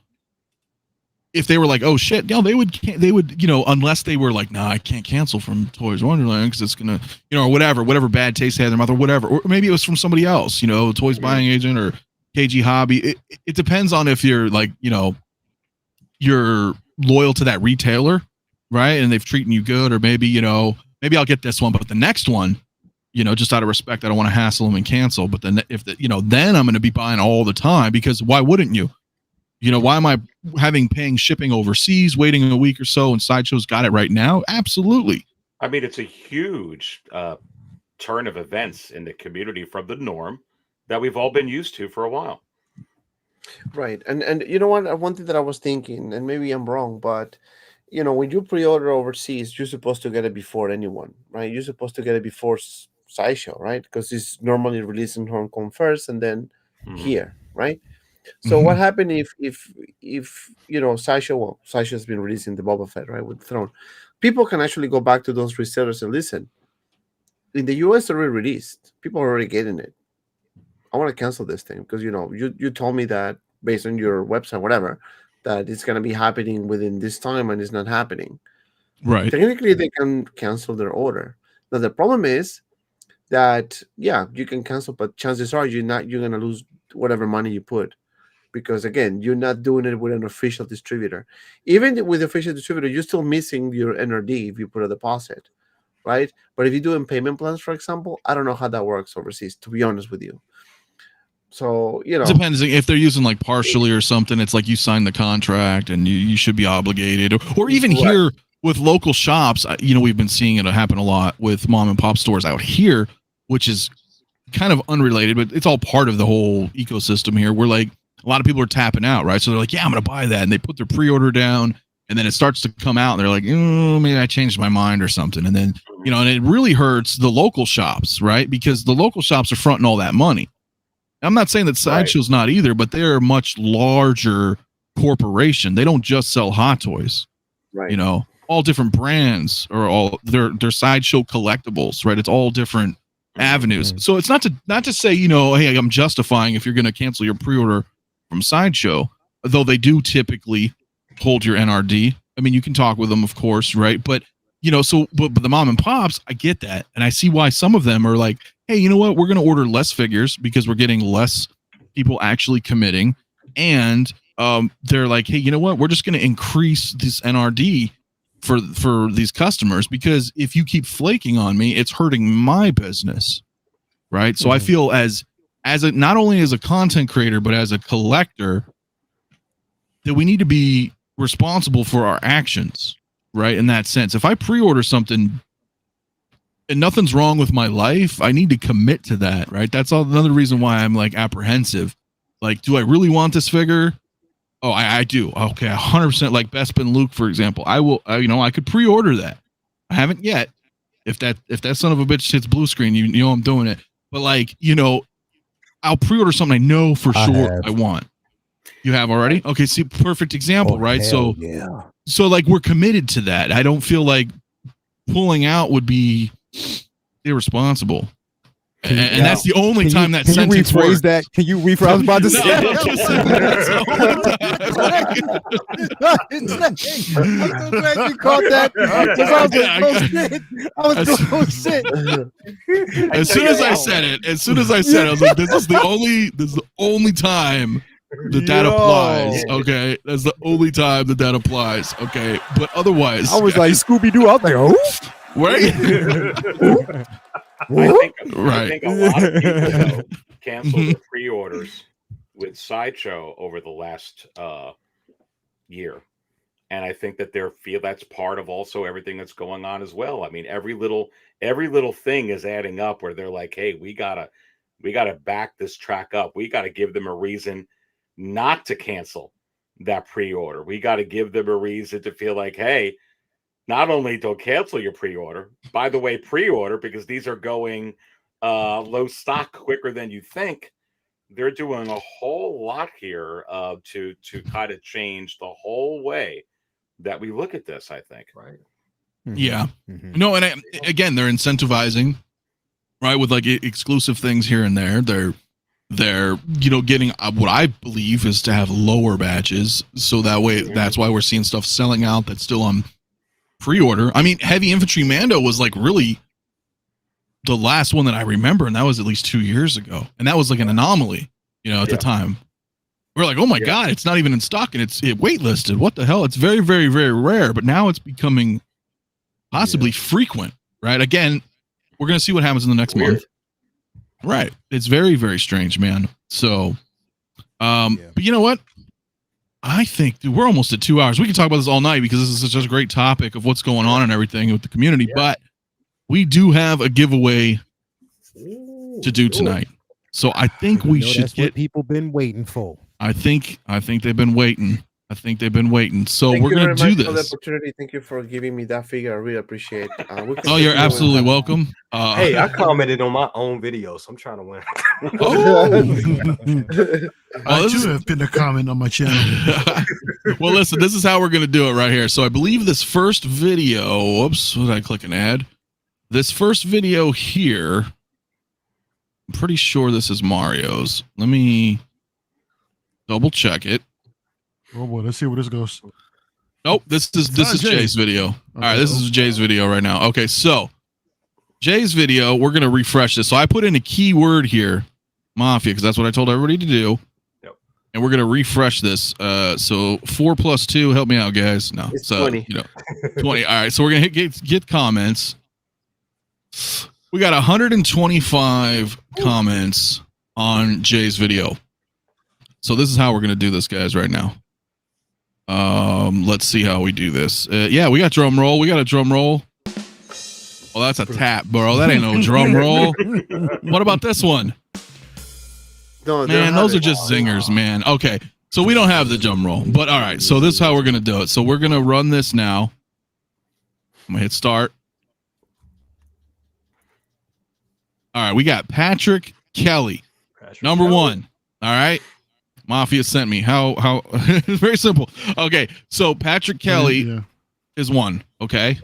Speaker 1: If they were like, oh shit, they would, unless they were like, nah, I can't cancel from Toys Wonderland because it's gonna, or whatever bad taste they had in their mouth or whatever, or maybe it was from somebody else, Toys Buying Agent or KG Hobby. It depends on if you're like, you're loyal to that retailer, right? And they've treated you good, or maybe, maybe I'll get this one, but the next one, just out of respect, I don't want to hassle them and cancel. But then then I'm going to be buying all the time, because why wouldn't you? Why am I paying shipping overseas, waiting a week or so, and Sideshow's got it right now? Absolutely.
Speaker 2: I mean, it's a huge turn of events in the community from the norm that we've all been used to for a while.
Speaker 6: Right. And you know what? One thing that I was thinking, and maybe I'm wrong, but when you pre-order overseas, you're supposed to get it before anyone, right? You're supposed to get it before Sideshow, right? Because it's normally released in Hong Kong first and then here, right? So what happened if Sideshow's been releasing the Boba Fett, right, with the throne? People can actually go back to those resellers and listen. In the US, already released. People are already getting it. I want to cancel this thing because you told me that based on your website, whatever, that it's going to be happening within this time, and it's not happening.
Speaker 1: Right.
Speaker 6: Technically, they can cancel their order. Now the problem is that you can cancel, but chances are you're going to lose whatever money you put, because again, you're not doing it with an official distributor. Even with the official distributor, you're still missing your NRD if you put a deposit, right? But if you're doing payment plans, for example, I don't know how that works overseas, to be honest with you. So,
Speaker 1: it depends if they're using like partially or something. It's like you sign the contract and you should be obligated, or even here with local shops, we've been seeing it happen a lot with mom and pop stores out here, which is kind of unrelated, but it's all part of the whole ecosystem here. We're like, a lot of people are tapping out, right? So they're like, yeah, I'm going to buy that. And they put their pre-order down, and then it starts to come out and they're like, maybe I changed my mind or something. And then, and it really hurts the local shops, right? Because the local shops are fronting all that money. I'm not saying that Sideshow's not either, but they're a much larger corporation. They don't just sell Hot Toys,
Speaker 6: right?
Speaker 1: All different brands, or all their Sideshow collectibles, right? It's all different avenues. So it's not to say, hey, I'm justifying if you're going to cancel your pre-order from Sideshow, though they do typically hold your NRD. I mean, you can talk with them, of course, right? But but the mom and pops, I get that, and I see why some of them are like, hey, you know what? We're going to order less figures because we're getting less people actually committing, and they're like, hey, you know what? We're just going to increase this NRD for these customers, because if you keep flaking on me, it's hurting my business, right? So I feel as not only as a content creator, but as a collector, that we need to be responsible for our actions, right? In that sense, if I pre-order something and nothing's wrong with my life, I need to commit to that, right? That's another reason why I'm like apprehensive. Like, do I really want this figure? Oh, I do. Okay, 100%. Like Bespin Luke, for example, I will. I could pre-order that. I haven't yet. If that son of a bitch hits blue screen, I'm doing it. But like, I'll pre-order something I know for sure I want. You have already? Okay, see, perfect example, right? So like we're committed to that. I don't feel like pulling out would be irresponsible. And that's the only time that
Speaker 4: can
Speaker 1: sentence
Speaker 4: you rephrase
Speaker 1: worked.
Speaker 4: that? Can you rephrase? I was about to
Speaker 1: No,
Speaker 4: say.
Speaker 1: I'm just saying that's the only time.
Speaker 4: I'm so glad you caught that. 'Cause I was like, oh shit. I was going, oh shit.
Speaker 1: As soon as I said it, I was like, this is the only time that applies. Okay. That's the only time that applies. Okay. But otherwise,
Speaker 4: I was like, Scooby-Doo. I was like, oh.
Speaker 1: right?
Speaker 2: I think a lot of people though, canceled their pre-orders with Sideshow over the last year. And I think that they feel that's part of also everything that's going on as well. I mean, every little thing is adding up where they're like, hey, we gotta back this track up. We gotta give them a reason not to cancel that pre-order. We gotta give them a reason to feel like, hey, not only don't cancel your pre-order, by the way, pre-order, because these are going low stock quicker than you think. They're doing a whole lot here to kind of change the whole way that we look at this, I think.
Speaker 3: Right.
Speaker 1: Yeah. No, and again, they're incentivizing, right, with like exclusive things here and there. They're getting what I believe is to have lower batches, so that way that's why we're seeing stuff selling out that's still on pre-order. I mean, Heavy Infantry Mando was like really the last one that I remember, and that was at least 2 years ago, and that was like an anomaly, at the time. We're like, oh my god, it's not even in stock, and it waitlisted. What the hell? It's very, very, very rare, but now it's becoming possibly frequent, right? Again, we're gonna see what happens in the next month. Right. It's very, very strange, man. So, but you know what? I think we're almost at 2 hours. We can talk about this all night because this is such a great topic of what's going on and everything with the community. But we do have a giveaway to do tonight, so I think we should
Speaker 4: get what people been waiting for.
Speaker 1: I think they've been waiting. So
Speaker 6: Thank
Speaker 1: we're
Speaker 6: you
Speaker 1: gonna
Speaker 6: very
Speaker 1: do
Speaker 6: much for the
Speaker 1: this.
Speaker 6: opportunity. Thank you for giving me that figure. I really appreciate it.
Speaker 1: Oh, you're absolutely welcome.
Speaker 3: Hey, I commented on my own video, so I'm trying to win.
Speaker 5: I too have pinned a comment on my channel.
Speaker 1: Well, listen, this is how we're going to do it right here. So I believe this first video, whoops, what did I click an ad? This first video here, I'm pretty sure this is Mario's. Let me double check it.
Speaker 5: Oh boy, let's see where this goes.
Speaker 1: Nope, this is Jay's video. All right, this is Jay's video right now. Okay, so Jay's video, we're going to refresh this. So I put in a keyword here, Mafia, because that's what I told everybody to do. Yep. And we're going to refresh this. So 4 + 2, help me out, guys. No,
Speaker 6: it's
Speaker 1: so
Speaker 6: 20.
Speaker 1: 20. All right, so we're going to get comments. We got 125 comments on Jay's video. So this is how we're going to do this, guys, right now. Let's see how we do this. Yeah, we got drum roll. We got a drum roll. Oh, that's a tap, bro. That ain't no drum roll. What about this one?
Speaker 6: No,
Speaker 1: man, those are just zingers, man. Okay, so we don't have the drum roll, but all right. So this is how we're gonna do it. So we're gonna run this now. I'm gonna hit start. All right, we got Patrick Kelly, number 1. All right. Mafia sent me how it's very simple. Okay, so Patrick Kelly is 1. Okay,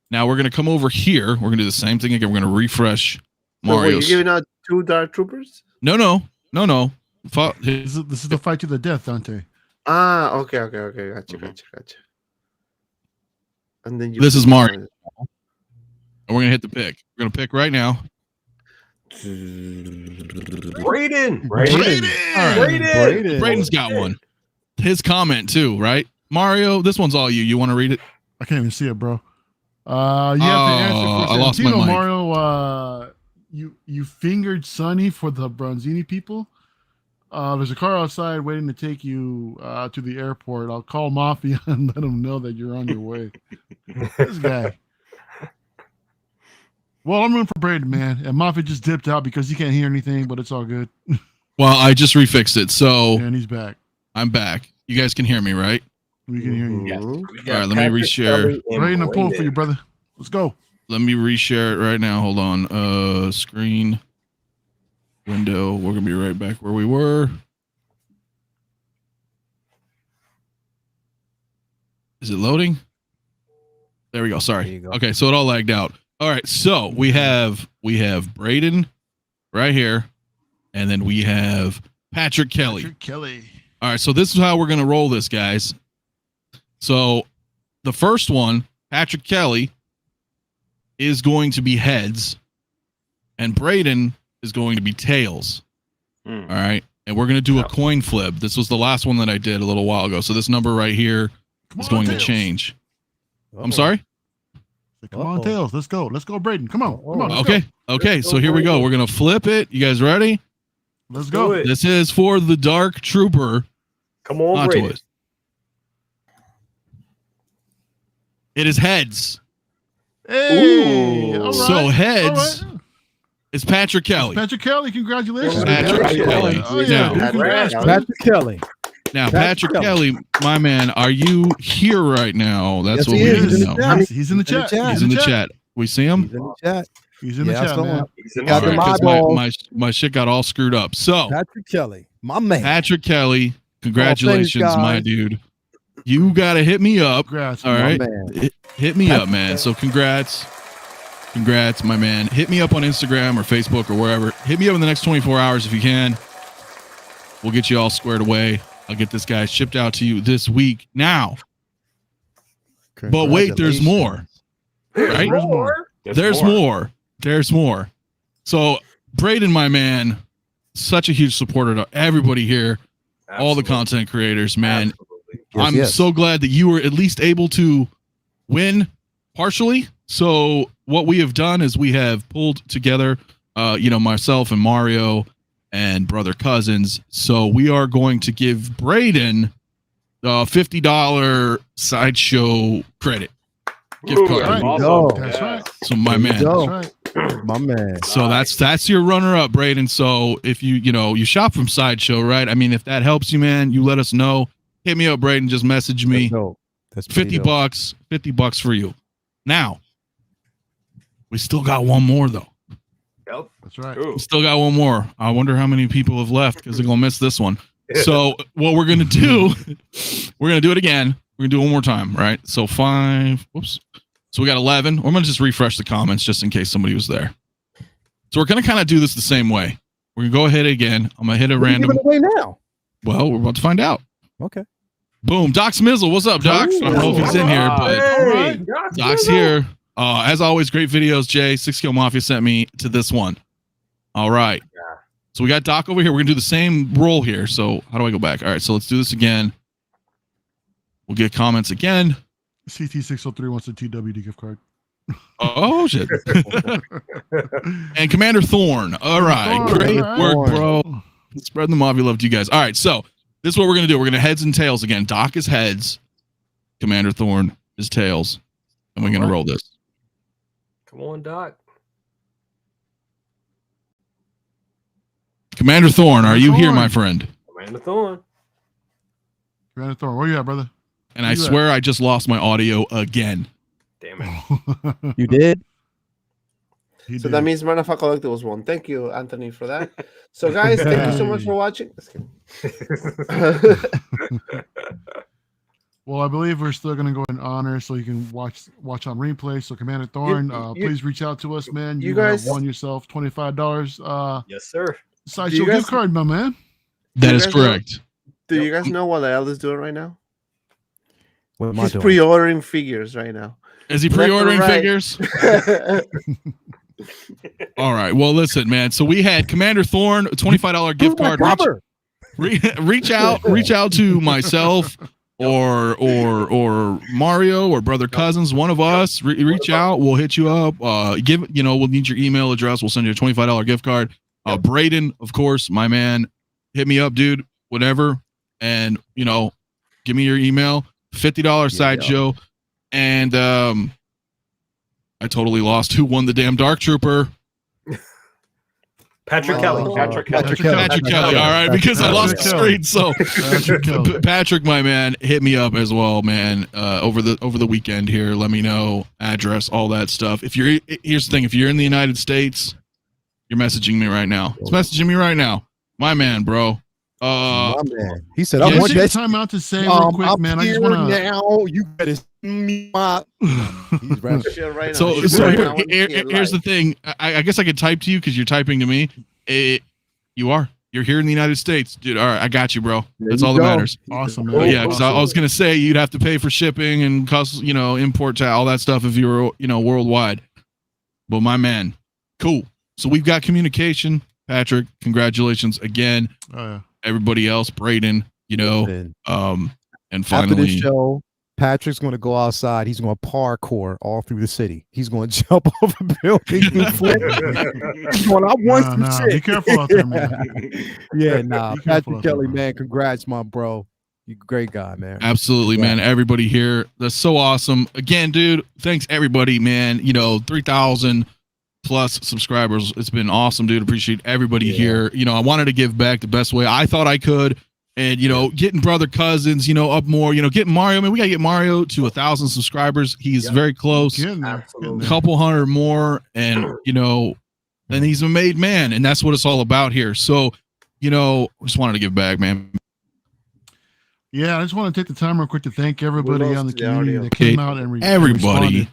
Speaker 1: now we're gonna come over here. We're gonna do the same thing again. We're gonna refresh Mario's.
Speaker 6: So you're giving out 2 Dark Troopers?
Speaker 1: No.
Speaker 5: This is the fight to the death, Dante.
Speaker 6: Okay. Gotcha. And then
Speaker 1: this is Mario, and we're gonna hit the pick. We're gonna pick right now.
Speaker 3: Braden.
Speaker 1: All right. Braden's got one. His comment too, right? Mario, this one's all you. You want to read it?
Speaker 5: I can't even see it, bro. You have to answer for
Speaker 1: I lost my mic.
Speaker 5: Mario. You fingered Sonny for the Bronzini people. There's a car outside waiting to take you to the airport. I'll call Mafia and let them know that you're on your way. This guy. Well, I'm rooting for Braden, man. And Mafia just dipped out because he can't hear anything, but it's all good.
Speaker 1: Well, I just refixed it, so
Speaker 5: and he's back.
Speaker 1: I'm back. You guys can hear me, right?
Speaker 5: We can hear you.
Speaker 3: Yes.
Speaker 1: All right, let me reshare.
Speaker 5: Braden, I'm pulling for you, brother. Let's go.
Speaker 1: Let me reshare it right now. Hold on. Screen window. We're gonna be right back where we were. Is it loading? There we go. Sorry. Okay, so it all lagged out. All right, so we have Braden right here. And then we have Patrick Kelly.
Speaker 5: Patrick Kelly.
Speaker 1: All right, so this is how we're going to roll this, guys. So the first one, Patrick Kelly, is going to be heads, and Braden is going to be tails. All right, and we're going to do a coin flip. This was the last one that I did a little while ago. So this number right here is going to change. I'm sorry?
Speaker 5: Come on, tails. Let's go. Let's go, Braden. Come on. Come on.
Speaker 1: Okay. Okay, so here we go. We're going to flip it. You guys ready?
Speaker 5: Let's go.
Speaker 1: This is for the Dark Trooper.
Speaker 3: Come on, Braden.
Speaker 1: It is heads.
Speaker 5: Hey. All right.
Speaker 1: So heads
Speaker 5: All right.
Speaker 1: is Patrick Kelly.
Speaker 5: Patrick Kelly, congratulations.
Speaker 1: Patrick Kelly.
Speaker 5: Oh, yeah.
Speaker 1: Now,
Speaker 5: Congrats, man.
Speaker 4: Patrick Kelly.
Speaker 1: Now, Patrick Kelly, my man, are you here right now? That's
Speaker 4: Yes,
Speaker 1: what
Speaker 4: he
Speaker 1: we
Speaker 4: is.
Speaker 1: need
Speaker 4: He's
Speaker 1: to
Speaker 4: in
Speaker 1: know.
Speaker 4: the chat.
Speaker 5: He's in the chat.
Speaker 1: He's in the chat. We see him?
Speaker 4: He's in the chat.
Speaker 5: He's in the
Speaker 4: Yeah, I
Speaker 5: chat,
Speaker 4: saw
Speaker 5: man.
Speaker 4: him.
Speaker 2: Got
Speaker 1: All right, 'cause my shit got all screwed up. So,
Speaker 4: Patrick Kelly, my man.
Speaker 1: Patrick Kelly, congratulations,
Speaker 4: thanks,
Speaker 1: my
Speaker 4: guys.
Speaker 1: dude. You got to hit me up.
Speaker 5: Congrats.
Speaker 1: All
Speaker 5: man.
Speaker 1: right.
Speaker 4: man.
Speaker 1: Hit me up, man. So congrats, my man. Hit me up on Instagram or Facebook or wherever. Hit me up in the next 24 hours if you can. We'll get you all squared away. I'll get this guy shipped out to you this week. Now, but wait, there's more. Right?
Speaker 5: There's more.
Speaker 1: There's more. There's more. So Braden, my man, such a huge supporter to everybody here, all the content creators, man. I'm so glad that you were at least able to win partially. So what we have done is we have pulled together, myself and Mario and brother Cousins. So we are going to give Braden $50 sideshow credit gift card.
Speaker 5: Right.
Speaker 2: Awesome.
Speaker 5: That's right.
Speaker 1: So my man.
Speaker 5: That's right.
Speaker 4: My man.
Speaker 1: So that's your runner up, Braden. So if you shop from Sideshow, right? I mean, if that helps you, man, you let us know. Hit me up, Braden. Just message me.
Speaker 4: That's
Speaker 1: $50, $50 for you. Now, we still got one more though.
Speaker 3: Yep.
Speaker 5: That's right.
Speaker 2: Ooh.
Speaker 1: We still got one more. I wonder how many people have left because they're gonna miss this one. So what we're gonna do, we're gonna do it again. We're gonna do it one more time, right? So 5. Whoops. So we got 11. I'm gonna just refresh the comments just in case somebody was there. So we're gonna kind of do this the same way. We're gonna go ahead again. I'm gonna hit a random.
Speaker 4: Give it away now.
Speaker 1: Well, we're about to find out.
Speaker 4: Okay.
Speaker 1: Boom. Doc Smizzle. What's up, Doc? I don't know if he's in here, but
Speaker 3: Hey,
Speaker 1: Doc's here. As always, great videos, Jay. SixScaleMafia sent me to this one. All right. So we got Doc over here. We're gonna do the same roll here. So how do I go back? All right. So let's do this again. We'll get comments again.
Speaker 5: CT603 wants a TWD gift card.
Speaker 1: Oh shit. And Commander Thorn. All right. Great work, bro. Spreading the Mafia love to you guys. All right. So this is what we're gonna do. We're gonna heads and tails again. Doc is heads. Commander Thorn is tails. And we're gonna roll this.
Speaker 3: Come on, Doc.
Speaker 1: Commander Thorn, are you here, my friend?
Speaker 3: Commander Thorn.
Speaker 5: Commander Thorn, where you at, brother?
Speaker 1: And I swear I just lost my audio again.
Speaker 3: Damn it.
Speaker 4: You did?
Speaker 6: So that means Manafa Collective was won. Thank you, Anthony, for that. So, guys, thank you so much for watching.
Speaker 5: Well, I believe we're still going to go in honor so you can watch on replay. So, Commander Thorn, please reach out to us, man. You guys have won yourself $25.
Speaker 3: Yes, sir.
Speaker 5: Sideshow gift card, my man.
Speaker 1: That is correct.
Speaker 6: Do you guys know what Al is doing right now?
Speaker 4: What am I
Speaker 6: He's
Speaker 4: doing?
Speaker 6: pre-ordering figures right now.
Speaker 1: Is he
Speaker 6: Left and
Speaker 1: pre-ordering
Speaker 6: right.
Speaker 1: figures? All right. Well, listen, man. So we had Commander Thorn, a $25 gift card. Reach out to myself or Mario or brother Cousins, one of us. Reach out. We'll hit you up. We'll need your email address. We'll send you a $25 gift card. Braden, of course, my man. Hit me up, dude. Whatever. And give me your email. $50 sideshow. And I totally lost who won the damn Dark Trooper.
Speaker 3: Patrick Kelly.
Speaker 2: Patrick Kelly.
Speaker 1: Patrick Kelly. All right, because I lost the screen. So Patrick, my man, hit me up as well, man. Over the weekend here, let me know address, all that stuff. Here's the thing: if you're in the United States, you're messaging me right now. It's messaging me right now, my man, bro.
Speaker 4: My man. He said,
Speaker 5: I
Speaker 4: "I want
Speaker 5: want
Speaker 4: that
Speaker 5: time out to say real quick,
Speaker 4: I'm
Speaker 5: man. I just
Speaker 4: here
Speaker 5: want to.
Speaker 4: now. You better send me my." He's right.
Speaker 6: Right
Speaker 1: So
Speaker 6: now.
Speaker 1: here's the thing. I guess I could type to you because you're typing to me. You are. You're here in the United States, dude. All right, I got you, bro. That's all that matters.
Speaker 5: Awesome, man.
Speaker 1: But yeah, because
Speaker 5: Awesome.
Speaker 1: I was gonna say you'd have to pay for shipping and cost, import tax, all that stuff if you were, worldwide. But my man, cool. So we've got communication. Patrick, congratulations again.
Speaker 5: Oh, yeah.
Speaker 1: Everybody else, Braden,
Speaker 4: Listen,
Speaker 1: and
Speaker 4: after this
Speaker 1: finally,
Speaker 4: show, Patrick's going to go outside. He's going to parkour all through the city. He's going to jump over buildings. He's going, I want some shit.
Speaker 5: Be careful out there, man.
Speaker 4: Yeah, nah.
Speaker 5: Be careful
Speaker 4: Patrick
Speaker 5: out there,
Speaker 4: Kelly,
Speaker 5: bro.
Speaker 4: man, congrats, my bro. You great guy, man.
Speaker 1: absolutely,
Speaker 4: Yeah.
Speaker 1: man. Everybody here, that's so awesome. Again, dude, thanks everybody, man. 3,000 plus subscribers. It's been awesome, dude. Appreciate everybody here. I wanted to give back the best way I thought I could. And, getting brother cousins, up more, getting Mario. I mean, we got to get Mario to 1,000 subscribers. He's very close.
Speaker 5: Getting there.
Speaker 3: Absolutely.
Speaker 1: A couple hundred more. And, and he's a made man. And that's what it's all about here. So, just wanted to give back, man.
Speaker 5: Yeah, I just want to take the time real quick to thank everybody
Speaker 6: lost
Speaker 5: on the
Speaker 6: the
Speaker 5: community
Speaker 6: audio?
Speaker 5: that came out and
Speaker 1: Everybody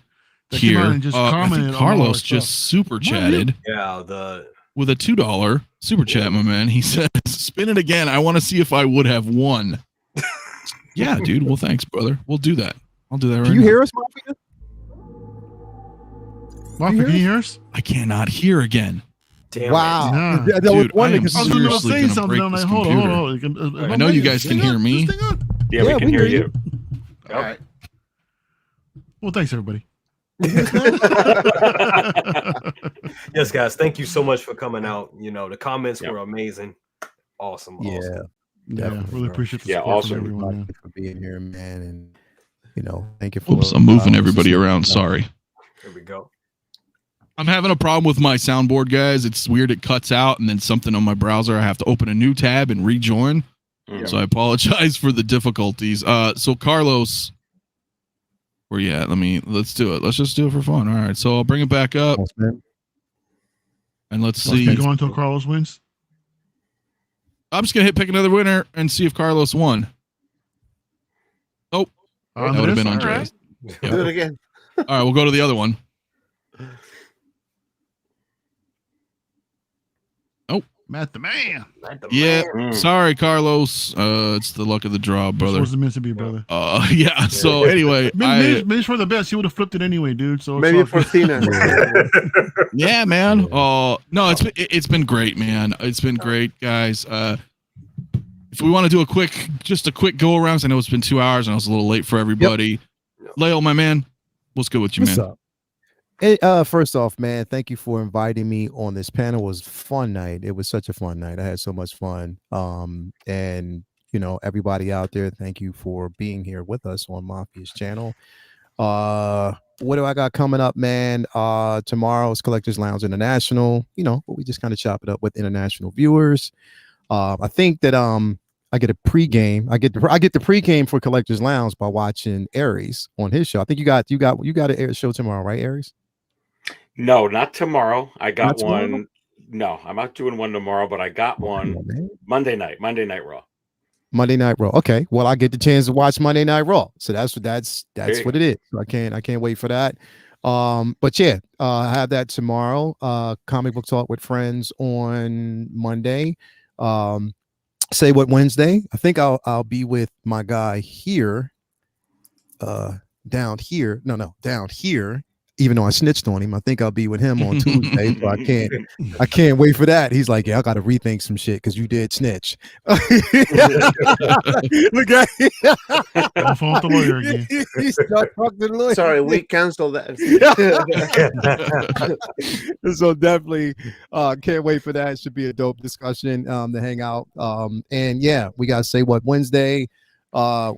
Speaker 5: that came
Speaker 1: here.
Speaker 5: out and just
Speaker 1: I
Speaker 5: commented
Speaker 1: think
Speaker 5: on all our
Speaker 1: Carlos
Speaker 5: stuff.
Speaker 1: just super chatted
Speaker 3: Yeah,
Speaker 1: with a $2 super chat, my man. He says, spin it again. I want to see if I would have won. Yeah, dude. Well, thanks, brother. We'll do that. I'll do that right
Speaker 4: Can you
Speaker 1: now.
Speaker 4: hear us, Mafia?
Speaker 5: Mafia, can you hear us?
Speaker 1: I cannot hear again.
Speaker 3: damn.
Speaker 4: Wow.
Speaker 5: Yeah.
Speaker 4: That was
Speaker 1: Dude,
Speaker 4: one
Speaker 1: I am
Speaker 4: because
Speaker 5: I was going to
Speaker 1: Seriously
Speaker 5: say
Speaker 1: gonna
Speaker 5: something.
Speaker 1: break
Speaker 5: I'm like,
Speaker 1: this
Speaker 5: hold on.
Speaker 1: computer. I know you guys can hear me.
Speaker 2: Yeah,
Speaker 4: Yeah,
Speaker 2: we can
Speaker 4: we
Speaker 2: hear
Speaker 4: hear
Speaker 2: you.
Speaker 3: All right.
Speaker 5: Well, thanks, everybody.
Speaker 3: Yes, guys. Thank you so much for coming out. The comments were amazing. Awesome.
Speaker 4: Yeah.
Speaker 3: Awesome.
Speaker 5: Yeah,
Speaker 4: Definitely,
Speaker 5: really
Speaker 4: bro.
Speaker 5: appreciate the
Speaker 2: Yeah,
Speaker 5: support
Speaker 2: awesome.
Speaker 5: from everyone.
Speaker 4: Thank
Speaker 5: Man.
Speaker 4: you for being here, man. And, thank you for.
Speaker 1: Oops, I'm moving
Speaker 4: allowing us
Speaker 1: everybody
Speaker 4: to-
Speaker 1: around. Sorry.
Speaker 3: Here we go.
Speaker 1: I'm having a problem with my soundboard, guys. It's weird. It cuts out and then something on my browser. I have to open a new tab and rejoin.
Speaker 2: Mhm.
Speaker 1: So I apologize for the difficulties. So Carlos, where you at? Let's do it. Let's just do it for fun. All right. So I'll bring it back up
Speaker 4: Thanks, man.
Speaker 1: and let's
Speaker 5: You
Speaker 1: see.
Speaker 5: go until Carlos wins?
Speaker 1: I'm just gonna pick another winner and see if Carlos won. Oh, that would have been Andreas. Yeah.
Speaker 6: Do it again.
Speaker 1: All right, we'll go to the other one.
Speaker 5: Matt the man.
Speaker 3: Not the
Speaker 1: Yeah,
Speaker 3: man.
Speaker 1: sorry, Carlos. It's the luck of the draw,
Speaker 5: This
Speaker 1: brother.
Speaker 5: wasn't meant to be, brother.
Speaker 1: Yeah. So anyway,
Speaker 5: Maybe for the best. He would have flipped it anyway, dude. So it's
Speaker 6: Maybe
Speaker 5: all
Speaker 6: for
Speaker 5: good.
Speaker 6: Cena.
Speaker 1: yeah, man. No, it's been great, man. It's been great, guys. If we want to do a quick go around, I know it's been 2 hours and I was a little late for everybody. Leo, my man, what's good with you,
Speaker 4: What's
Speaker 1: man?
Speaker 4: up? Hey, first off, man, thank you for inviting me on this panel. It was a fun night. It was such a fun night. I had so much fun. And everybody out there, thank you for being here with us on Mafia's channel. What do I got coming up, man? Tomorrow is Collectors Lounge International. We just kind of chop it up with international viewers. I think that I get a pregame. I get the pregame for Collectors Lounge by watching Aries on his show. I think you got an air show tomorrow, right, Aries?
Speaker 2: No, not tomorrow. I got
Speaker 4: Not tomorrow?
Speaker 2: one. No, I'm not doing one tomorrow, but I got one
Speaker 4: Come on, man.
Speaker 2: Monday night Raw.
Speaker 4: Monday Night Raw. Okay, well, I get the chance to watch Monday Night Raw, so that's
Speaker 2: you
Speaker 4: what it is. So I can't wait for that. But yeah, I have that tomorrow. Comic book talk with friends on Monday. Say what Wednesday. I think I'll be with my guy here. Down here. Even though I snitched on him, I think I'll be with him on Tuesday. So I can't wait for that. He's like, yeah, I got to rethink some shit because you did snitch. Look at
Speaker 5: On the phone with the lawyer again.
Speaker 4: He started talking to the lawyer.
Speaker 6: Sorry, we canceled that.
Speaker 4: So definitely can't wait for that. It should be a dope discussion to hang out. And yeah, we got to say what Wednesday. I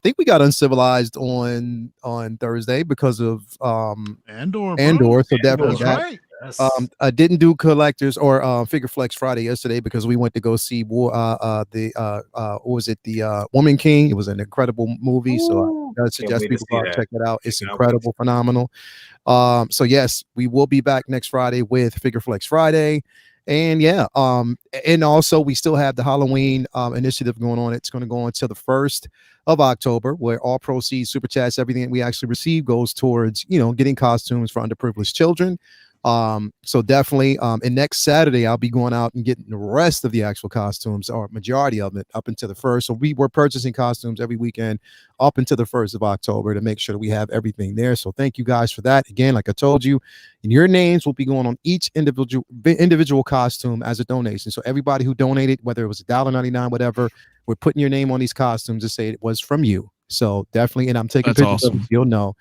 Speaker 4: think we got uncivilized on Thursday because of
Speaker 5: Andor.
Speaker 4: So definitely
Speaker 5: That's
Speaker 4: that.
Speaker 5: right.
Speaker 3: Yes.
Speaker 4: I didn't do collectors or Figure Flex Friday yesterday because we went to go see what was it, the Woman King. It was an incredible movie, so I suggest
Speaker 3: wait to
Speaker 4: people
Speaker 3: see
Speaker 4: go
Speaker 3: that.
Speaker 4: check that out. It's
Speaker 3: Cannot
Speaker 4: incredible, phenomenal. So yes, we will be back next Friday with Figure Flex Friday. And yeah, and also we still have the Halloween initiative going on. It's going to go until the 1st of October, where all proceeds, super chats, everything that we actually receive goes towards, getting costumes for underprivileged children. So definitely, and next Saturday I'll be going out and getting the rest of the actual costumes, or majority of it, up until the 1st. So we're purchasing costumes every weekend up until the 1st of October to make sure that we have everything there. So thank you guys for that. Again, like I told you, and your names will be going on each individual costume as a donation. So everybody who donated, whether it was $1.99, whatever, we're putting your name on these costumes to say it was from you. So definitely, and I'm taking
Speaker 1: That's
Speaker 4: pictures
Speaker 1: awesome.
Speaker 4: of it, you'll know.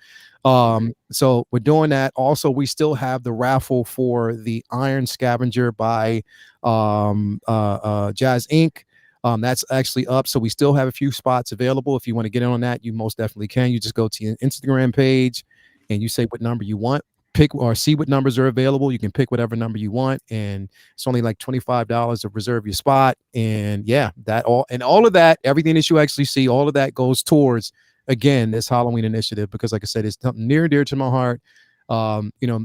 Speaker 4: So we're doing that. Also, we still have the raffle for the Iron Scavenger by Jazz Inc. That's actually up. So we still have a few spots available. If you want to get in on that, you most definitely can. You just go to your Instagram page and you say what number you want. Pick or see what numbers are available. You can pick whatever number you want, and it's only like $25 to reserve your spot. And yeah, all of that, everything that you actually see, all of that goes towards, again, this Halloween initiative, because like I said, it's something near and dear to my heart.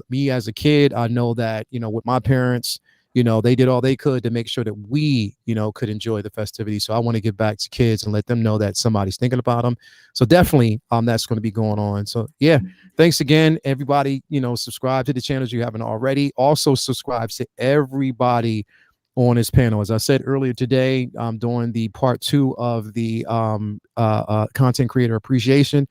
Speaker 4: Me as a kid, I know that, with my parents, they did all they could to make sure that we, could enjoy the festivities. So I want to give back to kids and let them know that somebody's thinking about them. So definitely, that's going to be going on. So yeah, thanks again, everybody. Subscribe to the channels you haven't already. Also subscribe to everybody on this panel. As I said earlier today, I'm doing the part 2 of the content creator appreciation.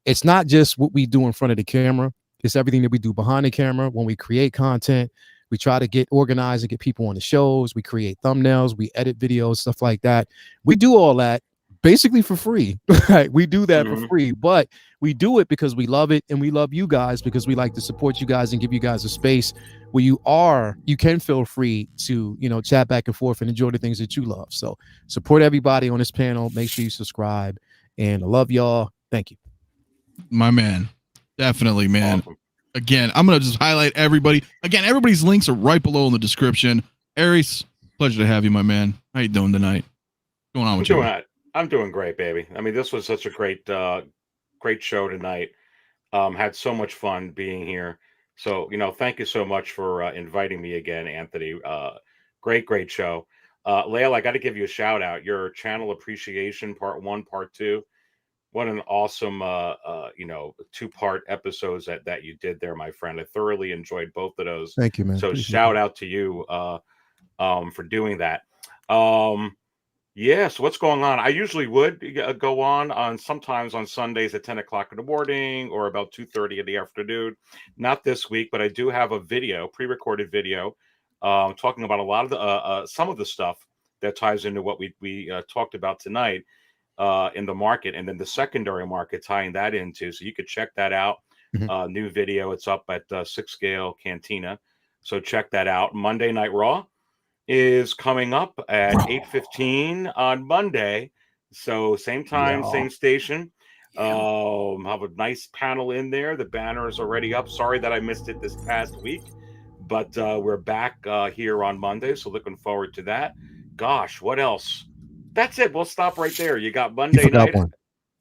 Speaker 4: It's not just what we do in front of the camera. It's everything that we do behind the camera. When we create content, we try to get organized and get people on the shows. We create thumbnails, we edit videos, stuff like that. We do all that basically for free. Right? We do that for free, but we do it because we love it, and we love you guys because we like to support you guys and give you guys a space where you can feel free to, chat back and forth and enjoy the things that you love. So support everybody on this panel. Make sure you subscribe, and I love y'all. Thank you.
Speaker 1: My man. Definitely, man.
Speaker 2: Awesome.
Speaker 1: Again, I'm going to just highlight everybody. Again, everybody's links are right below in the description. Aries, pleasure to have you, my man. How you doing tonight? What's going on with you?
Speaker 2: I'm doing great, baby. I mean, this was such a great show tonight. Had so much fun being here. So, thank you so much for inviting me again, Anthony. Great show. Lael, I got to give you a shout out. Your channel appreciation, part 1, part 2. What an awesome, 2-part episodes that you did there, my friend. I thoroughly enjoyed both of those.
Speaker 4: Thank you, man.
Speaker 2: So
Speaker 4: Appreciate
Speaker 2: shout out to you for doing that. Yeah, so what's going on? I usually would go on sometimes on Sundays at 10 o'clock in the morning or about 2:30 in the afternoon. Not this week, but I do have a video, pre-recorded video, talking about a lot of the some of the stuff that ties into what we talked about tonight. In the market, and then the secondary market, tying that into, so you could check that out. New video, it's up at SixScaleMafia. So check that out. Monday Night Raw is coming up at 8:15 on Monday. So same time, same station. Have a nice panel in there. The banner is already up. Sorry that I missed it this past week, but we're back here on Monday. So looking forward to that. Gosh, what else? That's it. We'll stop right there. You got Monday night.
Speaker 4: One.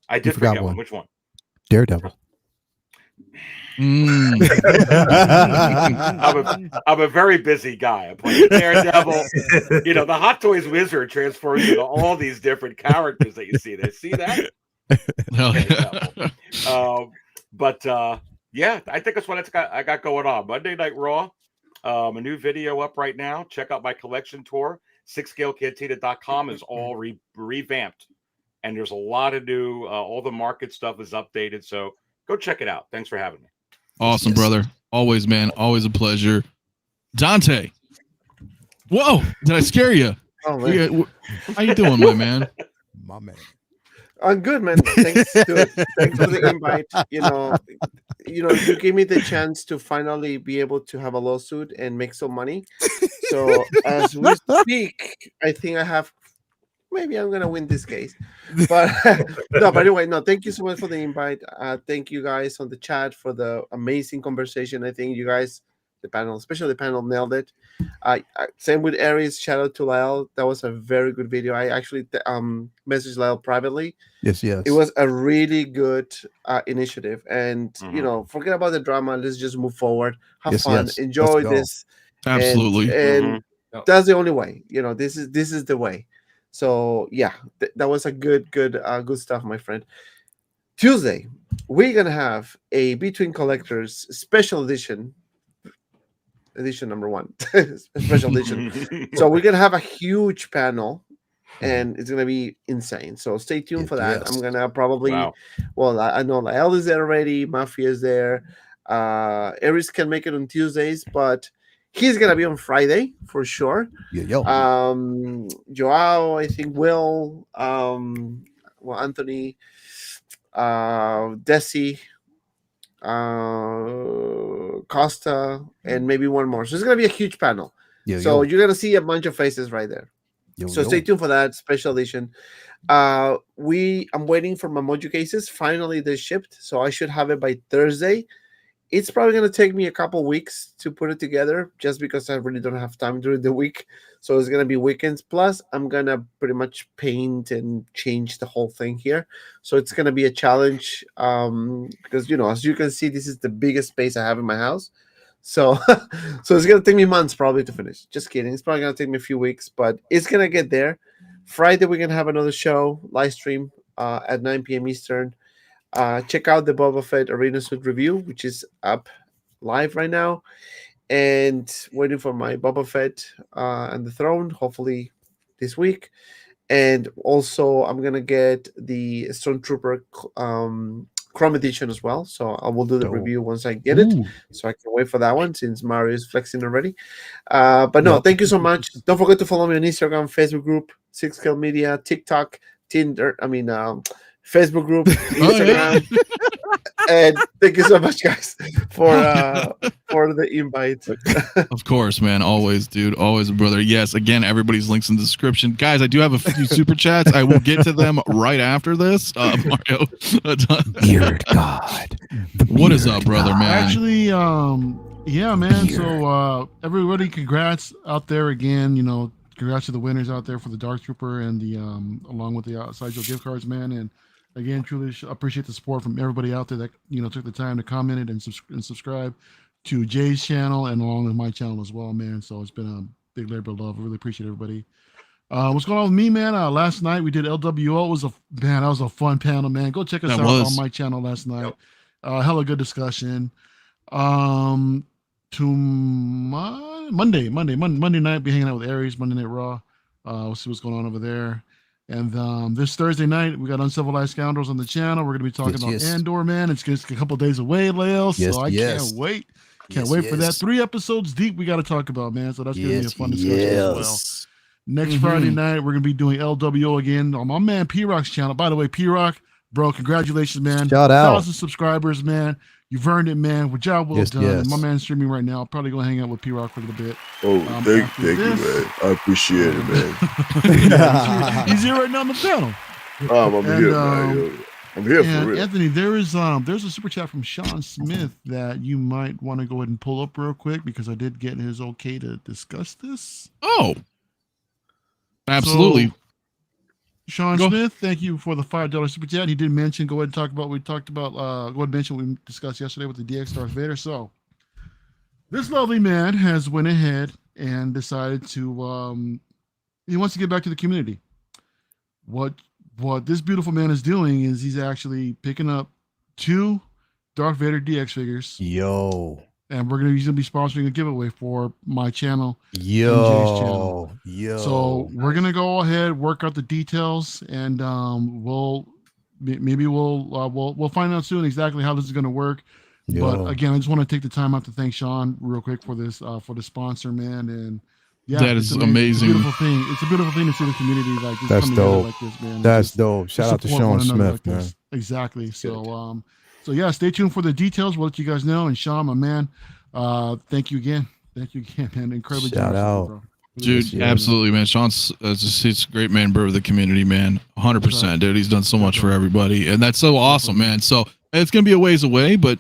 Speaker 2: I did forget one. Which one?
Speaker 4: Daredevil.
Speaker 2: I'm a very busy guy. I'm playing Daredevil. The Hot Toys wizard transfers into all these different characters that you see there. See that? Yeah, I think that's what I got going on. Monday Night Raw. A new video up right now. Check out my collection tour. SixScaleMafia.com is all revamped, and there's a lot of new. All the market stuff is updated, so go check it out. Thanks for having me.
Speaker 1: Awesome, brother. Always, man. Always a pleasure. Dante. Whoa! Did I scare you?
Speaker 6: Oh, man.
Speaker 1: How you doing, my man?
Speaker 4: My man.
Speaker 6: I'm good, man. Thanks for the invite. You gave me the chance to finally be able to have a lawsuit and make some money. So as we speak, I think maybe I'm gonna win this case. But but anyway, thank you so much for the invite. Thank you guys on the chat for the amazing conversation. I think you guys, the panel, especially the panel, nailed it. Same with Aries. Shout out to Lyle. That was a very good video. I actually messaged Lyle privately.
Speaker 4: Yes.
Speaker 6: It was a really good initiative. And forget about the drama. Let's just move forward. Have fun. Enjoy this.
Speaker 1: Absolutely.
Speaker 6: And that's the only way. This is the way. So yeah, that was a good stuff, my friend. Tuesday, we're gonna have a Between Collectors special edition. edition number 1, special edition. So we're gonna have a huge panel, and it's gonna be insane. So stay tuned for that. I'm gonna probably, well, I know Lael is there already, Mafia is there. Aries can make it on Tuesdays, but he's gonna be on Friday for sure. Joao, I think, will. Well, Anthony, Desi, Costa, and maybe one more. So it's gonna be a huge panel. So you're gonna see a bunch of faces right there. So stay tuned for that special edition. I'm waiting for my Mojo cases. Finally, they shipped, so I should have it by Thursday. It's probably going to take me a couple weeks to put it together, just because I really don't have time during the week. So it's going to be weekends. Plus, I'm going to pretty much paint and change the whole thing here. So it's going to be a challenge because, as you can see, this is the biggest space I have in my house. So it's going to take me months probably to finish. Just kidding. It's probably going to take me a few weeks, but it's going to get there. Friday, we're going to have another show, live stream at 9 p.m. Eastern. Check out the Boba Fett Arena Suit review, which is up live right now, and waiting for my Boba Fett and the Throne, hopefully this week. And also, I'm gonna get the Stormtrooper Chrome edition as well. So I will do the review once I get it. So I can wait for that one since Mario is flexing already. But no, thank you so much. Don't forget to follow me on Instagram, Facebook group, SixScaleMafia, TikTok, Tinder. Facebook group, Instagram, and thank you so much, guys, for the invite.
Speaker 1: Of course, man. Always, dude. Always, brother. Yes. Again, everybody's links in the description, guys. I do have a few super chats. I will get to them right after this. Mario,
Speaker 4: Beard God.
Speaker 1: What is up, brother, man?
Speaker 5: Actually, yeah, man. So, everybody, congrats out there again. Congrats to the winners out there for the Dark Trooper and the along with the Sideshow gift cards, man. And again, truly appreciate the support from everybody out there that took the time to comment and subscribe to Jay's channel and along with my channel as well, man. So it's been a big labor of love. I really appreciate everybody. What's going on with me, man? Last night we did LWO. That was a fun panel, man. Go check us out on my channel last night. Hella good discussion. To Monday night, be hanging out with Aries, Monday Night Raw. We'll see what's going on over there. And this Thursday night, we got Uncivilized Scoundrels on the channel. We're going to be talking about Andor, man. It's a couple of days away, Lael, so I can't wait. Can't wait for that. 3 episodes deep we got to talk about, man. So that's going to be a fun discussion as well. Next Friday night, we're going to be doing LWO again on my man P-Rock's channel. By the way, P-Rock, bro, congratulations, man.
Speaker 4: Shout out.
Speaker 5: 1,000 subscribers, man. You've earned it, man. Good job, well done. My man's streaming right now. I'll probably go hang out with P-Rock for a little bit.
Speaker 8: Oh, thank you, man. I appreciate it, man.
Speaker 5: He's here right now on the panel.
Speaker 8: I'm here, man. I'm here for real.
Speaker 5: Anthony, there's a super chat from Sean Smith that you might want to go ahead and pull up real quick because I did get his okay to discuss this.
Speaker 1: Oh, absolutely.
Speaker 5: So, Sean Smith, thank you for the $5 super chat. He did mention, go ahead and talk about what we discussed yesterday with the DX Darth Vader. So this lovely man has went ahead and decided to he wants to get back to the community. What this beautiful man is doing is he's actually picking up 2 Darth Vader DX figures. And he's gonna be sponsoring a giveaway for my channel. And Jay's channel. So we're gonna go ahead, work out the details, and we'll find out soon exactly how this is gonna work. But again, I just want to take the time out to thank Sean real quick for this for the sponsor, man. And
Speaker 1: that is amazing.
Speaker 5: It's a beautiful thing. It's a beautiful thing to see the community like this.
Speaker 4: That's dope.
Speaker 5: Like this, man.
Speaker 4: That's dope. Shout out to Sean Smith, man.
Speaker 5: Exactly. So So yeah, stay tuned for the details. We'll let you guys know. And Sean, my man, thank you again. Thank you again, man. Incredibly
Speaker 4: shout out,
Speaker 5: bro.
Speaker 1: Dude, absolutely, man. Sean's he's a great man, bro, of the community, man. 100%, dude. He's done so much for everybody, and that's so awesome, man. So it's gonna be a ways away, but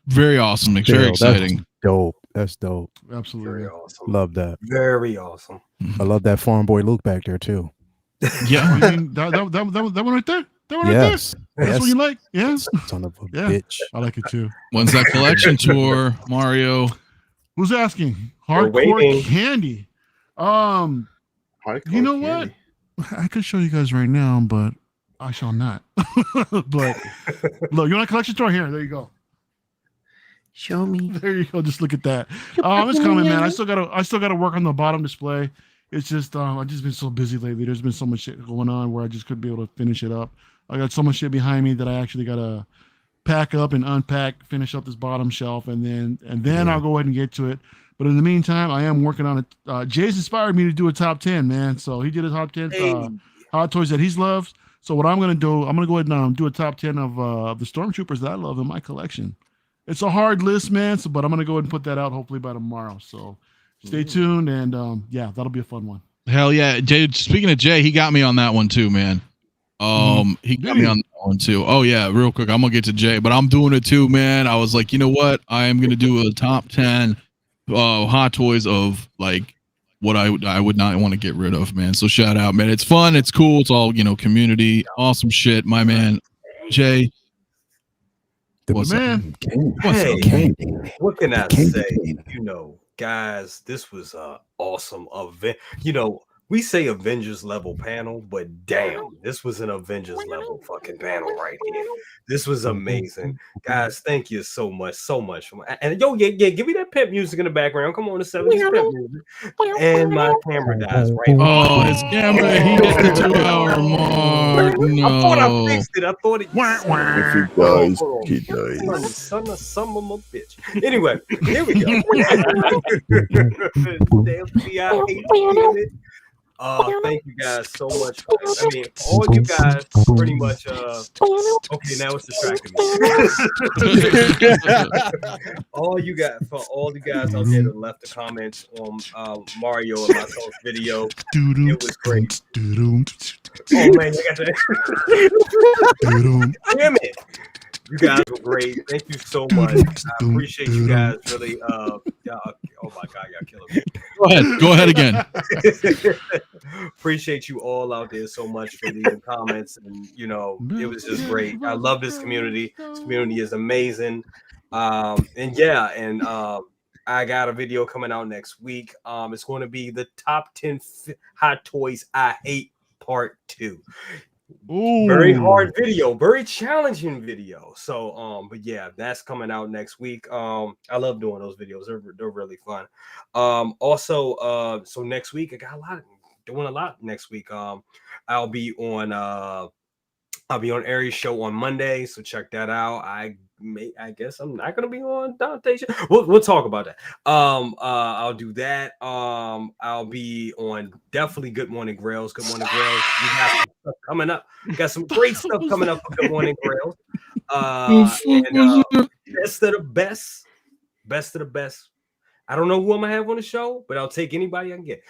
Speaker 1: very awesome. Very exciting.
Speaker 4: That's dope. That's dope.
Speaker 5: Absolutely.
Speaker 3: Very awesome.
Speaker 4: Love that.
Speaker 3: Very awesome.
Speaker 4: I love that farm boy Luke back there too.
Speaker 1: Yeah,
Speaker 5: I mean, that one right there. That one right there. That's what you like? Yes.
Speaker 4: Son of a bitch.
Speaker 5: I like it too.
Speaker 1: When's that collection tour, Mario?
Speaker 5: Who's asking? Hardcore candy. You know what? I could show you guys right now, but I shall not. But look, you want a collection tour? Here, there you go.
Speaker 6: Show me.
Speaker 5: There you go. Just look at that. It's coming, man. I still gotta work on the bottom display. It's just I've just been so busy lately. There's been so much shit going on where I just couldn't be able to finish it up. I got so much shit behind me that I actually gotta pack up and unpack, finish up this bottom shelf, and then I'll go ahead and get to it. But in the meantime, I am working on it. Jay's inspired me to do a top 10, man. So he did a top 10 hot toys that he's loved. So what I'm gonna do, I'm gonna go ahead and do a top 10 of the Stormtroopers that I love in my collection. It's a hard list, man. But I'm gonna go ahead and put that out hopefully by tomorrow. So stay tuned, and yeah, that'll be a fun one.
Speaker 1: Hell yeah, Jay. Speaking of Jay, he got me on that one too, man. He got me on that one too. Oh yeah, real quick, I'm gonna get to Jay, but I'm doing it too, man. I was like, you know what? I am gonna do a top 10 hot toys of like what I would not want to get rid of, man. So shout out, man. It's fun, it's cool, it's all community, awesome shit, my man. Jay,
Speaker 5: what's up?
Speaker 3: What can I say? Guys, this was an awesome event. We say Avengers level panel, but damn, this was an Avengers level fucking panel right here. This was amazing. Guys, thank you so much. And give me that pimp music in the background. Come on, the 70s pimp music. And my camera dies right now.
Speaker 1: Oh, his camera, he hit the 2-hour mark. No.
Speaker 3: I thought I fixed it. I thought it.
Speaker 8: If it dies, he dies.
Speaker 3: Son of a bitch. Anyway, here we go. Thank you guys so much. I mean, all you guys pretty much okay, now it's distracting me. all you guys out there that left the comments on Mario and myself video, it was great. Oh man, you got that. Damn it. You guys were great. Thank you so much. I appreciate you guys really. Oh my God, y'all killing me.
Speaker 1: Go ahead again.
Speaker 3: Appreciate you all out there so much for leaving comments, and it was just great. I love this community. This community is amazing. I got a video coming out next week. It's going to be the top 10 hot toys I hate part 2. Ooh. Very hard video, very challenging video. So but that's coming out next week. I love doing those videos. They're really fun. So next week I got doing a lot next week. I'll be on Aries show on Monday, so check that out. I guess I'm not gonna be on Dante's show. We'll talk about that. I'll do that. I'll be on definitely Good Morning Grails. Good Morning Grails. We got some stuff coming up. We got some great stuff coming up for Good Morning Grails. Best of the best. Best of the best. I don't know who I'm gonna have on the show, but I'll take anybody I can get.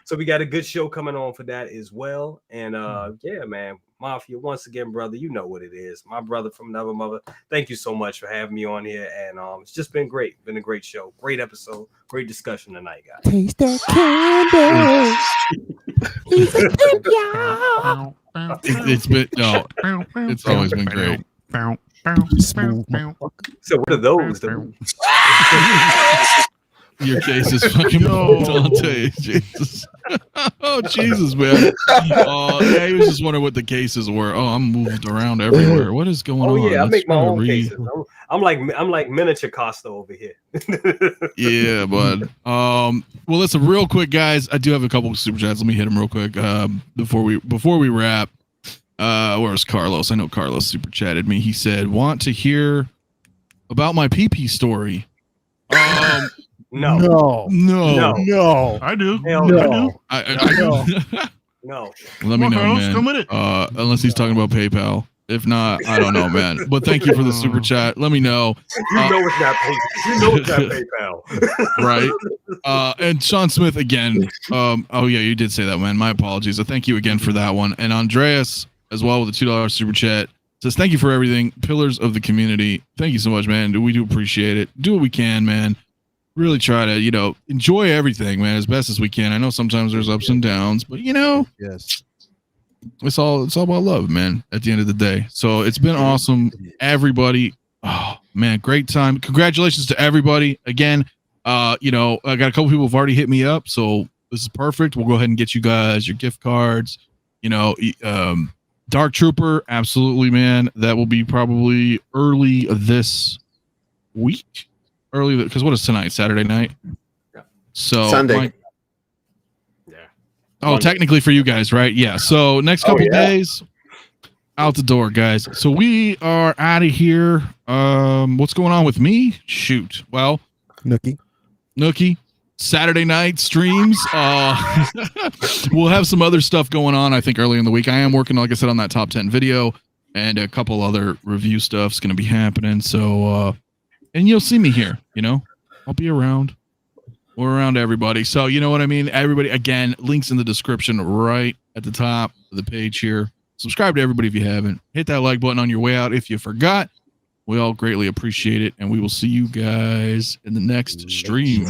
Speaker 3: So we got a good show coming on for that as well. And man, Mafia, once again, brother, you know what it is. My brother from another mother. Thank you so much for having me on here. And it's just been great. Been a great show. Great episode. Great discussion tonight, guys.
Speaker 6: Taste that candy.
Speaker 1: It's always been great.
Speaker 3: So what are those?
Speaker 1: Your case is fucking Dante. Jesus. Oh Jesus, man. Yeah, he was just wondering what the cases were. Oh, I'm moved around everywhere. What is going on?
Speaker 3: Oh yeah, I make my own cases. I'm like miniature Costa over here.
Speaker 1: Yeah, bud. Well, listen, real quick, guys. I do have a couple of super chats. Let me hit them real quick. Before we wrap. Where's Carlos? I know Carlos super chatted me. He said, "Want to hear about my pee-pee story?"
Speaker 3: No.
Speaker 5: I do.
Speaker 3: No.
Speaker 1: I do.
Speaker 3: No.
Speaker 1: Let me know,
Speaker 5: Carlos,
Speaker 1: man.
Speaker 5: come with it.
Speaker 1: Unless he's talking about PayPal. If not, I don't know, man. But thank you for the super chat. Let me know.
Speaker 3: You know it's not PayPal. You know it's not PayPal.
Speaker 1: Right. And Sean Smith again. Oh yeah, you did say that, man. My apologies. So thank you again for that one. And Andreas as well with a $2 super chat says thank you for everything, pillars of the community. Thank you so much, man. We do appreciate it. Do what we can, man. Really try to enjoy everything, man, as best as we can. I know sometimes there's ups and downs, but
Speaker 4: yes,
Speaker 1: it's all about love, man, at the end of the day. So it's been awesome, everybody. Oh man, great time. Congratulations to everybody again. I got a couple people who've already hit me up, so this is perfect. We'll go ahead and get you guys your gift cards, Dark Trooper, absolutely, man. That will be probably early this week. Early, because what is tonight? Saturday night?
Speaker 2: Yeah.
Speaker 1: So
Speaker 6: Sunday.
Speaker 2: Yeah.
Speaker 1: Oh,
Speaker 2: Monday.
Speaker 1: technically for you guys, right? Yeah. So next couple days, out the door, guys. So we are out of here. What's going on with me? Shoot. Well, Nookie. Saturday night streams. We'll have some other stuff going on, I think, early in the week. I am working, like I said, on that top 10 video, and a couple other review stuff's going to be happening. So, and you'll see me here, I'll be around. We're around everybody. So, you know what I mean? Everybody, again, links in the description right at the top of the page here. Subscribe to everybody if you haven't. Hit that like button on your way out if you forgot. We all greatly appreciate it, and we will see you guys in the next stream.